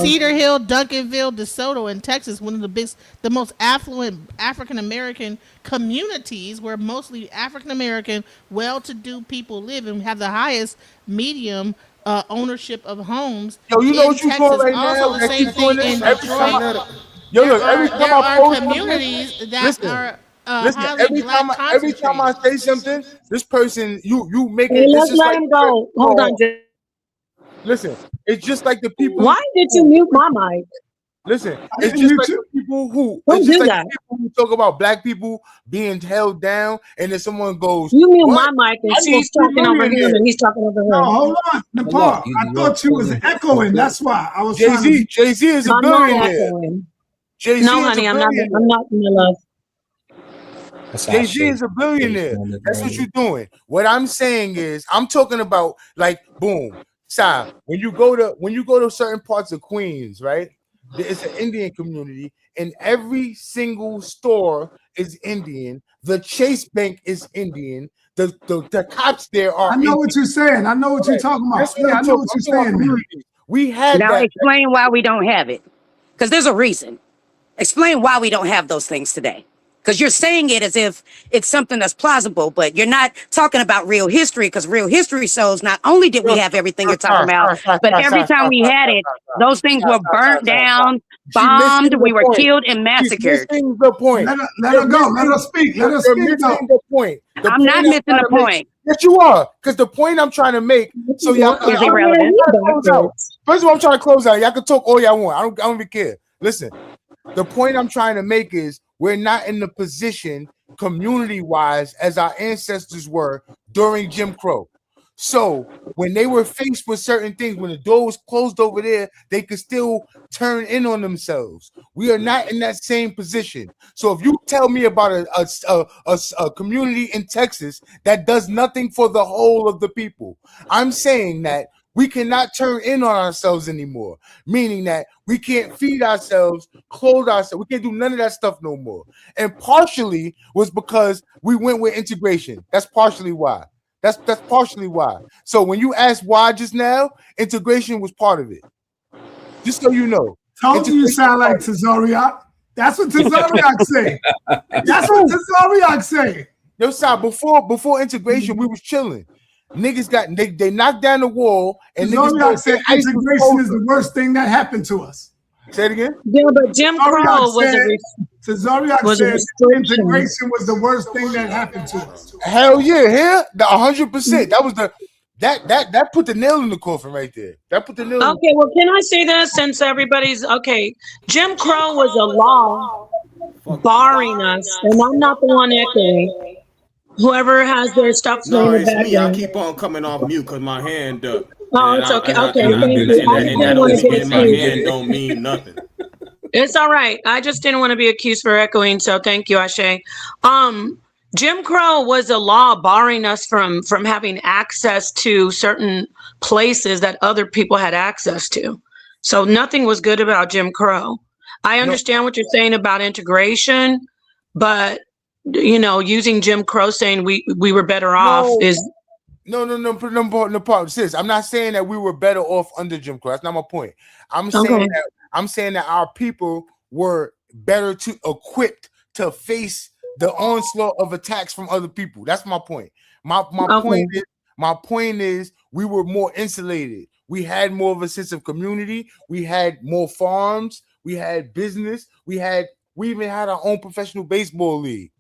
Cedar Hill, Duncanville, DeSoto in Texas, one of the most affluent African American communities where mostly African American, well-to-do people live and have the highest medium ownership of homes. Yo, you know what you're doing right now? The same thing in Detroit. Yo, look, every time there are communities that are Listen, highly every black time I say concentrated. something, this person you make Hey, it. It's let's just let like him go. Hold on, Jim. listen. It's just like the people. Why did you mute my mic? Listen, I it's didn't just mute like you. the people who. Don't It's just do like that. the people who talk about black people being held down, and then someone goes, You mute "What? my mic, and I know she's 3 talking over him, millionaires." and he's talking over No, her. hold on, Hold Nepal. on, I thought you was echoing. That's why I was trying to. Jay Z is a I'm not billionaire. echoing. Jay Z No, is a honey, I'm billionaire. not, my love. That's Jay our Z shit. is a billionaire. On it That's what earlier. you're doing. What I'm saying is, I'm talking about like, boom, Sai. When you go to certain parts of Queens, right? It's an Indian community, and every single store is Indian. The Chase Bank is Indian. The cops there are I know Indian. what you're saying. I know what you're Right. talking about. That's what Yeah, I I'm know talking what about. you're I'm talking about saying, man. communities. We had Now that. explain why we don't have it. Because there's a reason. Explain why we don't have those things today. Because you're saying it as if it's something that's plausible, but you're not talking about real history, because real history shows not only did we have everything you're talking about, but every time we had it, those things were burnt down, She bombed, missing the we were point. killed and She's massacred. missing the point. Let her go. Let her speak. Let her You're speak, though. missing the point. The I'm point not missing trying the to make- point. Yes, you are. Because the point I'm trying to make, so y'all Is irrelevant. I'm trying to close out. First of all, I'm trying to close out. Y'all can talk all y'all want. I don't even care. Listen, the point I'm trying to make is we're not in the position community-wise as our ancestors were during Jim Crow. So when they were faced with certain things, when the door was closed over there, they could still turn in on themselves. We are not in that same position. So if you tell me about a community in Texas that does nothing for the whole of the people, I'm saying that we cannot turn in on ourselves anymore, meaning that we can't feed ourselves, clothe ourselves. We can't do none of that stuff no more. And partially was because we went with integration. That's partially why. That's partially why. So when you asked why just now, integration was part of it. Just so you know. Told you sound like Tazariak. That's what Tazariak say. That's what Tazariak say. Yo, side before integration, we was chilling. Niggas got they knocked down the wall and Tazariak said ICE was integration is the worst thing that happened to us. Say it again. Yeah, but Jim Crow Tazariak was a said restriction. integration was the worst thing that happened to us. Hell yeah, here the 100%. That was the that put the nail in the coffin right there. That put the nail. Okay, well, can I say this since everybody's okay? Jim Crow was a law barring us, and I'm not the one echoing. Whoever has their stuff No, playing in the it's me. I background. keep on coming off mute because my hand up. Oh, it's okay. Okay, thank you. I just And that didn't want to get in my accused. hand don't mean nothing. It's all right. I just didn't want to be accused for echoing, so thank you, Ashe. Jim Crow was a law barring us from having access to certain places that other people had access to. So nothing was good about Jim Crow. I understand what you're saying about integration, but you know, using Jim Crow saying we were better off is no problem. Sis, I'm not saying that we were better off under Jim Crow. That's not my point. I'm saying that our people were better equipped to face the onslaught of attacks from other people. That's my point. My point is we were more insulated. We had more of a sense of community. We had more farms. We had business. We even had our own professional baseball league.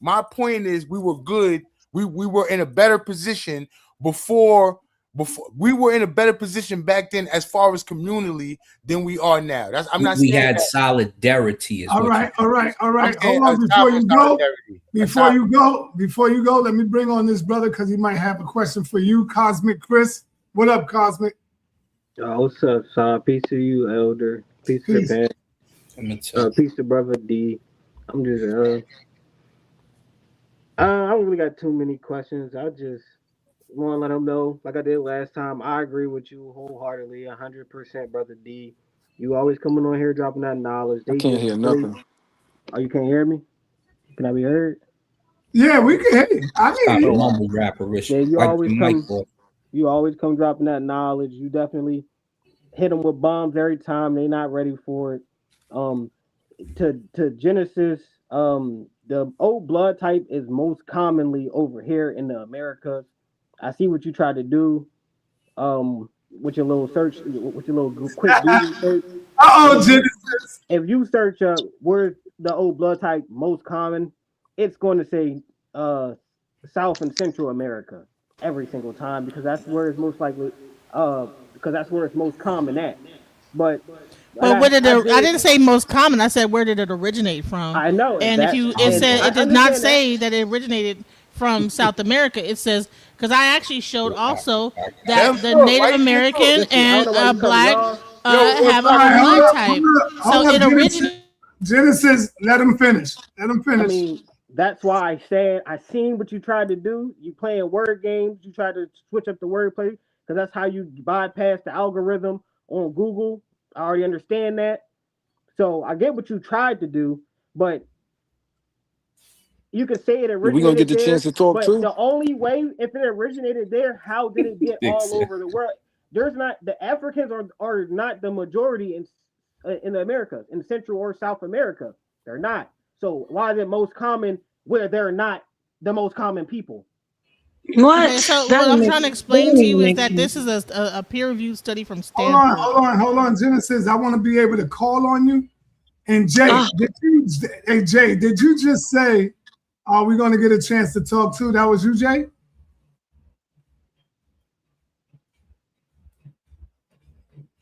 My point is we were good. We were in a better position before we were in a better position back then as far as communally than we are now. We had solidarity. All right. Hold on, before you go, let me bring on this brother because he might have a question for you, Cosmic Chris. What up, Cosmic? What's up, son? Peace to you, Elder. Peace to the band. Peace to Brother D. I'm just I don't really got too many questions. I just want to let them know, like I did last time, I agree with you wholeheartedly, 100%, Brother D. You always coming on here dropping that knowledge. I can't hear nothing. Oh, you can't hear me? Can I be heard? Yeah, we can hear you. I can hear you. Mumble rapper, Rich. Yeah, you always come dropping that knowledge. You definitely hit them with bombs every time. They not ready for it. To Genesis, the old blood type is most commonly over here in the Americas. I see what you tried to do with your little search, with your little quick Google search. Genesis. If you search where's the old blood type most common, it's going to say South and Central America every single time because that's where it's most likely because that's where it's most common at. But and But where did I did didn't say most common. I said where did it originate from? I know And if that you it and said I it did not understand that. say that it originated from South America. It says because I actually showed also that the Native American Listen, I don't know why you and cutting me black off. have All a right, hold blood up, type. hold So up, it originated. Genesis, let him finish. Let him I finish. mean, that's why I said I seen what you tried to do. You playing word games. You tried to switch up the wordplay because that's how you bypass the algorithm on Google. I already understand that. So I get what you tried to do, but you could say it We gonna get originated the chance there. to talk But too. the only way, if it originated there, how did it get all over the world? There's not the Africans are not the majority in the Americas, in Central or South America. They're not. So why is it most common where they're not the most common people? What? Okay, so That what don't I'm make, trying to that explain don't to even you is make that sense. this is a peer-reviewed study from Hold on, Stanford. hold on, Genesis. I want to be able to call on you. And Jay, Ah. Jay, did you just say, are we going to get a chance to talk too? That was you, Jay?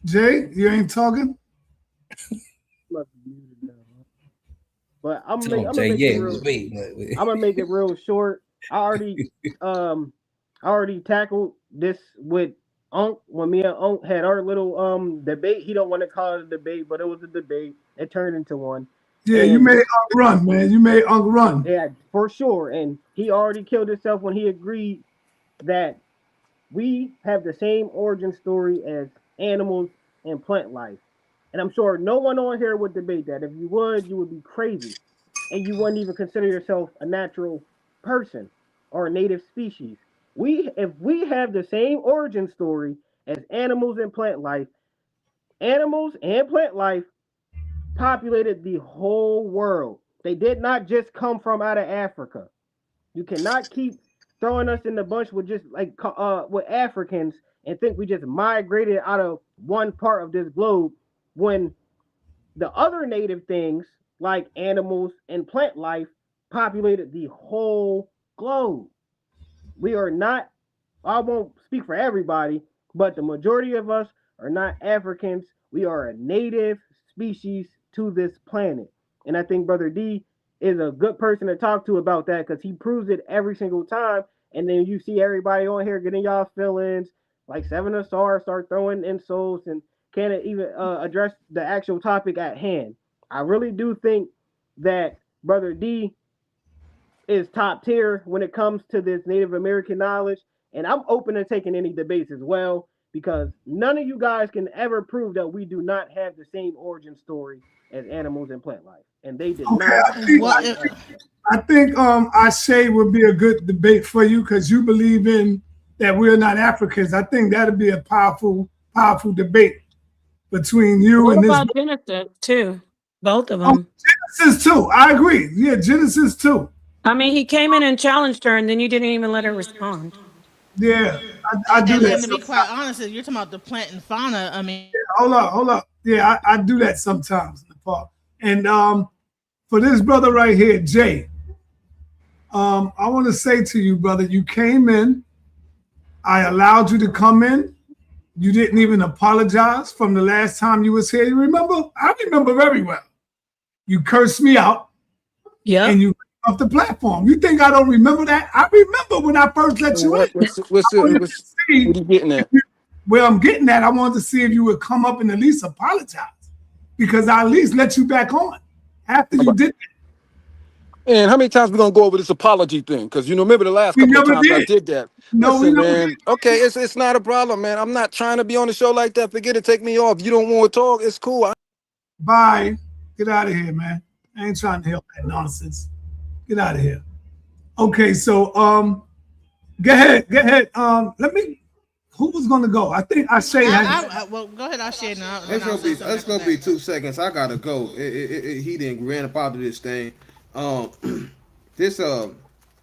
Jay, you ain't talking? But I'm Oh, gonna Jay, make it yeah, real. wait. I'm gonna make it real short. I already tackled this with Unc when me and Unc had our little debate. He don't want to call it a debate, but it was a debate. It turned into one. Yeah, you And made Unc run, man. You made Unc run. yeah, for sure. And he already killed himself when he agreed that we have the same origin story as animals and plant life. And I'm sure no one on here would debate that. If you would be crazy. And you wouldn't even consider yourself a natural person or a native species. If we have the same origin story as animals and plant life, animals and plant life populated the whole world. They did not just come from out of Africa. You cannot keep throwing us in the bunch with just like with Africans and think we just migrated out of one part of this globe when the other native things like animals and plant life populated the whole globe. We are not, I won't speak for everybody, but the majority of us are not Africans. We are a native species to this planet. And I think Brother D is a good person to talk to about that because he proves it every single time. And then you see everybody on here getting y'all feelings, like Seven of Stars start throwing insults and can't even address the actual topic at hand. I really do think that Brother D is top tier when it comes to this Native American knowledge. And I'm open to taking any debates as well because none of you guys can ever prove that we do not have the same origin story as animals and plant life. And they did Okay, not Well, populate Africa. I think Ashe would be a good debate for you because you believe in that we're not Africans. I think that'd be a powerful debate between you What and this. about Genesis too? Both of Oh, them. Genesis too. I agree. Yeah, Genesis too. I mean, he came in and challenged her, and then you didn't even let her respond. Yeah, I do that and to be quite sometimes. honest, you're talking about the plant and fauna. I mean, Hold up. Yeah, I do that sometimes in the park. And for this brother right here, Jay, I want to say to you, brother, you came in. I allowed you to come in. You didn't even apologize from the last time you was here. You remember? I remember very well. You cursed me out Yep. and you off the platform. You think I don't remember that? I remember when I first let you in. What are you getting at? Where I'm getting at, I wanted to see if you would come up and at least apologize because I at least let you back on after you did that. And how many times we gonna go over this apology thing? Because remember the last We couple of never times I did. did that. No, we Listen, never man. Okay, it's not a problem, man. I'm not trying to be on the show like that. Forget it. Take me off. You don't want to talk. It's cool. Bye. Get out of here, man. I ain't trying to help that nonsense. Get out of here. Okay, so go ahead. Let me. Who was gonna go? I think I say well, go ahead. I'll share now. It's gonna be 2 seconds. I gotta go. He didn't ran up out of this thing. This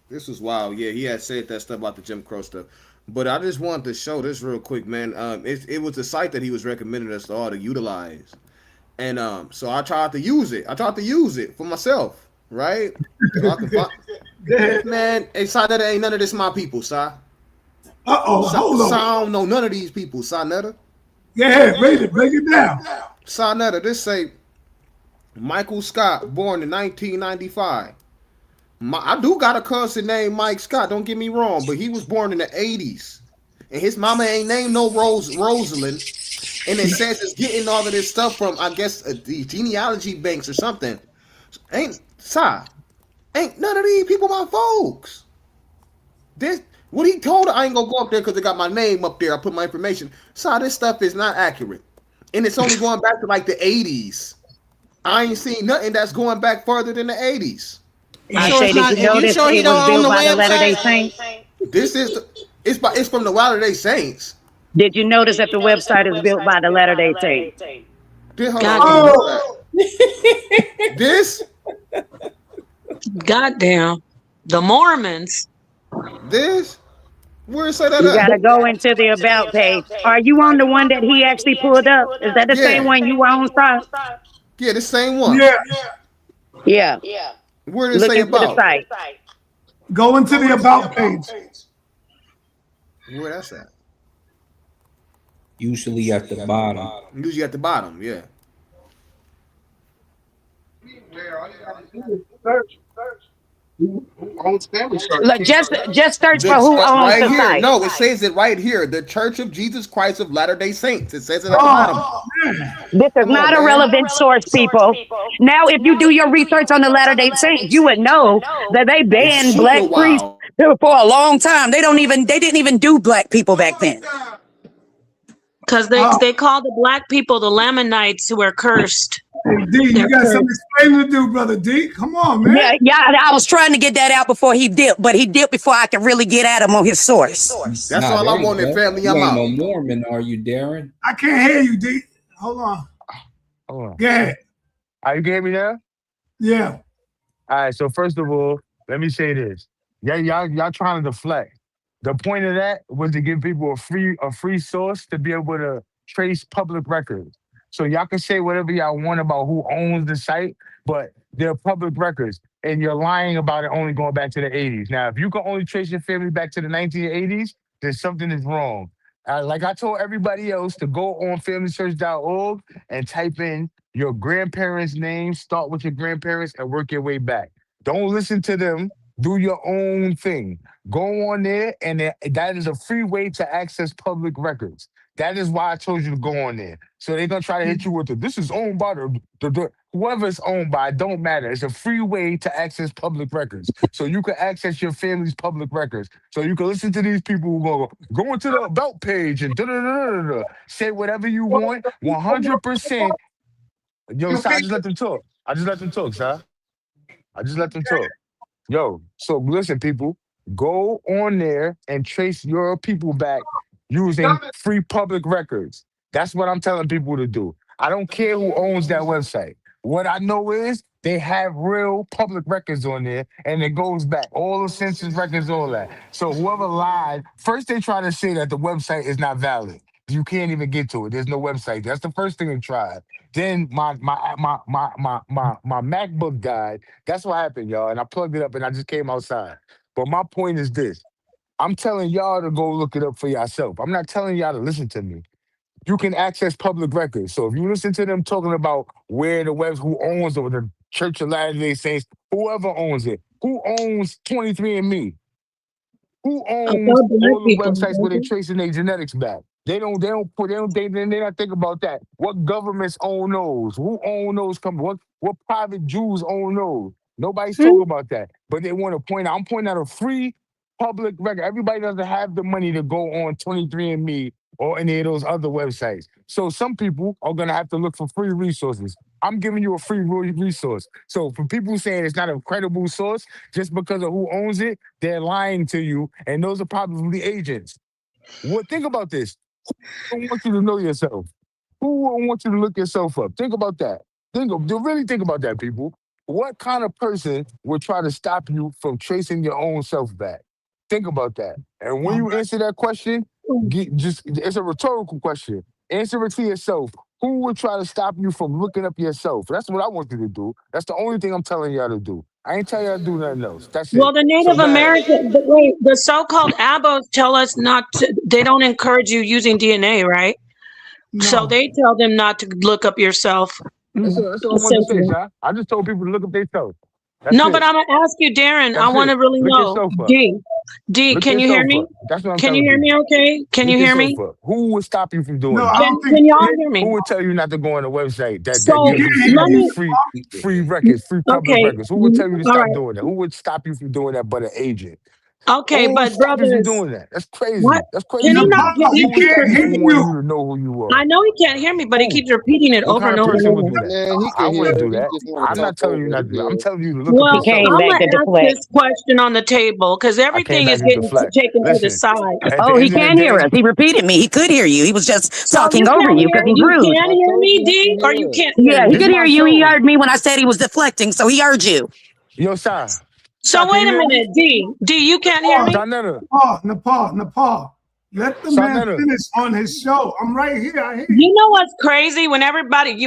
this was wild. Yeah, he had said that stuff about the Jim Crow stuff. But I just wanted to show this real quick, man. It was a site that he was recommending us all to utilize, and so I tried to use it. I tried to use it for myself, right? So I can Yeah. Man, hey, sa.neter ain't none of this my people, sa. Hold on. I don't know none of these people, sa.neter. Yeah, break it down. Sa.neter, this say Michael Scott, born in 1995. I do got a cousin named Mike Scott, don't get me wrong, but he was born in the 80s. And his mama ain't named no Rosalind. And it says it's getting all of this stuff from, I guess, the genealogy banks or something. Ain't none of these people my folks. This what he told her, I ain't gonna go up there because it got my name up there. I put my information. This stuff is not accurate. And it's only going back to like the 80s. I ain't seen nothing that's going back further than the 80s. You sure it's not? You sure he don't own the website? This is it's from the Latter-day Saints. Did you notice that the website is built by the Latter-day Saints? This? Goddamn. The Mormons. This? Where is that at? You gotta go into the about page. Are you on the one that he actually pulled up? Is that the same one you were on, Star? Yeah, the same one. Yeah. Where does it say about? The site. Go into the about page. Where that's at? Usually at the bottom. Usually at the bottom, yeah. Look, just search for who owns the site. No, it says it right here. The Church of Jesus Christ of Latter-day Saints. It says it at the bottom. This is not a relevant source, people. Now, if you do your research on the Latter-day Saints, you would know that they banned black priests for a long time. They didn't even do black people back then. Because they call the black people the Lamanites who are cursed. Hey, D, you got some explaining to do, brother D. Come on, man. Yeah, I was trying to get that out before he dipped, but he dipped before I could really get at him on his source. That's all I want in family. I'm out. No Mormon, are you, Darren? I can't hear you, D. Hold on. Go ahead. You can hear me now? Yeah. All right. So first of all, let me say this. Y'all trying to deflect. The point of that was to give people a free source to be able to trace public records. So y'all can say whatever y'all want about who owns the site, but they're public records. And you're lying about it only going back to the 80s. Now, if you can only trace your family back to the 1980s, then something is wrong. Like I told everybody else to go on familysearch.org and type in your grandparents' name, start with your grandparents, and work your way back. Don't listen to them. Do your own thing. Go on there, and that is a free way to access public records. That is why I told you to go on there. So they're going to try to hit you with this is owned by the whoever it's owned by, it don't matter. It's a free way to access public records. So you can access your family's public records. So you can listen to these people who go into the about page and say whatever you want, 100%. Yo, Si, I just let them talk. I just let them talk, Si. I just let them talk. Yo, so listen, people, go on there and trace your people back using free public records. That's what I'm telling people to do. I don't care who owns that website. What I know is they have real public records on there, and it goes back. All the census records, all that. So whoever lied, first they try to say that the website is not valid. You can't even get to it. There's no website. That's the first thing they tried. Then my MacBook died. That's what happened, y'all. And I plugged it up and I just came outside. But my point is this. I'm telling y'all to go look it up for yourself. I'm not telling y'all to listen to me. You can access public records. So if you listen to them talking about where the webs, who owns or the Church of Latter-day Saints, whoever owns it, who owns 23andMe? Who owns all the websites where they're tracing their genetics back? They not think about that. What governments own those? Who own those companies? What private Jews own those? Nobody's talking about that. But they want to point out, I'm pointing out a free public record. Everybody doesn't have the money to go on 23andMe or any of those other websites. So some people are going to have to look for free resources. I'm giving you a free resource. So for people saying it's not a credible source, just because of who owns it, they're lying to you. And those are probably agents. Think about this. Who don't want you to know yourself? Who won't want you to look yourself up? Think about that. Really think about that, people. What kind of person would try to stop you from tracing your own self back? Think about that. And when you answer that question, it's a rhetorical question. Answer it to yourself. Who would try to stop you from looking up yourself? That's what I want you to do. That's the only thing I'm telling y'all to do. I ain't tell you to do nothing else. That's Well, it. the So Native now, American, wait, the so-called abos tell us not to, they don't encourage you using DNA, right? So No. they tell them not to look up yourself. that's all I wanted to say, Essentially. sir. I just told people to look up themselves. That's No, but it. I'm gonna ask you, Darren. I That's want it. to really Look know. yourself up. D, Look can you hear yourself me? up. That's what I'm Can you telling hear me? people. Okay. Can you Look hear yourself me? up. Who would stop you from doing No, that? I don't think Can y'all hear Who me? would tell you not to go on a website that So you gives can't you hear let free me. me. free records, free public Okay. records? Who would tell you to All stop right. doing that? Who would stop you from doing that but an agent? Okay, Who would but stop you from brothers, doing that? That's what? crazy. That's Can crazy he to not? me. Nepal, He he Who would keeps can't stop you hear from repeating. wanting you. you to know who you I are? know he can't hear me, but he Who? keeps repeating it What over kind and of over and person would over. do that? Man, he I can wouldn't hear. do He that. just want to I'm talk not telling you over not to do that. I'm again. telling you to look up He Well, yourself. came I'm back gonna to ask deflect. this question on the table because I came everything back is to getting deflect. taken to the Listen, side. at the Oh, he end of the can hear day, us. He repeated me. He could hear you. He was just So talking you over can you hear because he's you rude. can I hear told me, you he D, can or you hear us. can't hear Yeah, he me. this could my hear you. He show. heard me when I said he was deflecting, so he heard you. Yo, Shy. So Shy, can wait you a hear me? minute, D, you can't hear Nepal, me? Sa.neter. Nepal. Let the man Sa.neter. finish on his show. I'm right here. I hear you. You know what's crazy? When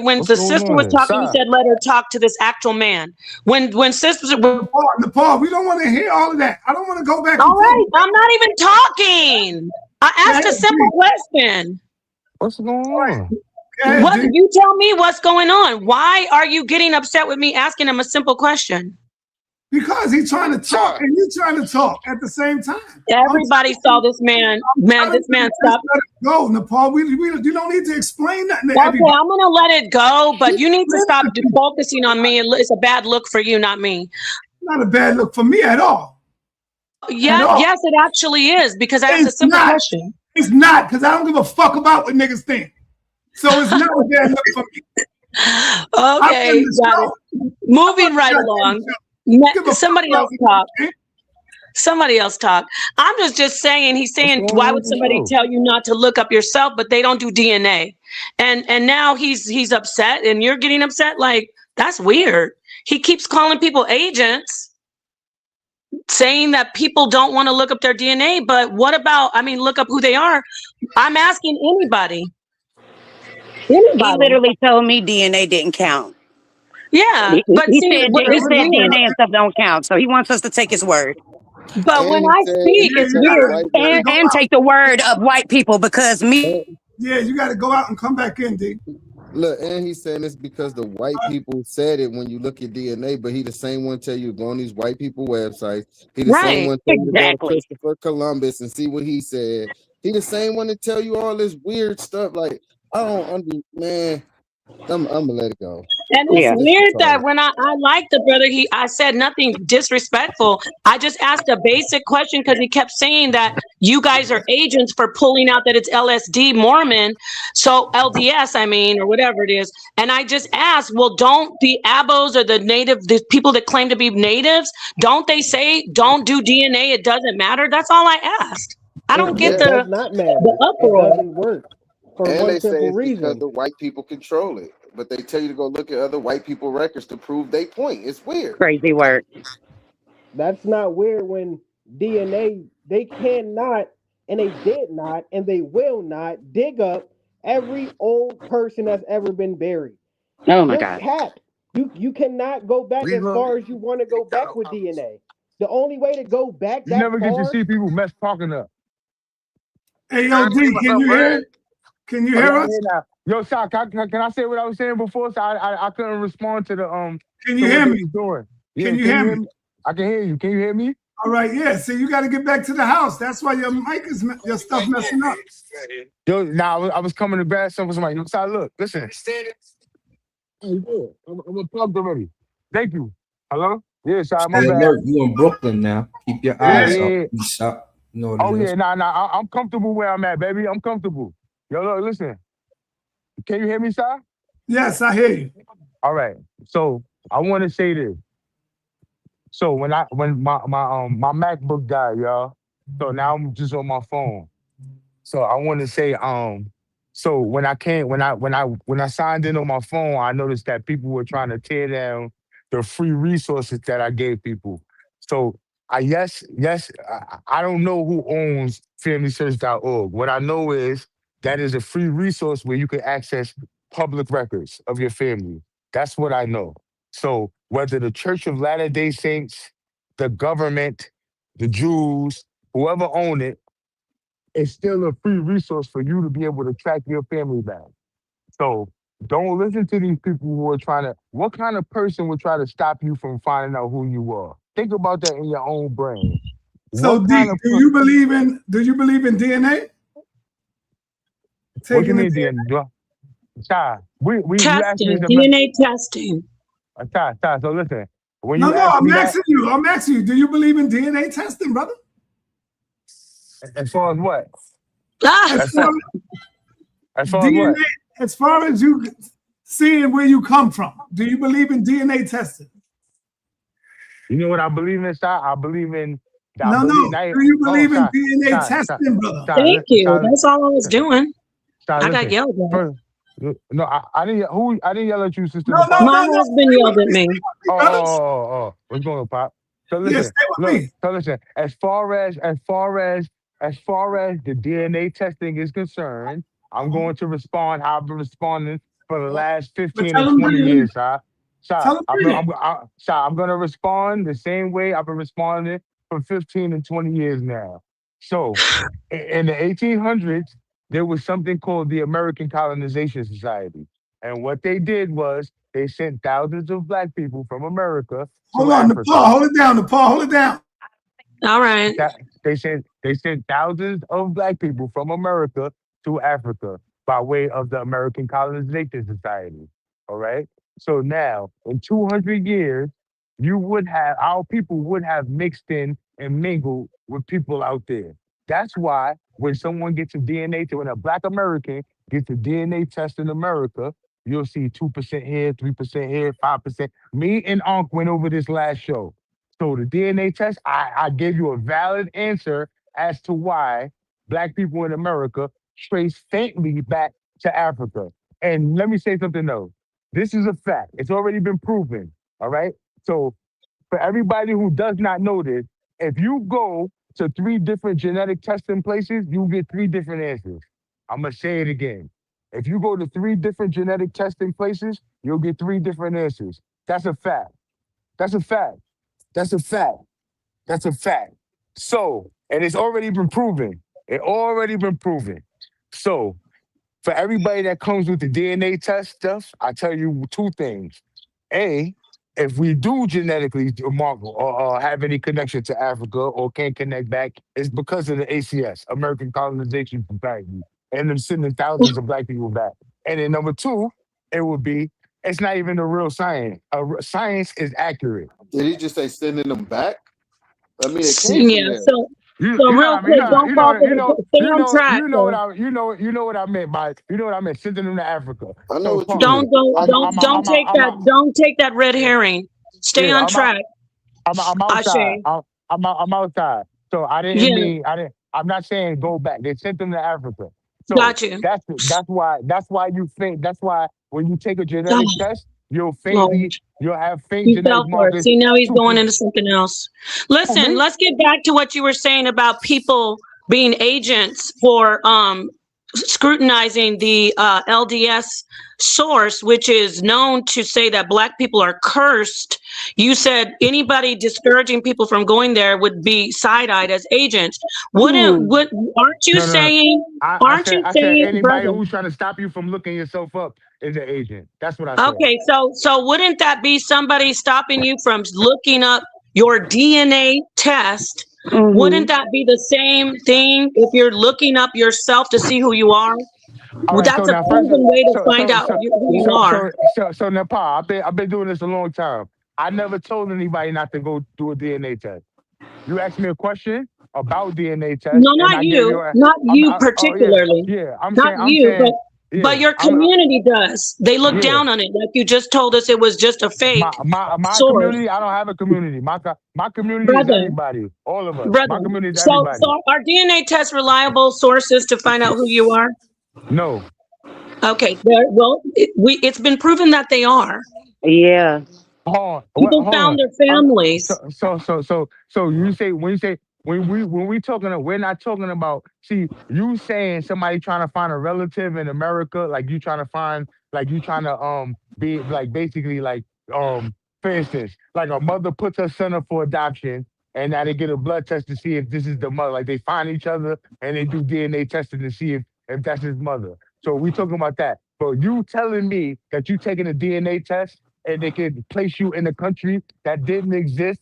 when What's the going sister on was here? talking, you Shy. said let her talk to this actual man. When sisters were Nepal, we don't want to hear all of that. I don't want to go back all and forth. right, I'm not even talking. I Go asked ahead, a D. simple question. What's going All right. on? Go ahead, What D. you tell me what's going on? Why are you getting upset with me asking him a simple question? Because he's trying to talk Shy. and you're trying to talk at the same time. Everybody saw this man. This man Just stopped. let it go, Nepal. You don't need to explain nothing to Okay, everybody. I'm gonna let it go, but you need to stop focusing on me. It's a bad look for you, not me. Not a bad look for me at all. At Yeah, all. yes, it actually is because I asked a It's simple not. question. It's not, because I don't give a fuck about what niggas think. So it's not a bad look for me. I'm in Okay, the got show. it. Moving right I'm along. give a fuck Somebody about else what talk. niggas think. Somebody else talk. I'm just saying. He's What's saying, going why on would with the somebody show? tell you not to look up yourself, but they don't do DNA? And now he's upset, and you're getting upset. Like that's weird. He keeps calling people agents, saying that people don't want to look up their DNA. But what about? I mean, look up who they are. I'm asking anybody. He Anybody. literally told me DNA didn't count. Yeah, but He see, said it's weird. DNA and stuff don't count, so he wants us to take his word But when And he I said speak, he it's said the weird. white You man. gotta go and out. take the word of white people because me. Yeah, you gotta go out and come back in, D. Look, and he's saying it's because the white people said it when you look at DNA, but he the same one tell you to go on these white people websites. He the same Right. one tell you to go to Exactly. Christopher Columbus and see what he said. He the same one to tell you all this weird stuff. Like I don't man. I'm gonna let it go. And it's Yeah. This weird that retarded. when I like the brother, I said nothing disrespectful. I just asked a basic question because he kept saying that you guys are agents for pulling out that it's LSD Mormon, so LDS, I mean, or whatever it is. And I just asked, well, don't the abos or the people that claim to be natives, don't they say don't do DNA? It doesn't matter. That's all I asked. I don't get It Yeah. does not the matter. It uproar. doesn't work for And one they say simple it's because reason. the white people control it. But they tell you to go look at other white people records to prove they point. It's weird. Crazy word. That's not weird when DNA, they cannot, and they did not, and they will not dig up every old person that's ever been buried. Oh my You're God. capped. You cannot go back We as look. far as you want to go back with DNA. The only way to go back You that never get to far, see people mess talking up. Hey, yo, D, What's can up, you man? hear? Can you Oh, yeah, hear I us? hear now. Yo, Shy, can I say what I was saying before? So I couldn't respond to the Can you to what hear they me? was doing. Can Yeah, you can hear you hear me? me? I can hear you. Can you hear me? All right, yeah. So you got to get back to the house. That's why your mic is your stuff messing up. Yo, now I was coming to grab something. Somebody, yo, Shy, look, listen. Oh, good. I'm plugged already. Thank you. Hello? Yeah, Shy, my Stay Hey, bad. alert. You in Brooklyn now. Keep your Yeah, yeah. eyes up. yeah. East up. You know what Oh it yeah, is. I'm comfortable where I'm at, baby. I'm comfortable. Yo, look, listen. Can you hear me, Shy? Yes, I hear you. All right. So I want to say this. So when my MacBook died, y'all. So now I'm just on my phone. So I want to say, so when I came, when I signed in on my phone, I noticed that people were trying to tear down the free resources that I gave people. So I don't know who owns FamilySearch.org. What I know is that is a free resource where you can access public records of your family. That's what I know. So whether the Church of Latter-day Saints, the government, the Jews, whoever own it, it's still a free resource for you to be able to track your family back. So don't listen to these people who are trying to. What kind of person would try to stop you from finding out who you are? Think about that in your own brain. So What D, kind of do you believe in DNA? what you Taking the mean, DNA? then? Ty, you asked me Testing, the DNA testing. Ty. So listen, when No, you no, ask I'm me that, asking you. I'm asking you. Do you believe in DNA testing, brother? as far as what? Ah, As As far far as far as what? DNA, as far as you seeing where you come from, do you believe in DNA testing? You know what I believe in, Ty? I believe in. I No, no. believe. Now, Do you oh, believe in DNA testing, brother? thank you. That's all I was doing. I got Listen. yelled at. First, no, I didn't. I didn't yell at you, Sister No, no, Nepal. My no, no. husband Stay with yelled at me. Stay me. with me, brothers. What's going on, Pop? So Yeah, listen, stay with look. me. So listen. As far as the DNA testing is concerned, I'm going to respond how I've been responding for the last But 15 tell and them 20 read it. years, huh? Tell them read it. I'm going to respond the same way I've been responding for 15 and 20 years now. So, in the 1800s, there was something called the American Colonization Society. And what they did was they sent thousands of black people from America Hold to on, Nepal. Africa. Hold it down, Nepal. Hold it down. All right. That they sent thousands of black people from America to Africa by way of the American Colonization Society. All right. So now, in 200 years, our people would have mixed in and mingled with people out there. That's why when someone gets a when a black American gets a DNA test in America, you'll see 2% here, 3% here, 5%. Me and Unc went over this last show. So the DNA test, I gave you a valid answer as to why black people in America trace faintly back to Africa. And let me say something else. This is a fact. It's already been proven. All right. So for everybody who does not know this, if you go to 3 different genetic testing places, you get 3 different answers. I'm gonna say it again. If you go to 3 different genetic testing places, you'll get 3 different answers. That's a fact. That's a fact. That's a fact. That's a fact. So, and it's already been proven. It already been proven. So, for everybody that comes with the DNA test stuff, I tell you 2 things. A, if we do genetically mark or have any connection to Africa or can't connect back, it's because of the ACS, American Colonization Society, and them sending thousands of black people back. And then number 2, it would be it's not even a real science. Science is accurate. Did he just say sending them back? I mean, it came from Yeah. there. So real quick, don't fall for the, stay on track. What I meant by what I meant sending them to Africa. I know So what you pardon me. meant. Don't take that red herring. Stay Yeah, on track. I'm Ashe. outside. I'm outside. So I didn't Yeah, mean I didn't. I'm not saying go back. They sent them to Africa. So got you. that's why you think that's why when you take a Oh, genetic test, Lord. you'll have faint He genetic fell for it. markers. See, now he's going Super. into something else. Oh, Listen, me? let's get back to what you were saying about people being agents for scrutinizing the LDS source, which is known to say that black people are cursed. You said anybody discouraging people from going there would be side-eyed as agents. What aren't you No, no, no. saying? I Aren't said you I said saying, anybody brother? who's trying to stop you from looking yourself up is an agent. That's what I said. Okay, so wouldn't that be somebody stopping you from looking up your DNA test? Wouldn't that be the same thing if you're looking up yourself to see who you are? All Well, right, so that's a now first, proven way to so find so out so who you so are. so so so Nepal, I've been doing this a long time. I never told anybody not to go do a DNA test. You asked me a question about DNA test, No, and I gave you a. not I'm you oh yeah particularly, yeah. not I'm you, saying but yeah. your community does. They look Yeah. down on it, like you just told us it was just a My fake my my source, community. I don't have a community. My community is brother. everybody. All of us. My Brother, community is so everybody. are DNA tests reliable sources to find out who you are? No. Okay, well, it's been proven that they are. Yeah. People Hold found on. their families. So you say when we talking, we're not talking about. See, you saying somebody trying to find a relative in America, like you trying to be like basically like For instance, like a mother puts her son up for adoption, and now they get a blood test to see if this is the mother. Like they find each other and they do DNA testing to see if that's his mother. So we talking about that. But you telling me that you taking a DNA test and they can place you in a country that didn't exist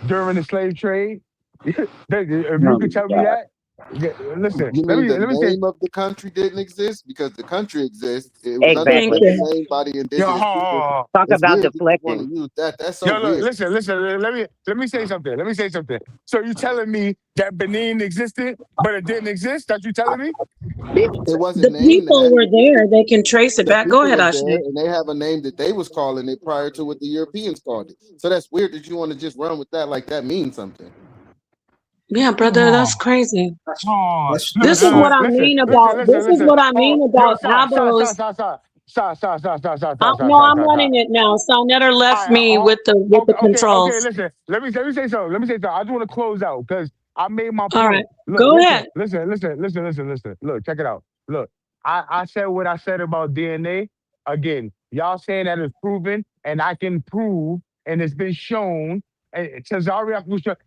during the slave trade? If you Oh could my tell me God. that, listen. You Let mean me the let me say, name of the country didn't exist? Because the country exists. It was nothing Thank Exactly. but the you. name by the yo, indigenous people. Talk It's about weird that you want deflecting. to use that. That's so yo, look, weird. listen. Let me say something. Let me say something. So you telling me that Benin existed, but it didn't exist? That you telling me? It wasn't The named people that. were there. They can trace it The back. Go people ahead, were there, Ashley. and they have a name that they was calling it prior to what the Europeans called it. So that's weird that you want to just run with that like that means something. Yeah, brother, that's crazy. Let's Look, This let's is what start. I listen, mean listen, about. listen, This is listen. what I Oh, mean yo, about Abos. No, I'm running it now. sa.neter All left right, me with the okay. controls. Listen, let me say something. Let me say something. I just want to close out because I made my All right, point. Look, go ahead. listen. Look, check it out. Look, I said what I said about DNA. Again, y'all saying that it's proven, and I can prove, and it's been shown. And Cesare,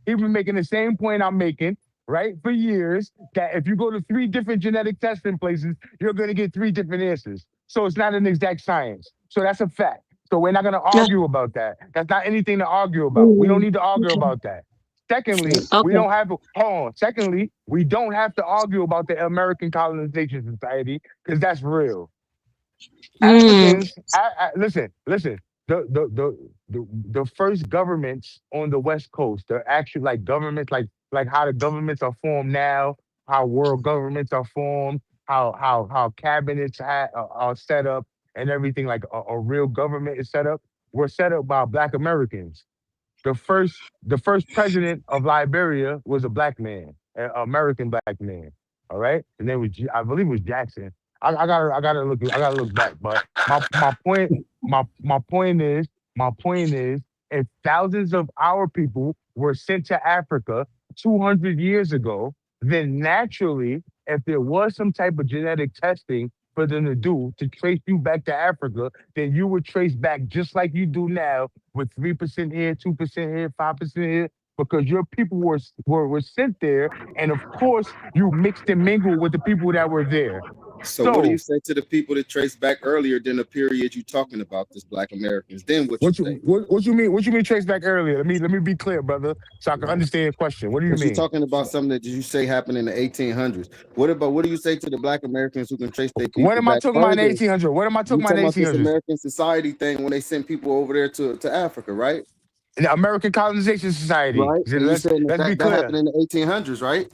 he been making the same point I'm making, right, for years. That if you go to 3 different genetic testing places, you're going to get 3 different answers. So it's not an exact science. So that's a fact. So we're not going to Yeah. argue about that. That's not anything to argue about. We don't Mhm. need to argue Okay. about that. Secondly, we Okay. don't have to hold on. Secondly, we don't have to argue about the American Colonization Society because that's real. Mm. Africans, listen. The first governments on the West Coast, the actual like governments, like how the governments are formed now, how world governments are formed, how cabinets are set up, and everything like a real government is set up. Were set up by Black Americans. The first president of Liberia was a black man, an American black man. All right, and then I believe it was Jackson. I gotta look back. But my point is, if thousands of our people were sent to Africa 200 years ago, then naturally, if there was some type of genetic testing for them to do to trace you back to Africa, then you would trace back just like you do now with 3% here, 2% here, 5% here, because your people were sent there, and of course you mixed and mingled with the people that were there. So what do you So say to the people that trace back earlier than the period you talking about, this Black Americans? Then what you what you say? what you mean? What you mean trace back earlier? Let me be clear, brother, so I can understand your question. What do you Because you're mean? talking about something that you say happened in the 1800s. What do you say to the Black Americans who can trace their What people am I back talking about in the further? 1800s? What am I talking You about in talking the about this 1800s? American society thing when they sent people over there to Africa, right? The American Colonization Society. Right. And you Let's saying that, let's be that clear. happened in the 1800s, right?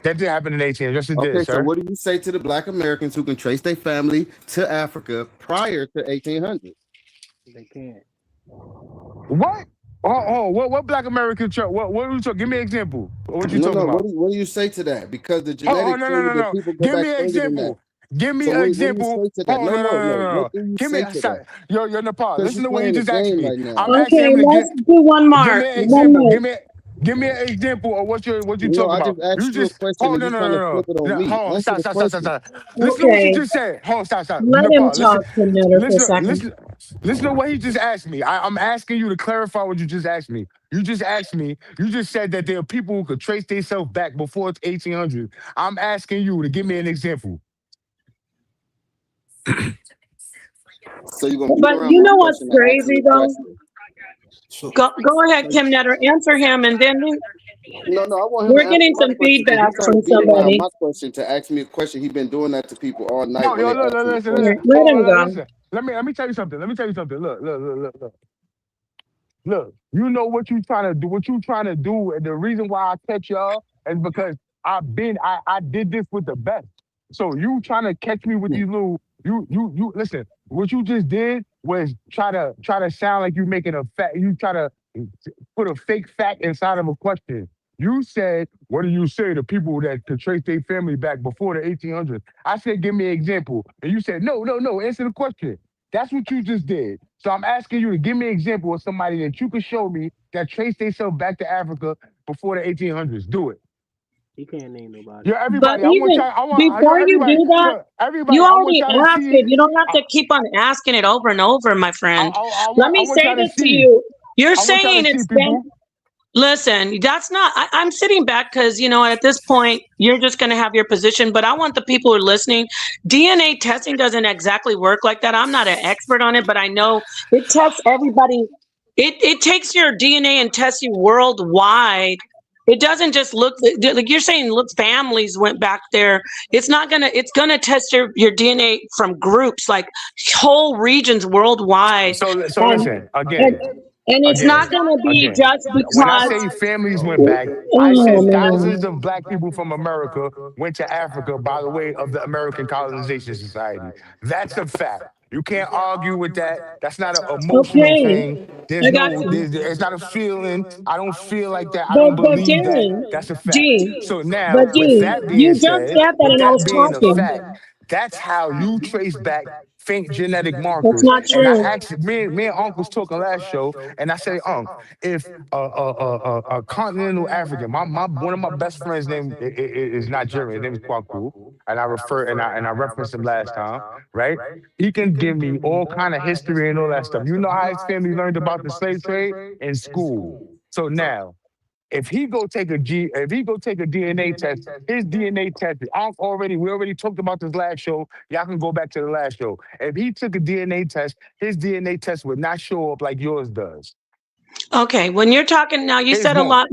That did happen in the 1800s. Yes, it did, Okay, so sir. what do you say to the Black Americans who can trace their family to Africa prior to 1800? They can't. What? What Black American church? What are you talking? Give me an example. What you No, talking no. about? What do you say to that? Because the Oh, genetics no, show no, you no, that no. people go Give back me an further than that. example. Give me So an what do you example. say to that? Oh, No, no, no, no, no, no. no, no, What no. do you Give me say a to that? yo, Nepal. Because Listen you're to what he playing the just asked game me. right now. I'm asking Okay, him to let's do one give more. me an One example. more. Give me an example of what you No, talking I about. just You asked you a just question hold and no you're no trying to no flip it on no. me. Hold on, Answer stop, the stop, stop, stop, question. stop. Listen to what you Okay, just said. Hold on, stop. let him Nepal, talk, sa.neter, for a second. listen to what he just asked me. I'm asking you to clarify what you just asked me. You just said that there are people who could trace themselves back before it's 1800. I'm asking you to give me an example. So you're gonna beat But around you my know what's question and ask me crazy a though? question. So, Go ahead, so Kim Netter, answer him, and then no, I want him to we're answer getting my some question because feedback he's trying to from beat around somebody. my question to ask me a question. He's been doing that to people all night No, when yo, they look, ask look, him a listen, All listen. right, question. let Hold him on, go. listen. Let me tell you something. Look. You know what you trying to do. What you trying to do, and the reason why I catch y'all is because I did this with the best. So you trying to catch me with these little you listen. What you just did was try to sound like you making a fact. You try to put a fake fact inside of a question. You said, "What do you say to people that could trace their family back before the 1800s?" I said, "Give me an example," and you said, "No, no, no. Answer the question." That's what you just did. So I'm asking you to give me an example of somebody that you could show me that traced themselves back to Africa before the 1800s. Do it. He can't name nobody. Yo, But everybody, I want even y'all. Yo, before you everybody, do that, look, everybody, you I want already y'all to asked see it. it. You don't have to keep on asking it over and over, my friend. Let I me want say y'all to this to see. you. You're I want y'all saying to see, it's been. people. Listen, that's not. I'm sitting back because at this point you're just going to have your position. But I want the people who are listening. DNA testing doesn't exactly work like that. I'm not an expert on it, but I know it tests everybody. It takes your DNA and tests you worldwide. It doesn't just look like you're saying. Look, families went back there. It's not gonna. It's gonna test your DNA from groups, like whole regions worldwide. So And listen again. and it's not gonna be just When I because. say families went back, I Oh said man. thousands of black people from America went to Africa by the way of the American Colonization Society. That's a fact. You can't argue with that. That's not an emotional Okay, thing. I got you. It's not a feeling. I don't feel like that. I don't But believe that. Dean, That's a fact. Dean, So now, but with Dean, that being you just said, said that with and I that was being a fact, talking. that's how you trace back faint genetic That's markers. not And I true. asked me and Uncle was talking last show, and I say, if a continental African, my one of my best friends' name is Nigerian. His name is Kwaku, and I referenced him last time, right? He can give me all kind of history and all that stuff. You know how his family learned about the slave trade in school. So now, if he go take a DNA test, his DNA test, we already talked about this last show. Y'all can go back to the last show. If he took a DNA test, his DNA test would not show up like yours does. Okay, when you're talking now, you His said a won't. lot,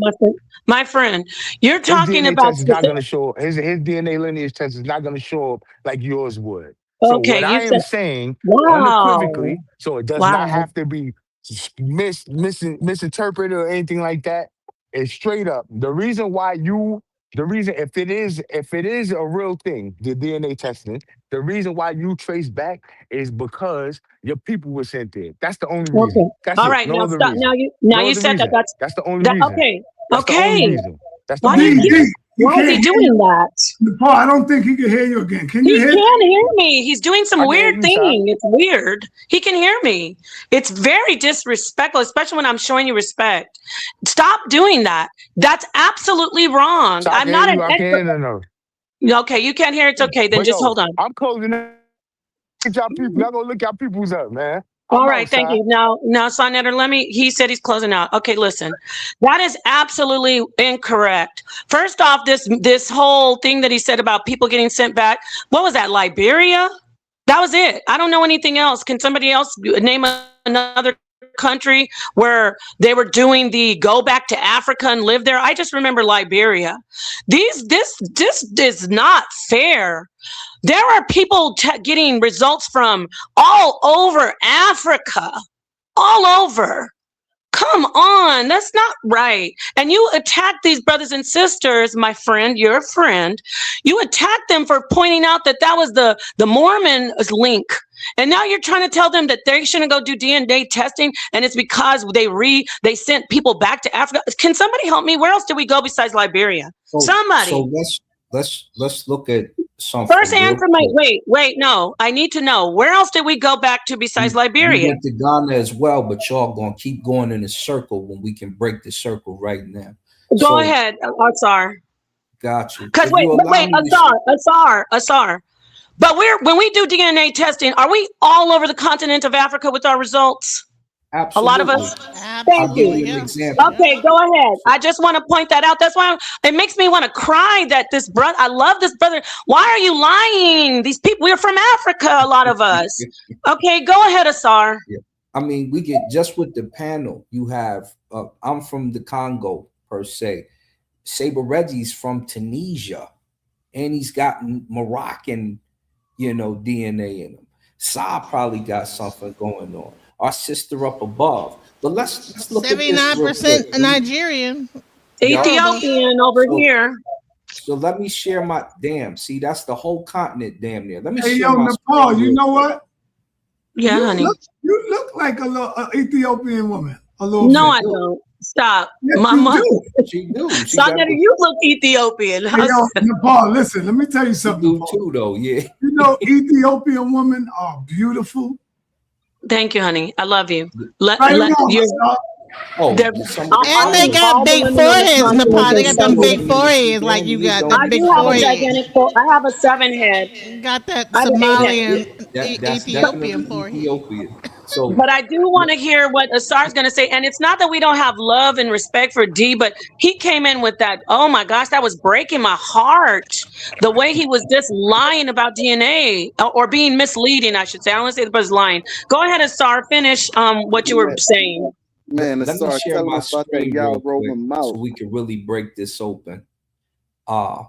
my friend. You're His talking DNA about test is not going to show up. His DNA lineage test is not going to show up like yours would. So okay, what you I am said saying wow. unequivocally, so it does not Wow. have to be misinterpreted or anything like that. It's straight up. The reason if it is a real thing, the DNA testing, the reason why you trace back is because your people were sent there. That's the only Okay. reason. That's All it. right, No now other stop. reason. Now No you other said that reason. That's the only that reason. okay. That's the only Okay. reason. That's the Why do only you keep reason. He why is can't he hear doing you. that? Paul, I don't think he can hear you again. Can you He hear? can hear me. He's doing some I can hear weird you, sir. thing. It's weird. He can hear me. It's very disrespectful, especially when I'm showing you respect. Stop doing that. That's absolutely wrong. So I I'm can hear not an you. I expert. can hear no. Okay, you can't hear. It's okay. Then But just yo, hold on. I'm closing up. Get y'all people. Y'all go look y'all peoples up, man. All I'm right, thank outside. you. Now, sa.neter, he said he's closing out. Okay, listen, that is absolutely incorrect. First off, this whole thing that he said about people getting sent back, what was that, Liberia? That was it. I don't know anything else. Can somebody else name another country where they were doing the go back to Africa and live there? I just remember Liberia. This is not fair. There are people getting results from all over Africa, all over. Come on, that's not right. And you attack these brothers and sisters, my friend, you're a friend. You attack them for pointing out that was the Mormon link. And now you're trying to tell them that they shouldn't go do DNA testing, and it's because they sent people back to Africa. Can somebody help me? Where else did we go besides Liberia? Somebody. So let's look at something. First answer my wait, no. I need to know. Where else did we go back to besides We Liberia? went to Ghana as well, but y'all gonna keep going in a circle when we can break the circle right now. Go ahead, Asar. Got you. Because wait, Asar. But when we do DNA testing, are we all over the continent of Africa with our results? Absolutely. A lot of us. Thank I'll give you. you an example. Okay, go ahead. I just want to point that out. That's why it makes me want to cry that this brother, I love this brother. Why are you lying? These people, we're from Africa, a lot of us. Okay, go ahead, Asar. Yeah. I mean, we get just with the panel, you have, I'm from the Congo per se. Saber Reggie's from Tunisia, and he's got Moroccan, DNA in him. Sa probably got something going on. Our sister up above. But let's look at this real 79% quick. Nigerian. Ethiopian over here. So let me share my see, that's the whole continent damn near. Let me Hey, share yo, my Nepal, you know what? Yeah, honey. You look like a little Ethiopian woman. A little No, bit. I don't. Stop. Yes, My you mother. do. She do. sa.neter, you look Ethiopian. Hey, yo, Nepal, listen, let me tell you something. You do too, though, yeah. You know, Ethiopian women are beautiful. Thank you, honey. I love you. Right now, Oh, They're, some of the And they think colors. got all the big women on the foreheads in the continent pod. They are got You them don't big similar. need to. foreheads You like don't you need got. those I Them big do have a foreheads. foreheads. gigantic I have a 7 head. Got that I have an 8 head. Yeah, Somalian, that's Ethiopian definitely forehead. Ethiopia. So But I do want to hear what Asar's going to say. And it's not that we don't have love and respect for D, but he came in with that. Oh my gosh, that was breaking my heart. The way he was just lying about DNA or being misleading, I should say. I don't want to say the person's lying. Go ahead, Asar, finish what you were Man, saying. man, let me start share telling my them about that screen y'all real quick rolling so mouth. we can really break this open. Let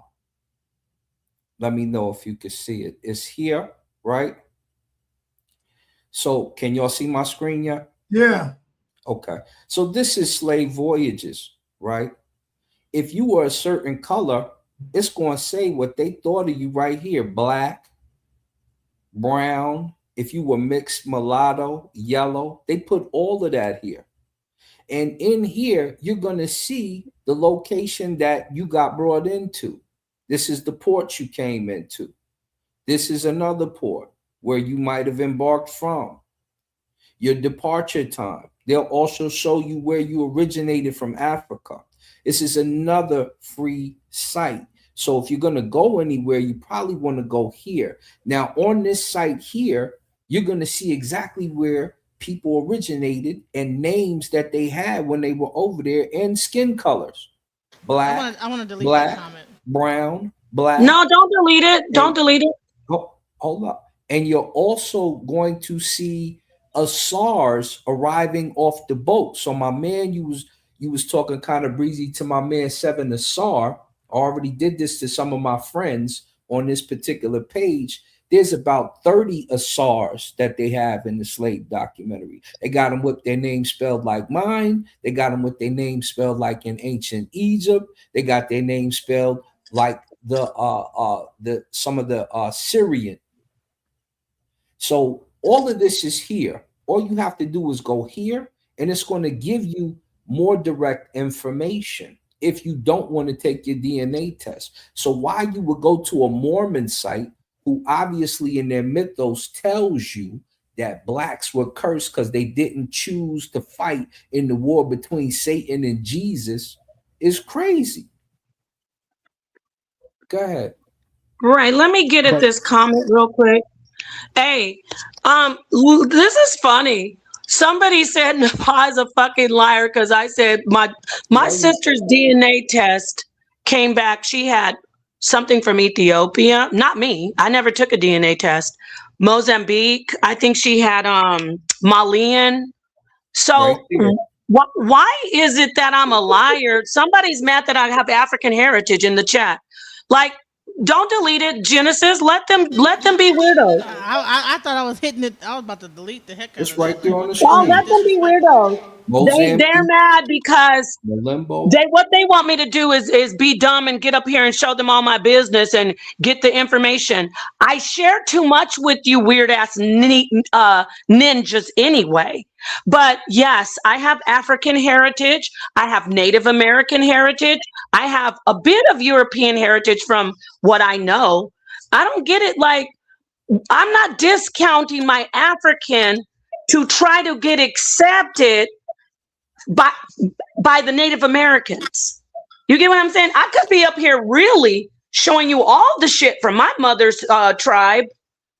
me know if you can see it. It's here, right? So can y'all see my screen yet? Yeah. Okay. So this is slave voyages, right? If you were a certain color, it's going to say what they thought of you right here. Black, brown. If you were mixed mulatto, yellow, they put all of that here. And in here, you're going to see the location that you got brought into. This is the port you came into. This is another port where you might have embarked from. Your departure time. They'll also show you where you originated from Africa. This is another free site. So if you're going to go anywhere, you probably want to go here. Now, on this site here, you're going to see exactly where people originated and names that they had when they were over there and skin colors. Black, I want to delete that comment. brown, black. No, don't delete it. Don't delete it. Oh, hold up. And you're also going to see Asars arriving off the boat. So my man, you was talking kind of breezy to my man Seven Asar. I already did this to some of my friends on this particular page. There's about 30 Asars that they have in the slave documentary. They got them with their name spelled like mine. They got them with their name spelled like in ancient Egypt. They got their name spelled like the some of the Syrian. So all of this is here. All you have to do is go here, and it's going to give you more direct information if you don't want to take your DNA test. So why you would go to a Mormon site who obviously in their mythos tells you that blacks were cursed because they didn't choose to fight in the war between Satan and Jesus is crazy. Go ahead. Right. Let me get at this comment real quick. Hey, this is funny. Somebody said Napa's a fucking liar because I said my sister's DNA test came back. She had something from Ethiopia. Not me. I never took a DNA test. Mozambique. I think she had Malian. So why is it that I'm a liar? Somebody's mad that I have African heritage in the chat. Like, don't delete it, Genesis. Let them be weirdos. I thought I was hitting it. I was about to delete the heck out of it. It's right there on the Oh, screen. let them be weirdos. They're mad because what they want me to do is be dumb and get up here and show them all my business and get the information. I share too much with you weird ass ninjas anyway. But yes, I have African heritage. I have Native American heritage. I have a bit of European heritage from what I know. I don't get it. Like, I'm not discounting my African to try to get accepted by the Native Americans. You get what I'm saying? I could be up here really showing you all the shit from my mother's tribe.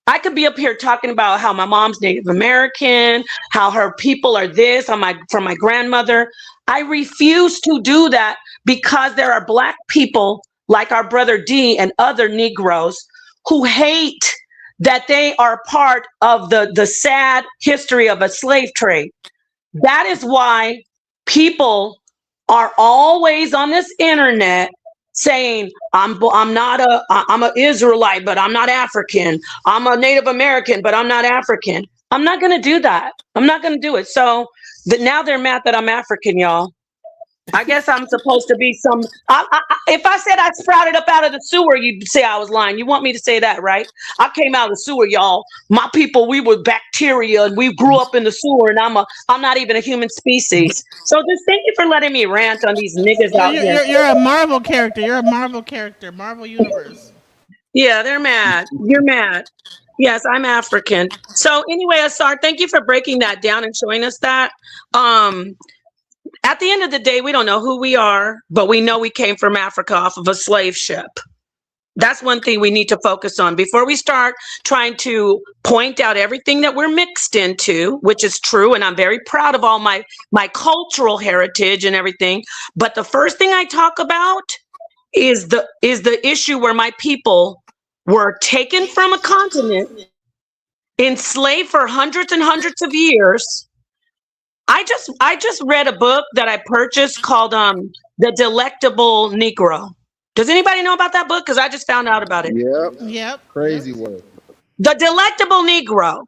I could be up here talking about how my mom's Native American, how her people are this from my grandmother. I refuse to do that because there are Black people like our brother D and other Negroes who hate that they are part of the sad history of a slave trade. That is why people are always on this internet saying, I'm an Israelite, but I'm not African. I'm a Native American, but I'm not African. I'm not going to do that. I'm not going to do it. So now they're mad that I'm African, y'all. I guess I'm supposed to be some. If I said I sprouted up out of the sewer, you'd say I was lying. You want me to say that, right? I came out of the sewer, y'all. My people, we were bacteria, and we grew up in the sewer, and I'm not even a human species. So just thank you for letting me rant on these niggas out here. You're a Marvel character. You're a Marvel character. Marvel Universe. Yeah, they're mad. You're mad. Yes, I'm African. So anyway, Asar, thank you for breaking that down and showing us that. At the end of the day, we don't know who we are, but we know we came from Africa off of a slave ship. That's one thing we need to focus on before we start trying to point out everything that we're mixed into, which is true. And I'm very proud of all my cultural heritage and everything. But the first thing I talk about is the issue where my people were taken from a continent, enslaved for hundreds and hundreds of years. I just read a book that I purchased called The Delectable Negro. Does anybody know about that book? Because I just found out about it. Yep. Crazy work. The Delectable Negro.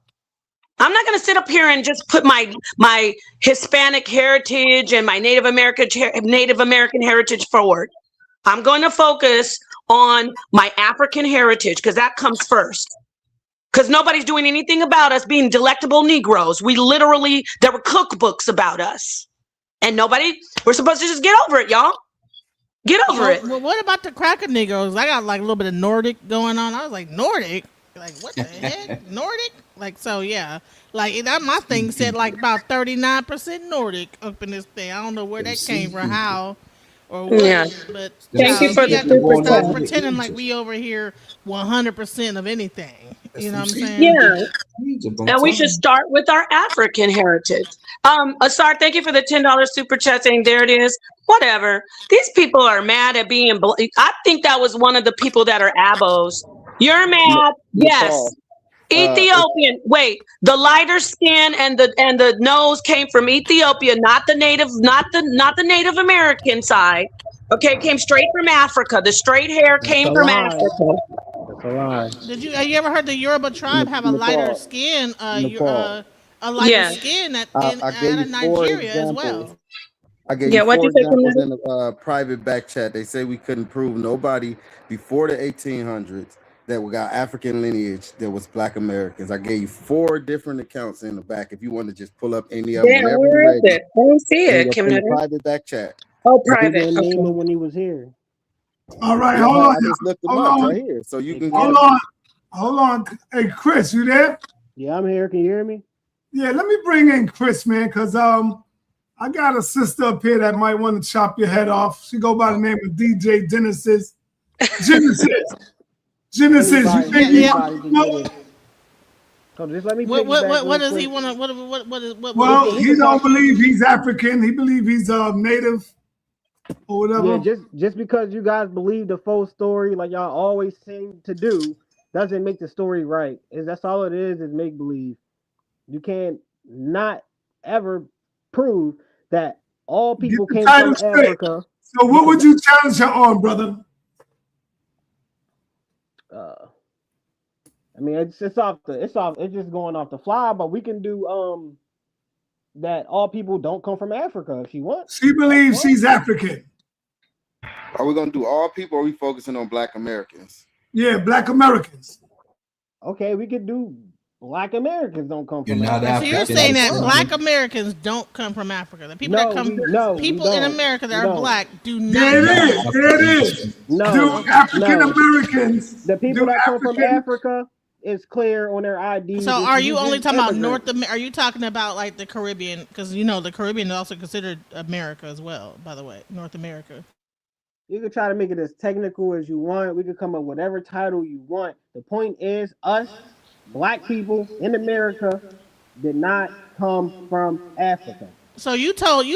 I'm not going to sit up here and just put my Hispanic heritage and my Native American heritage forward. I'm going to focus on my African heritage because that comes first. Because nobody's doing anything about us being delectable Negroes. There were cookbooks about us. And we're supposed to just get over it, y'all. Get over it. Well, what about the cracker Negroes? I got like a little bit of Nordic going on. I was like, Nordic? Like, what the heck? Nordic? Like, so yeah. Like, that my thing said like about 39% Nordic up in this thing. I don't know where that came from, how or what. Yeah. But thank you for the stop pretending like we over here 100% of anything. You know what I'm saying? Yeah. And we should start with our African heritage. Asar, thank you for the $10 super chat saying there it is. Whatever. These people are mad at being I think that was one of the people that are abos. You're mad? Yes. Ethiopian. Wait, the lighter skin and the nose came from Ethiopia, not the Native American side. Okay, it came straight from Africa. The straight hair came from Africa. That's a lie. Have you ever heard the Yoruba tribe have a lighter skin? A lighter skin out of Nigeria as well. I gave you 4 examples in the private back chat. They say we couldn't prove nobody before the 1800s that we got African lineage that was Black Americans. I gave you 4 different accounts in the back. If you want to just pull up any of them, where is it? I don't see it, Kim. Private back chat. Oh, private. Name him when he was here. All right, hold on. I just looked him up right here, so you can. Hold on. Hey, Chris, you there? Yeah, I'm here. Can you hear me? Yeah, let me bring in Chris, man, because I got a sister up here that might want to chop your head off. She go by the name of DJ Genesis. Genesis, you think just let me. What does he want to? What? Well, he don't believe he's African. He believes he's native or whatever. Yeah, just because you guys believe the full story, like y'all always seem to do, doesn't make the story right. That's all it is make believe. You can't not ever prove that all people came from Africa. So what would you challenge her on, brother? I mean, it's just going off the fly, but we can do that all people don't come from Africa if she wants. She believes she's African. Are we gonna do all people or are we focusing on Black Americans? Yeah, Black Americans. Okay, we could do Black Americans don't come from Africa. So you're saying that Black Americans don't come from Africa. The people people in America that are Black do not. There it is. No, do African Americans. The people that come from Africa is clear on their ID. So are you only talking about North America? Are you talking about like the Caribbean? Because the Caribbean is also considered America as well, by the way, North America. You can try to make it as technical as you want. We could come up with whatever title you want. The point is, us Black people in America did not come from Africa. So you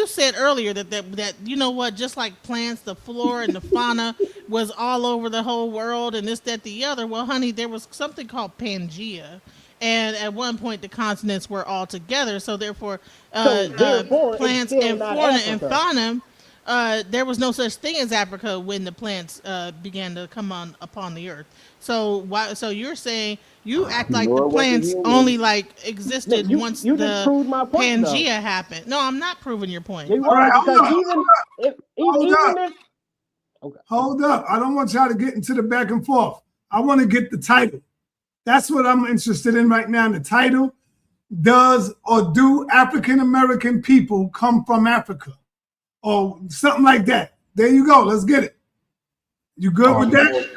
said earlier that you know what, just like plants, the flora and the fauna was all over the whole world and this, that, the other. Well, honey, there was something called Pangea. And at one point, the continents were all together. So therefore plants and flora and fauna, there was no such thing as Africa when the plants began to come upon the earth. So you're saying you act like the plants only like existed once the Pangea happened. No, I'm not proving your point. All right, hold up. I don't want y'all to get into the back and forth. I want to get the title. That's what I'm interested in right now. The title, do African American people come from Africa? Or something like that. There you go. Let's get it. You good with that?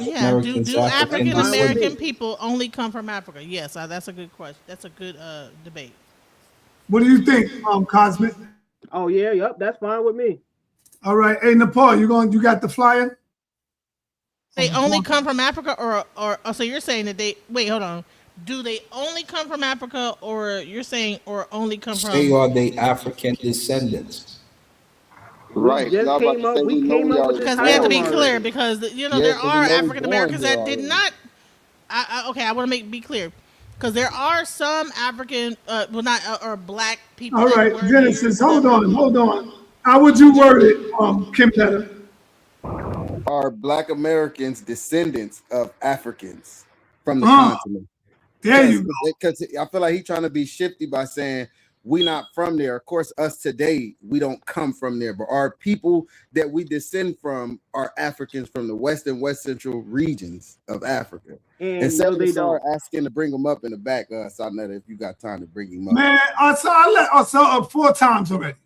Yeah. Do African American people only come from Africa? Yes. That's a good question. That's a good debate. What do you think, Cosmic? Oh yeah, yep, that's fine with me. All right. Hey, Nepal, you got the flyer? They only come from Africa, or so you're saying that they wait? Hold on. Do they only come from Africa, or you're saying, or only come Say, from? are they African descendants? We Right. 'Cause I just was about came to up. say We we know came we up with already the Because we have to title be born clear, already. because there. Yeah, there because we are know we African born Americans here that did already. not. Okay, I want to be clear, because there are some African, well, not or black people All that right, were here, Genesis. Hold whatever. on. How would you word it, Kim Better? Are Black Americans descendants of Africans from the Oh, continent? there you go. Because I feel like he's trying to be shifty by saying we not from there. Of course, us today, we don't come from there, but our people that we descend from are Africans from the west and west central regions of Africa. And And no, Senator they Sarr don't. asking to bring him up in the back, sa.neter, if you got time to bring him up. Man, I saw it 4 times already.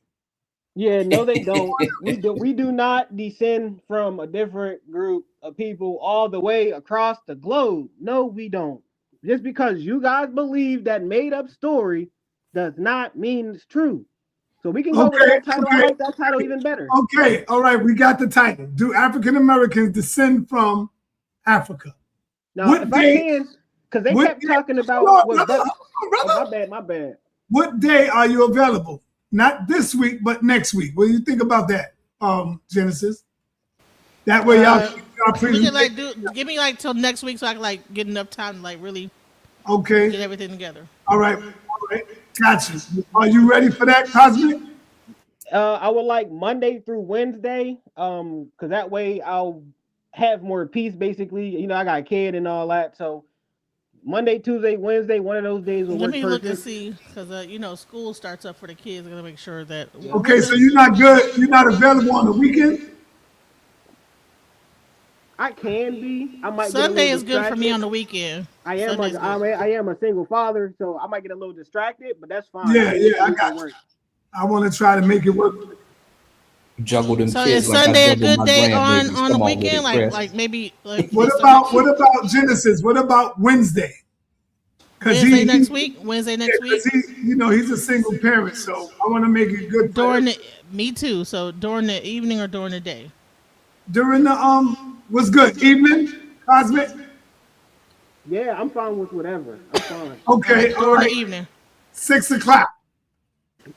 Yeah, no, they don't. We do not descend from a different group of people all the way across the globe. No, we don't. Just because you guys believe that made up story does not mean it's true. So we can go with that title. I like that title even better. Okay, all right, we got the title. Do African Americans descend from Africa? Now, if I can, because they kept talking about what brother. Oh, my bad. What day are you available? Not this week, but next week. What do you think about that, Genesis? That way, y'all We can give me till next week, so I can get enough time to really get everything together. All right, gotcha. Are you ready for that, Cosmic? I would like Monday through Wednesday, because that way I'll have more peace. Basically, I got a kid and all that, so Monday, Tuesday, Wednesday, one of those days will work perfect. Let me look and see, because school starts up for the kids. I'm gonna make sure that. Okay, so you're not good. You're not available on the weekend. I can be. I might. Sunday get a is good for me on the weekend. I am a single father, so I might get a little distracted, but that's fine. Yeah, I got you. I want to try to make it work. Juggle them so kids. Is Sunday a good day on the Come weekend? It, Maybe. What about Genesis? What about Wednesday? Wednesday next week. He's a single parent, so I want to make it good for him. Me too. So during the evening or during the day? During the what's good? Evening, Cosmic? Yeah, I'm fine with whatever. I'm fine. Okay, during the evening. 6 o'clock.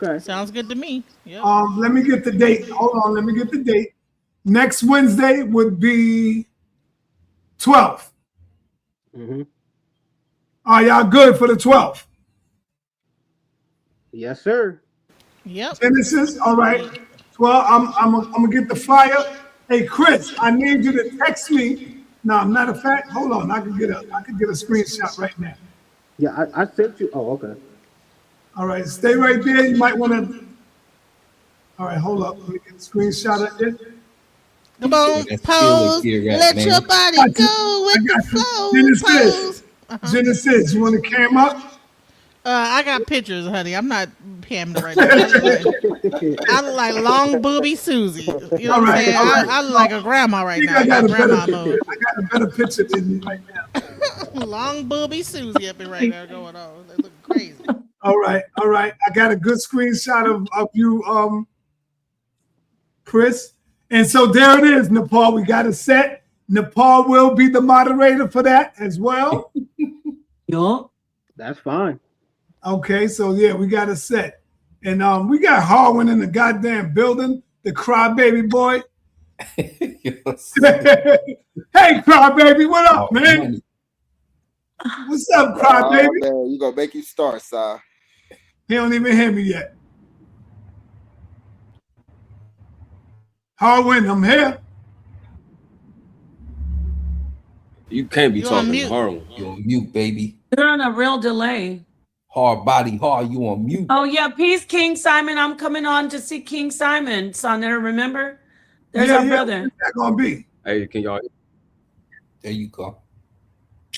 Okay. Sounds good to me. Yep. Let me get the date. Hold on, let me get the date. Next Wednesday would be 12th. Mm-hmm. Are y'all good for the 12th? Yes, sir. Yep. Genesis, all right. 12, I'm gonna get the flyer. Hey, Chris, I need you to text me. Now, matter of fact, hold on. I could get a screenshot right now. Yeah, I sent you. Oh, okay. All right, stay right there. You might want to. All right, hold up. Let me get a screenshot of it. Come on, pose. Let your body go with the flow. Genesis, you want to cam up? I got pictures, honey. I'm not camming right now. I look like long booby Susie. You know what I'm saying? I look like a grandma right now. I got grandma mode. I got a better picture than you right now. Long booby Susie up in right now going on. They look crazy. All right. I got a good screenshot of you, Chris. And so there it is, Nepal. We got it set. Nepal will be the moderator for that as well. Yup. That's fine. Okay, so yeah, we got it set. And we got Harwin in the goddamn building, the crybaby boy. Hey, crybaby, what up, man? What's up, crybaby? You gonna make you start, Si. He don't even hear me yet. Harwin, I'm here. You can't be talking to Harwin. You're on mute, baby. You're on a real delay. Hard body, you on mute. Oh yeah, peace, King Simon. I'm coming on to see King Simon. sa.neter, remember? There's our brother. What's that gonna be? Hey, can y'all? There you go.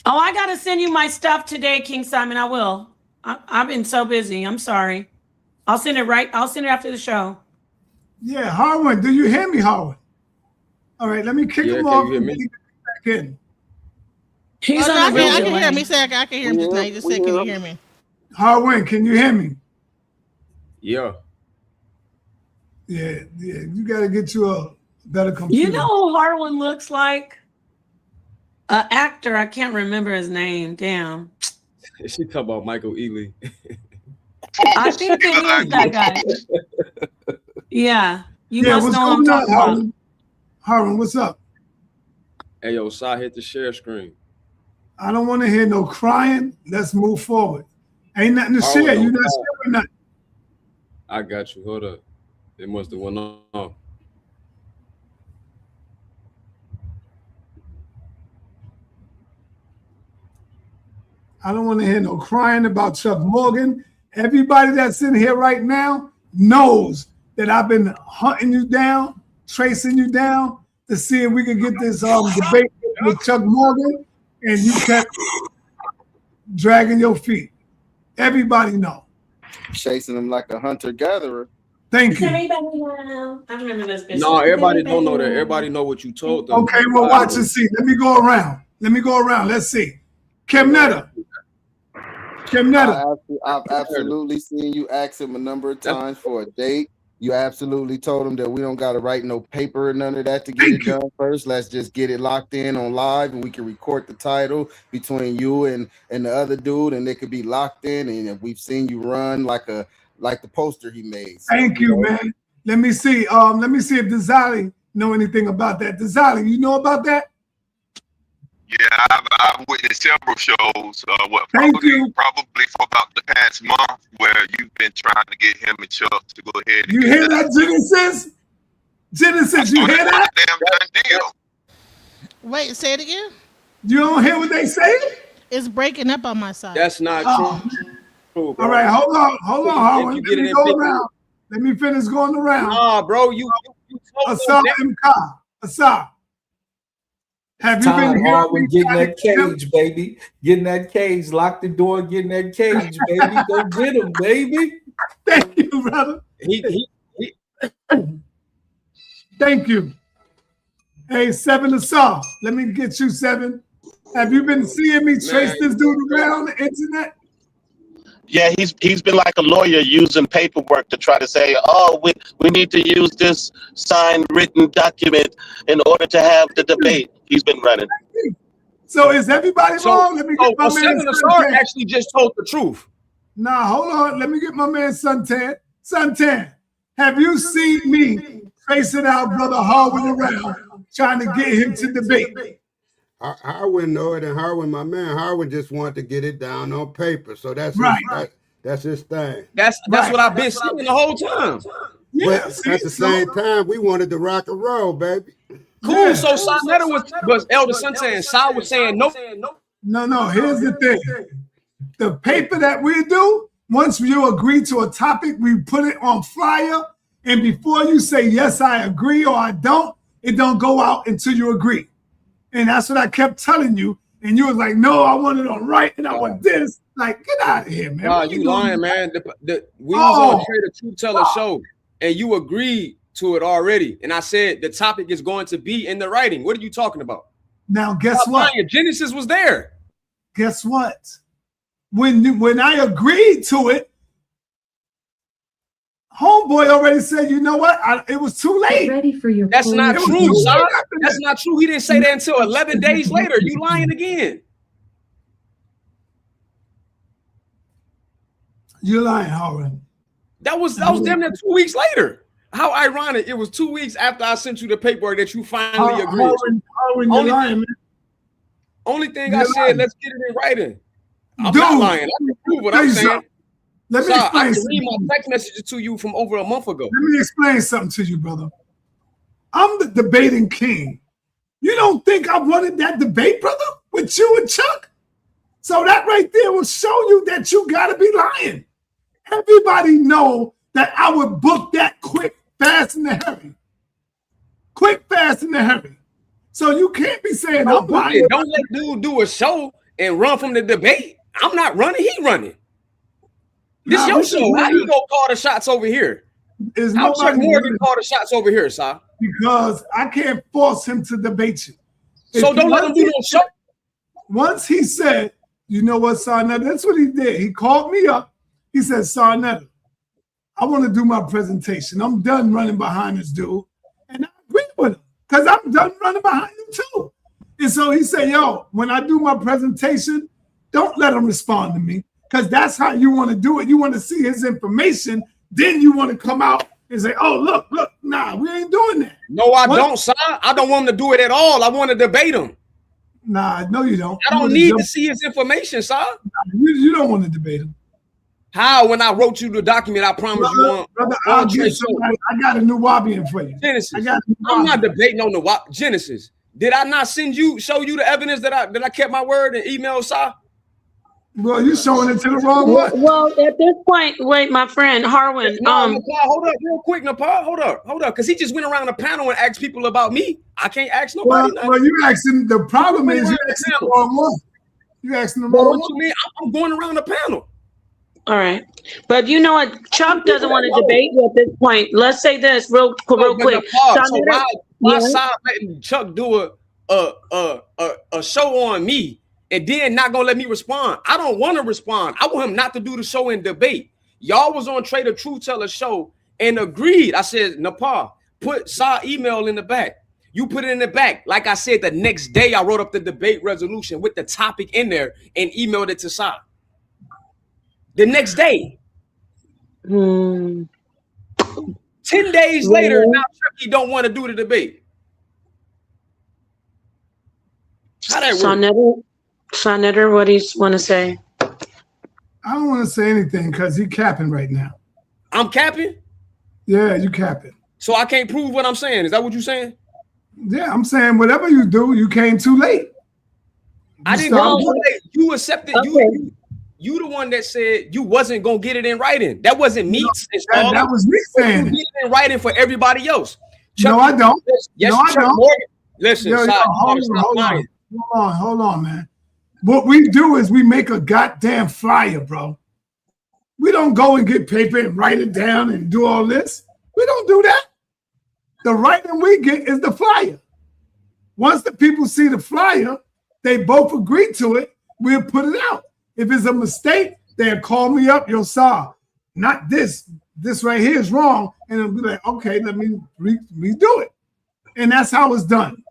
Oh, I gotta send you my stuff today, King Simon. I will. I've been so busy. I'm sorry. I'll send it after the show. Yeah, Harwin, do you hear me, Harwin? All right, let me kick him off and get back in. He's on I can hear him. He said I can hear him just now. He just said, can you hear me? Harwin, can you hear me? Yeah. Yeah. You got to get you a better computer. You know who Harlan looks like? An actor. I can't remember his name. Damn. She talk about Michael Ealy. I think it is that guy. Yeah. You must what's know what I'm going on, talking about. Harlan, what's up? Hey, yo, Sa, hit the share screen. I don't want to hear no crying. Let's move forward. Ain't nothing to Harlan share. don't You're not cry. sharing nothing. I got you. Hold up. It must have went on. I don't want to hear no crying about Chuck Morgan. Everybody that's in here right now knows that I've been hunting you down, tracing you down to see if we can get this debate with Chuck Morgan, and you kept dragging your feet. Everybody know. Chasing them like a hunter-gatherer. Thank you. I remember this bitch. No, everybody don't know that. Everybody know what you told them. Okay, well, watch and see. Let me go around. Let's see. Kemnetta. I've absolutely seen you ask him a number of times for a date. You absolutely told him that we don't got to write no paper or none of that to get it done first. Let's just get it locked in on live, and we can record the title between you and the other dude, and it could be locked in. And we've seen you run like the poster he made. So, Thank you, man. Let me see. Let me see if Dizali know anything about that. Dizali, you know about that? Yeah, I've witnessed several shows. Probably for about the past month, where you've been trying to get him and Chuck to go ahead. You hear that, Genesis? Genesis, you hear that? Damn done deal. Wait, say it again. You don't hear what they say? It's breaking up on my side. That's not true. All right, hold on, Howard. Let me go around. Let me finish going around. Nah, bro, you Asar Mka. Asar. Have you been here? We're getting that cage, baby. Getting that cage. Lock the door. Getting that cage, baby. Go get him, baby. Thank you, brother. Thank you. Hey, 7 Asar. Let me get you, 7. Have you been seeing me trace this dude around the internet? Yeah, he's been like a lawyer using paperwork to try to say, oh, we need to use this signed written document in order to have the debate. He's been running. So is everybody wrong? Let me get my man Suntan actually just told the truth. Nah, hold on. Let me get my man Suntan. Suntan, have you seen me tracing out Brother Harwin around trying to get him to debate? Harwin know it, and Harwin, my man, Harwin just wanted to get it down on paper. So that's right. That's his thing. That's what I've been saying the whole time. Yeah, but at the same time, we wanted to rock and roll, baby. Cool. Yeah. So sa.neter was Elder Suntan. Sa was saying no. No. Here's the thing. The paper that we do, once you agree to a topic, we put it on flyer. And before you say, yes, I agree or I don't, it don't go out until you agree. And that's what I kept telling you. And you was like, no, I want it on right. And I want this. Like, get out of here, man. Nah, you lying, man. We was on Trader Truth Teller show, and you agreed to it already. And I said the topic is going to be in the writing. What are you talking about? Now, guess what? Genesis was there. Guess what? When I agreed to it, Homeboy already said, you know what? It was too late. Ready for your That's not true, son. That's not true. He didn't say that until 11 days later. You lying again. You're lying, Howard. That was damn near 2 weeks later. How ironic. It was 2 weeks after I sent you the paperwork that you finally agreed. Howard, you're lying, man. Only thing I said, let's get it in writing. I'm not lying. I can prove what I'm saying. Let me explain. I can read my text messages to you from over a month ago. Let me explain something to you, brother. I'm the debating king. You don't think I wanted that debate, brother, with you and Chuck? So that right there will show you that you got to be lying. Everybody know that I would book that quick, fast, and the hurry. Quick, fast, and the hurry. So you can't be saying I'm lying. Don't let dude do a show and run from the debate. I'm not running. He running. This your show. How you gonna call the shots over here? How Chuck Morgan call the shots over here, Si? Because I can't force him to debate you. So don't let him do no show. Once he said, you know what, sa.neter, that's what he did. He called me up. He said, sa.neter, I want to do my presentation. I'm done running behind this dude. And I agree with him because I'm done running behind him too. And so he said, yo, when I do my presentation, don't let him respond to me because that's how you want to do it. You want to see his information. Then you want to come out and say, oh, look, nah, we ain't doing that. No, I don't, son. I don't want him to do it at all. I want to debate him. Nah, no, you don't. I don't need to see his information, son. You don't want to debate him. How? When I wrote you the document, I promise you on. Brother, I'll get somebody. I got a new Wabian for you. Genesis. I'm not debating on the Genesis. Did I not show you the evidence that I kept my word and emailed Sa? Well, you showing it to the wrong one. Well, at this point, wait, my friend Harwin. Nepal, hold up, real quick, Nepal. Hold up, because he just went around the panel and asked people about me. I can't ask nobody. Well, you asking. The problem is you asking the wrong one. You asking the wrong one. What you mean? I'm going around the panel. All right, but you know what? Chuck doesn't want to debate you at this point. Let's say this real quick. So why Sa letting Chuck do a show on me? And then not gonna let me respond. I don't want to respond. I want him not to do the show and debate. Y'all was on Trader Truth Teller show and agreed. I said, Nepal, put Sa email in the back. You put it in the back. Like I said, the next day I wrote up the debate resolution with the topic in there and emailed it to Sa. The next day. 10 days later, now Chucky don't want to do the debate. How that work? sa.neter, what do you want to say? I don't want to say anything because he capping right now. I'm capping? Yeah, you capping. So I can't prove what I'm saying. Is that what you're saying? Yeah, I'm saying whatever you do, you came too late. I didn't come too late. You accepted. Okay. You the one that said you wasn't gonna get it in writing. That wasn't me. That was me saying it. You get it in writing for everybody else. No, I don't. Yes, no, I don't. Morgan. Listen, hold on, man. What we do is we make a goddamn flyer, bro. We don't go and get paper and write it down and do all this. We don't do that. The writing we get is the flyer. Once the people see the flyer, they both agree to it, we'll put it out. If it's a mistake, they'll call me up, yo, Sa, not this. This right here is wrong. And it'll be like, okay, let me redo it. And that's how it's done.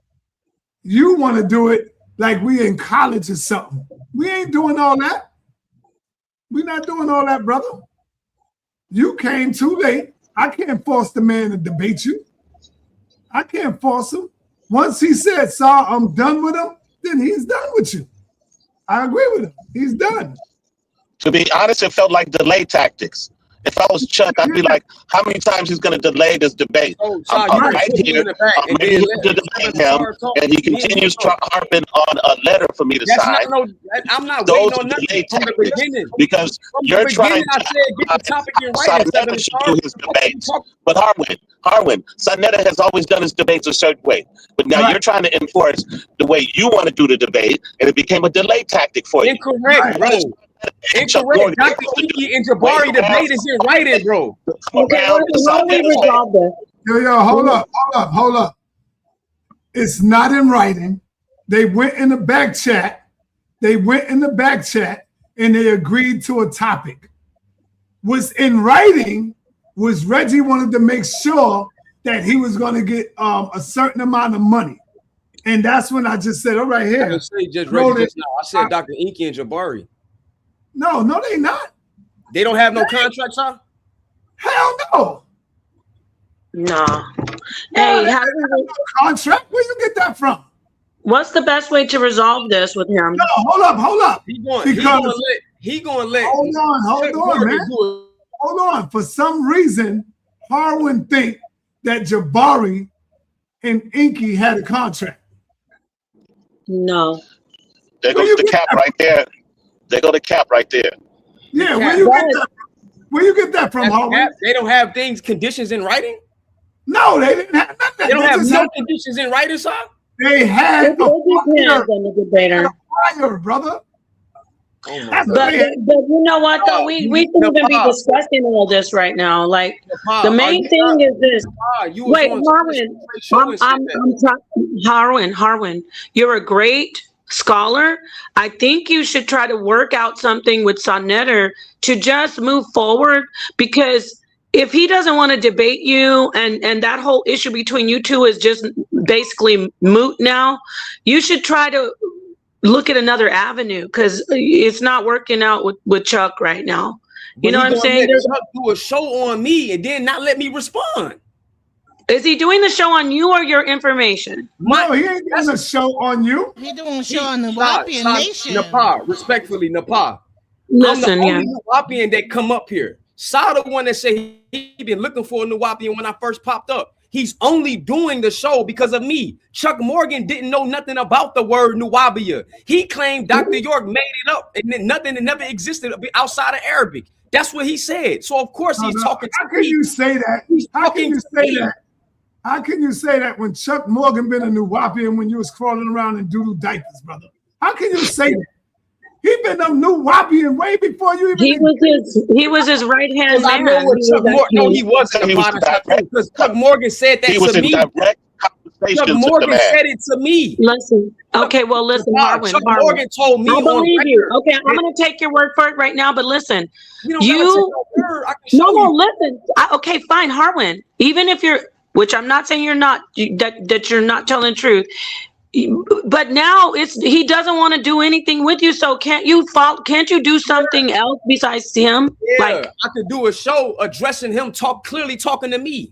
You want to do it like we in college or something. We ain't doing all that. We're not doing all that, brother. You came too late. I can't force the man to debate you. I can't force him. Once he said, Sa, I'm done with him, then he's done with you. I agree with him. He's done. To be honest, it felt like delay tactics. If I was Chuck, I'd be like, how many times he's going to delay this debate? I'm right here. I'm ready to debate him, and he continues harping on a letter for me to sign. I'm not waiting on nothing from the beginning. Because you're trying to sa.neter should do his debates. But Harwin, sa.neter has always done his debates a certain way. But now you're trying to enforce the way you want to do the debate, and it became a delay tactic for you. Incorrect, bro. Incorrect. Dr. Iki and Jabari debate is in writing, bro. Okay, how do we resolve this? Yo, hold up. It's not in writing. They went in the back chat. And they agreed to a topic. What's in writing was Reggie wanted to make sure that he was going to get a certain amount of money. And that's when I just said, all right, here. I didn't say just Reggie just now. I said Dr. Iki and Jabari. No, they not. They don't have no contracts, huh? Hell no. No. Hey, how do we contract? Where you get that from? What's the best way to resolve this with him? No, hold up. He gonna let. Hold on, man. Hold on. For some reason, Harwin think that Jabari and Inky had a contract. No. There goes the cap right there. Yeah, where you get that from, Harwin? They don't have conditions in writing? No, they didn't have nothing. They don't have no conditions in writing, sir? They had a flyer, brother. But you know what though, we shouldn't even be discussing all this right now. Like the main thing is this. Wait, Harwin, you're a great scholar. I think you should try to work out something with sa.neter to just move forward, because if he doesn't want to debate you and that whole issue between you two is just basically moot now, you should try to look at another avenue because it's not working out with Chuck right now. You know what I'm saying? Chuck do a show on me and then not let me respond. Is he doing the show on you or your information? No, he ain't doing a show on you. He doing a show on the Nuwapian Nation. Napa, respectfully, Napa. Listen, I'm the only Nuwapian that come up here. Sa the one that said he been looking for a Nuwapian when I first popped up. He's only doing the show because of me. Chuck Morgan didn't know nothing about the word Nuwabia. He claimed Dr. York made it up and then nothing that never existed outside of Arabic. That's what he said. So of course he's talking to me. How can you say that? How can you say that? How can you say that when Chuck Morgan been a Nuwapian when you was crawling around in doodle diapers, brother? How can you say that? He been a Nuwapian way before you even. He was his right hand man. I know what Chuck Morgan. No, he wasn't. Because Chuck Morgan said that to me. Chuck Morgan said it to me. Listen. Okay, well, listen, Harwin. Chuck Morgan told me. I believe you. Okay, I'm going to take your word for it right now, but listen. Listen. Okay, fine, Harwin. Even if you're, which I'm not saying you're not, that you're not telling the truth. But now he doesn't want to do anything with you. So can't you do something else besides him? Yeah, like I could do a show addressing him, clearly talking to me.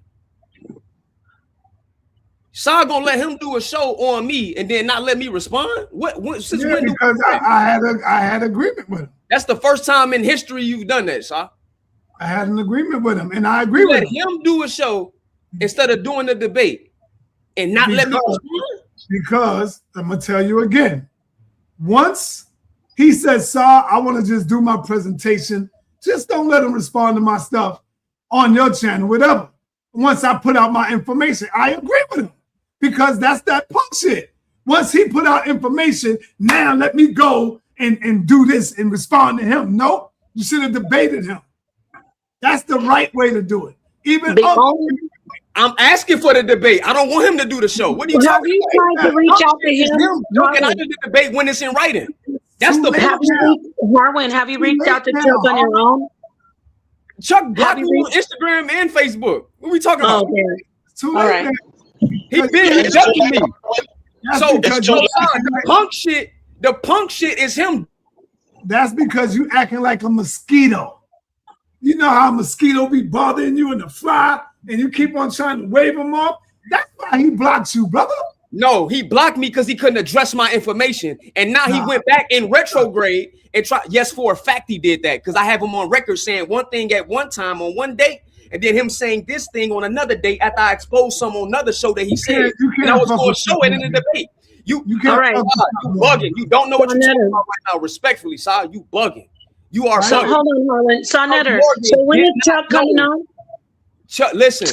Sa gonna let him do a show on me and then not let me respond? Since when? Because I had agreement with him. That's the first time in history you've done that, Sa. I had an agreement with him, and I agree with him. Let him do a show instead of doing the debate and not let me respond. Because I'm gonna tell you again, once he says, "Sa, I want to just do my presentation. Just don't let him respond to my stuff on your channel, whatever." Once I put out my information, I agree with him because that's that punk shit. Once he put out information, now let me go and do this and respond to him. Nope, you should have debated him. That's the right way to do it. I'm asking for the debate. I don't want him to do the show. What are you talking about? Trying to reach out to him? Looking out the debate when it's in writing. That's the Harwin, have you reached out to Chuck on your own? Chuck blocked me on Instagram and Facebook. What are we talking about? All right. He been rejecting me. So the punk shit is him. That's because you acting like a mosquito. You know how a mosquito be bothering you in the fly and you keep on trying to wave him off? That's why he blocks you, brother. No, he blocked me because he couldn't address my information. And now he went back in retrograde and tried. Yes, for a fact he did that because I have him on record saying one thing at one time on one date and then him saying this thing on another date after I exposed some on another show that he said. And I was going to show it in the debate. You bugging. You don't know what you're talking about right now. Respectfully, Sa, you bugging. You are so hold on, Harlan. sa.neter. So when is Chuck coming on? Chuck, listen,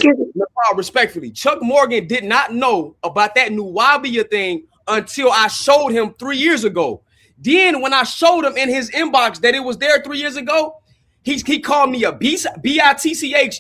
respectfully, Chuck Morgan did not know about that Nuwabia thing until I showed him 3 years ago. Then when I showed him in his inbox that it was there 3 years ago, he called me a bitch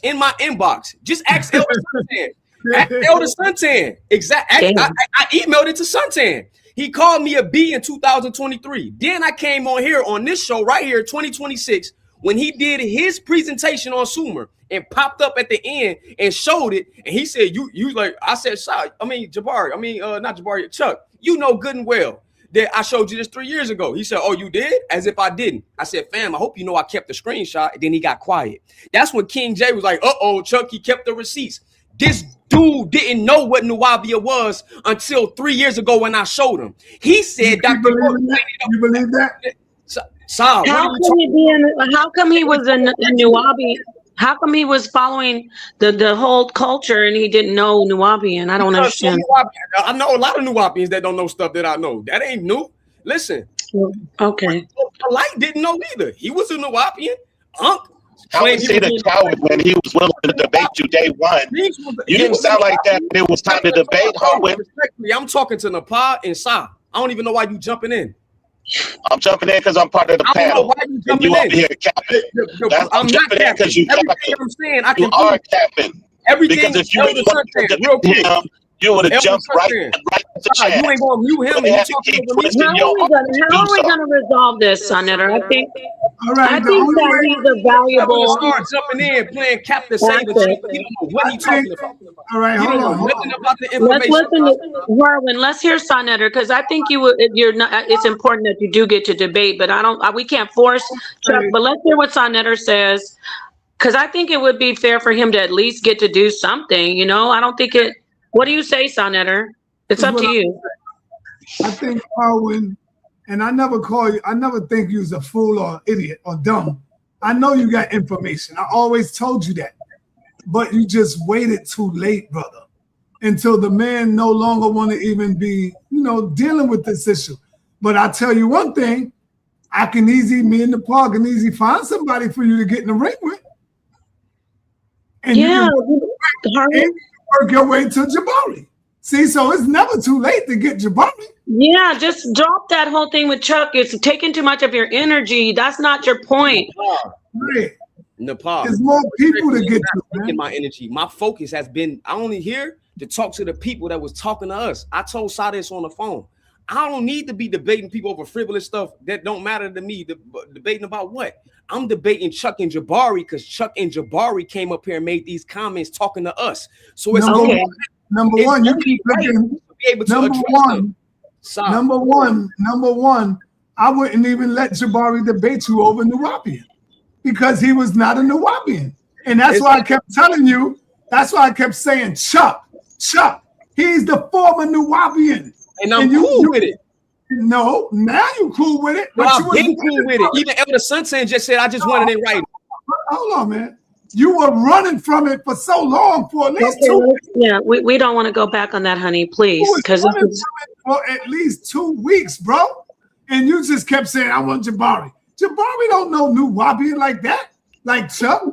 in my inbox. Just ask Elder Suntan. Ask Elder Suntan. Exactly. I emailed it to Suntan. He called me a B in 2023. Then I came on here on this show right here, 2026, when he did his presentation on Sumer and popped up at the end and showed it. And he said, you like, I said, not Jabari, Chuck, you know good and well that I showed you this 3 years ago. He said, oh, you did? As if I didn't. I said, fam, I hope you know I kept the screenshot. And then he got quiet. That's when King J was like, uh-oh, Chuck, he kept the receipts. This dude didn't know what Nuwabia was until 3 years ago when I showed him. He said, Dr. You believe that? How come he was in Nuwabi? How come he was following the whole culture and he didn't know Nuwabian? I don't understand. I know a lot of Nuwabians that don't know stuff that I know. That ain't new. Listen. Okay. Polite didn't know either. He was a Nuwabian. How was he the coward when he was willing to debate you day one? You didn't sound like that when it was time to debate, Harwin. Respectfully, I'm talking to Napa and Sa. I don't even know why you jumping in. I'm jumping in because I'm part of the panel. You over here capping. I'm jumping in because you capping. You are capping. Everything because if you really wanted to debate him, you would have jumped right to the chat. You ain't gonna mute him. How are we gonna resolve this, sa.neter? I think All right. I think that he's a valuable. Start jumping in, playing Captain Saber. He don't know what he's talking about. All right, He hold don't on. know nothing about the Let's information. listen to Merwin. Let's hear sa.neter, because I think you're not. It's important that you do get to debate, but I don't. We can't force Chuck. But let's hear what sa.neter says, because I think it would be fair for him to at least get to do something. You know, I don't think it. What do you say, sa.neter? It's up to you. I think Harwin, and I never think you was a fool or idiot or dumb. I know you got information. I always told you that. But you just waited too late, brother, until the man no longer want to even be, dealing with this issue. But I tell you one thing, me and the Paul can easily find somebody for you to get in the ring with. And you can work your way to Jabari. See, so it's never too late to get Jabari. Yeah, just drop that whole thing with Chuck. It's taking too much of your energy. That's not your point. Right. Nepal. There's more people to get to. Man. My energy, my focus has been. I only here to talk to the people that was talking to us. I told Sa this on the phone. I don't need to be debating people over frivolous stuff that don't matter to me. Debating about what? I'm debating Chuck and Jabari because Chuck and Jabari came up here and made these comments talking to us. So it's number one, you keep looking. Number one, I wouldn't even let Jabari debate you over Nuwapian because he was not a Nuwapian. And that's why I kept telling you, that's why I kept saying, Chuck, he's the former Nuwapian. And I'm cool with it. No, now you cool with it. But I've been cool with it. Even Elder Sunsen just said, I just wanted it right. Hold on, man. You were running from it for so long, for at least 2 weeks. Yeah, we don't want to go back on that, honey, please. Because for at least 2 weeks, bro. And you just kept saying, I want Jabari. Jabari don't know Nuwapian like that, like Chuck.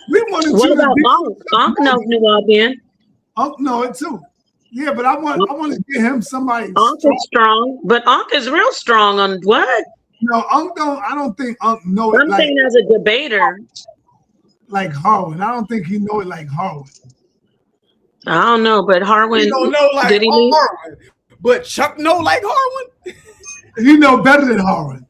We wanted what you about to Unc knows Nuwapian. Unc know it too. Yeah, but I want to get him somebody. Unc is strong, but Unc is real strong on what? No, I don't think Unc know it. I'm saying as a debater. Like Harwin. I don't think he know it like Harwin. I don't know, but Harwin. He don't know like Harwin. But Chuck know like Harwin. He know better than Harwin.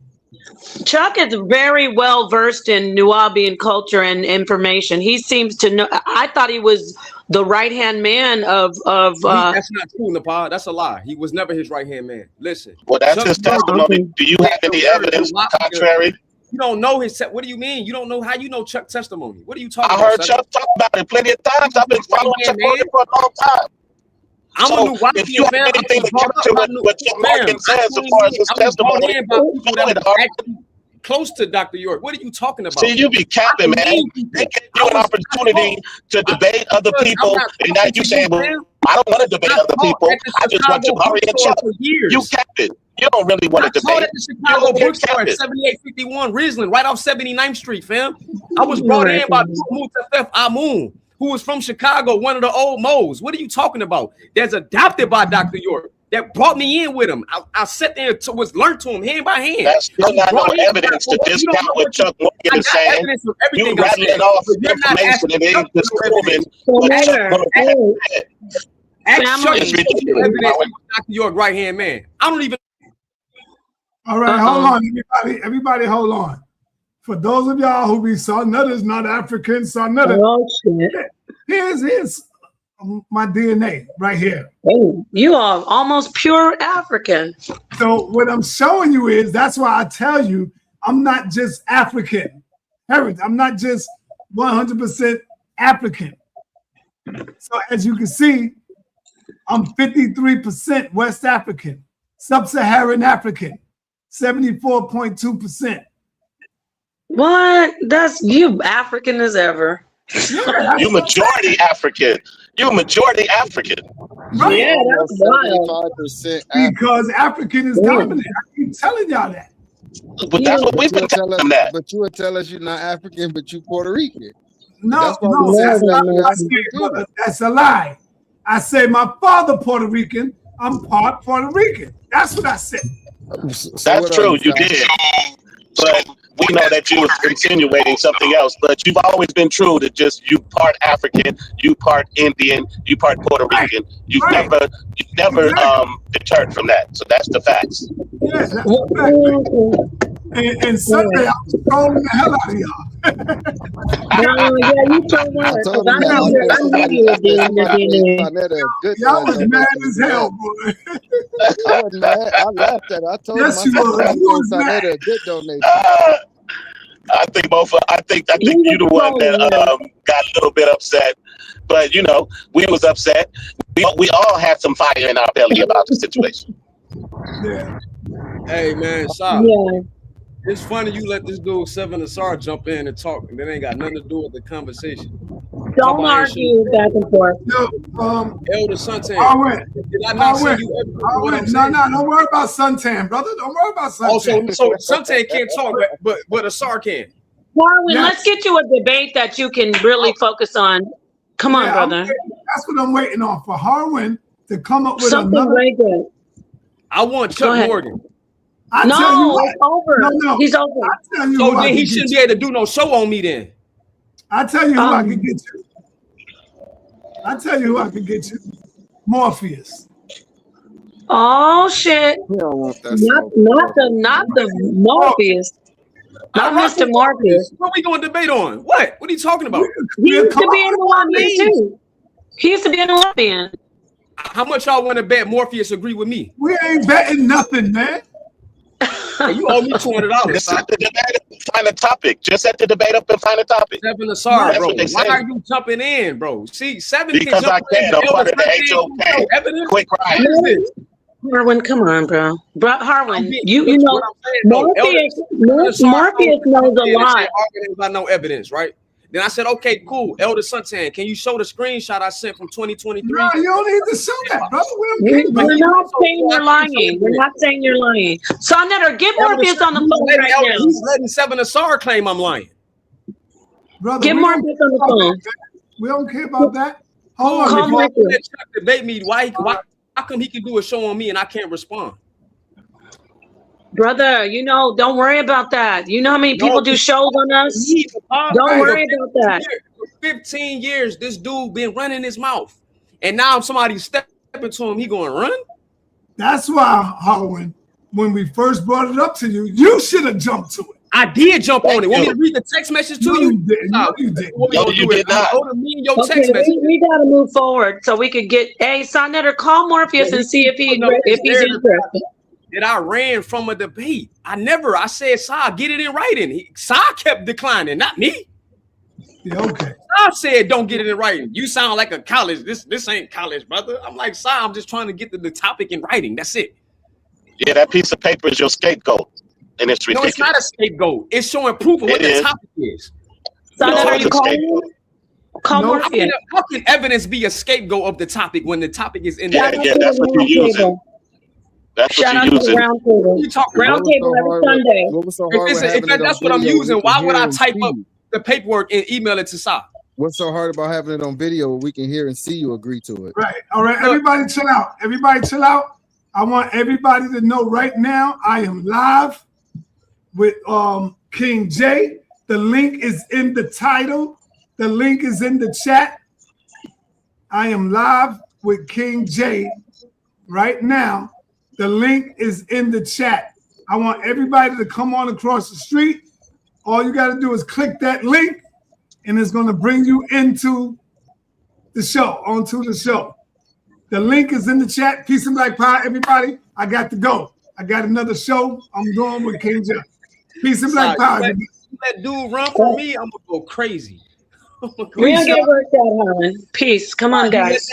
Chuck is very well versed in Nuwabian culture and information. He seems to know. I thought he was the right-hand man of that's not true, Nepal. That's a lie. He was never his right-hand man. Listen. Well, that's his testimony. Do you have any evidence contrary? You don't know his. What do you mean? You don't know how you know Chuck's testimony? What are you talking about? I heard Chuck talk about it plenty of times. I've been following Chuck for a long time. I'm a if you have anything to capture what Chuck Morgan says as far as his testimony, close to Dr. York. What are you talking about? See, you be capping, man. They give you an opportunity to debate other people, and now you saying, well, I don't want to debate other people. I just want Jabari and Chuck. You capped it. You don't really want to debate. At the Chicago bookstore at 7851 Ridgeland, right off 79th Street, fam. I was brought in by Mutafef Amun, who was from Chicago, one of the old Mo's. What are you talking about? That's adopted by Dr. York. That brought me in with him. I sat there and was learned to him hand by hand. That's still not no evidence to discount what Chuck Morgan is saying. You rattling off information and ain't disproving what Chuck Morgan said. Ask Chuck Dr. York right-hand man. I don't even. All right, hold on, everybody, hold on. For those of y'all who be sa.neter's not African, sa.neter. Oh, shit. Here's my DNA right here. Oh, you are almost pure African. So what I'm showing you is, that's why I tell you, I'm not just African. I'm not just 100% African. So as you can see, I'm 53% West African, Sub-Saharan African, 74.2%. What? That's you African as ever. You majority African. You majority African. Right. Yeah, that's wild. Because African is dominant. I keep telling y'all that. But that's what we've been telling them that. But you would tell us you're not African, but you Puerto Rican. No, that's a lie. I say my father Puerto Rican, I'm part Puerto Rican. That's what I said. That's true, you did. But we know that you were insinuating something else, but you've always been true to just you part African, you part Indian, you part Puerto Rican. You've never deterred from that. So that's the facts. Yeah, that's And Sunday, I was trolling the hell out of y'all. Yeah, you told I her. told I him that. knew you were doing the Y'all was mad as hell, boy. I wasn't mad. I laughed at it. I told him. Yes, you was. You was mad. A good donation. I think both. I think you the one that got a little bit upset, but you know we was upset. We all had some fire in our belly about the situation. Yeah. Hey man, Sa. Yeah. It's funny you let this dude sa.neter jump in and talk, and that ain't got nothing to do with the conversation. Don't argue back and forth. No, Elder Suntan. Did I not send you what I'm saying? No, don't worry about suntan, brother. Don't worry about suntan. So Suntan can't talk, but Asar can. Harwin, let's get you a debate that you can really focus on. Come on, brother. That's what I'm waiting on, for Harwin to come up with something another. very good. I want Chuck Morgan. It's over. No. He's over. So then he shouldn't be able to do no show on me then. I tell you who I can get you. I tell you who I can get you. Morpheus. Oh shit! Not the Morpheus. Not Mr. Morpheus. What we going to debate on? What are you talking about? He used to be in the Olympians too. He used to be an Olympian. How much y'all want to bet Morpheus agree with me? We ain't betting nothing, man. You owe me $200. Just set the debate up and find a topic. Just set the debate up and find a topic. sa.neter, bro. Why are you jumping in, bro? See, 7 because I can. I'm part of the HOK. Quick right. Harwin, come on, bro. Harwin, you know, Morpheus knows a lot. About no evidence, right? Then I said, okay, cool. Elder Suntan, can you show the screenshot I sent from 2023? No, you don't need to show that, brother. We're not saying you're lying. We're not saying you're lying. sa.neter, get Morpheus on the phone right now. He's letting sa.neter claim I'm lying. Brother, get Morpheus on the phone. We don't care about that. Hold on. on. If you let Chuck debate me, why come he can do a show on me and I can't respond? Brother, you know, don't worry about that. You know how many people do shows on us? Don't worry about that. For 15 years, this dude been running his mouth. And now somebody stepping to him, he going to run? That's why, Harwin, when we first brought it up to you, you should have jumped to it. I did jump on it. Want me to read the text message to you? No, you didn't. No, you did not. We got to move forward so we could get, hey, sa.neter, call Morpheus and see if he's interested. That I ran from a debate. I said, Sa, get it in writing. Sa kept declining, not me. Yeah, okay. Sa said, don't get it in writing. You sound like a college. This ain't college, brother. I'm like, Sa, I'm just trying to get the topic in writing. That's it. Yeah, that piece of paper is your scapegoat. And it's ridiculous. No, it's not a scapegoat. It's showing proof of what the topic is. sa.neter, are you calling? Call Morpheus. How can evidence be a scapegoat of the topic when the topic is in there? Yeah, that's what you're using. That's Shout what out you're to using. Roundtable every Sunday. If that's what I'm using, why would I type up the paperwork and email it to Sa? What's so hard about having it on video? We can hear and see you agree to it. Right. All right. Everybody chill out. Everybody chill out. I want everybody to know right now I am live with King J. The link is in the title. The link is in the chat. I am live with King J right now. The link is in the chat. I want everybody to come on across the street. All you got to do is click that link, and it's going to bring you into the show, onto the show. The link is in the chat. Peace and black power, everybody. I got to go. I got another show. I'm going with King J. Peace and black power. That dude run for me, I'm going to go crazy. We're going to get worked out, Harwin. Peace. Come on, guys.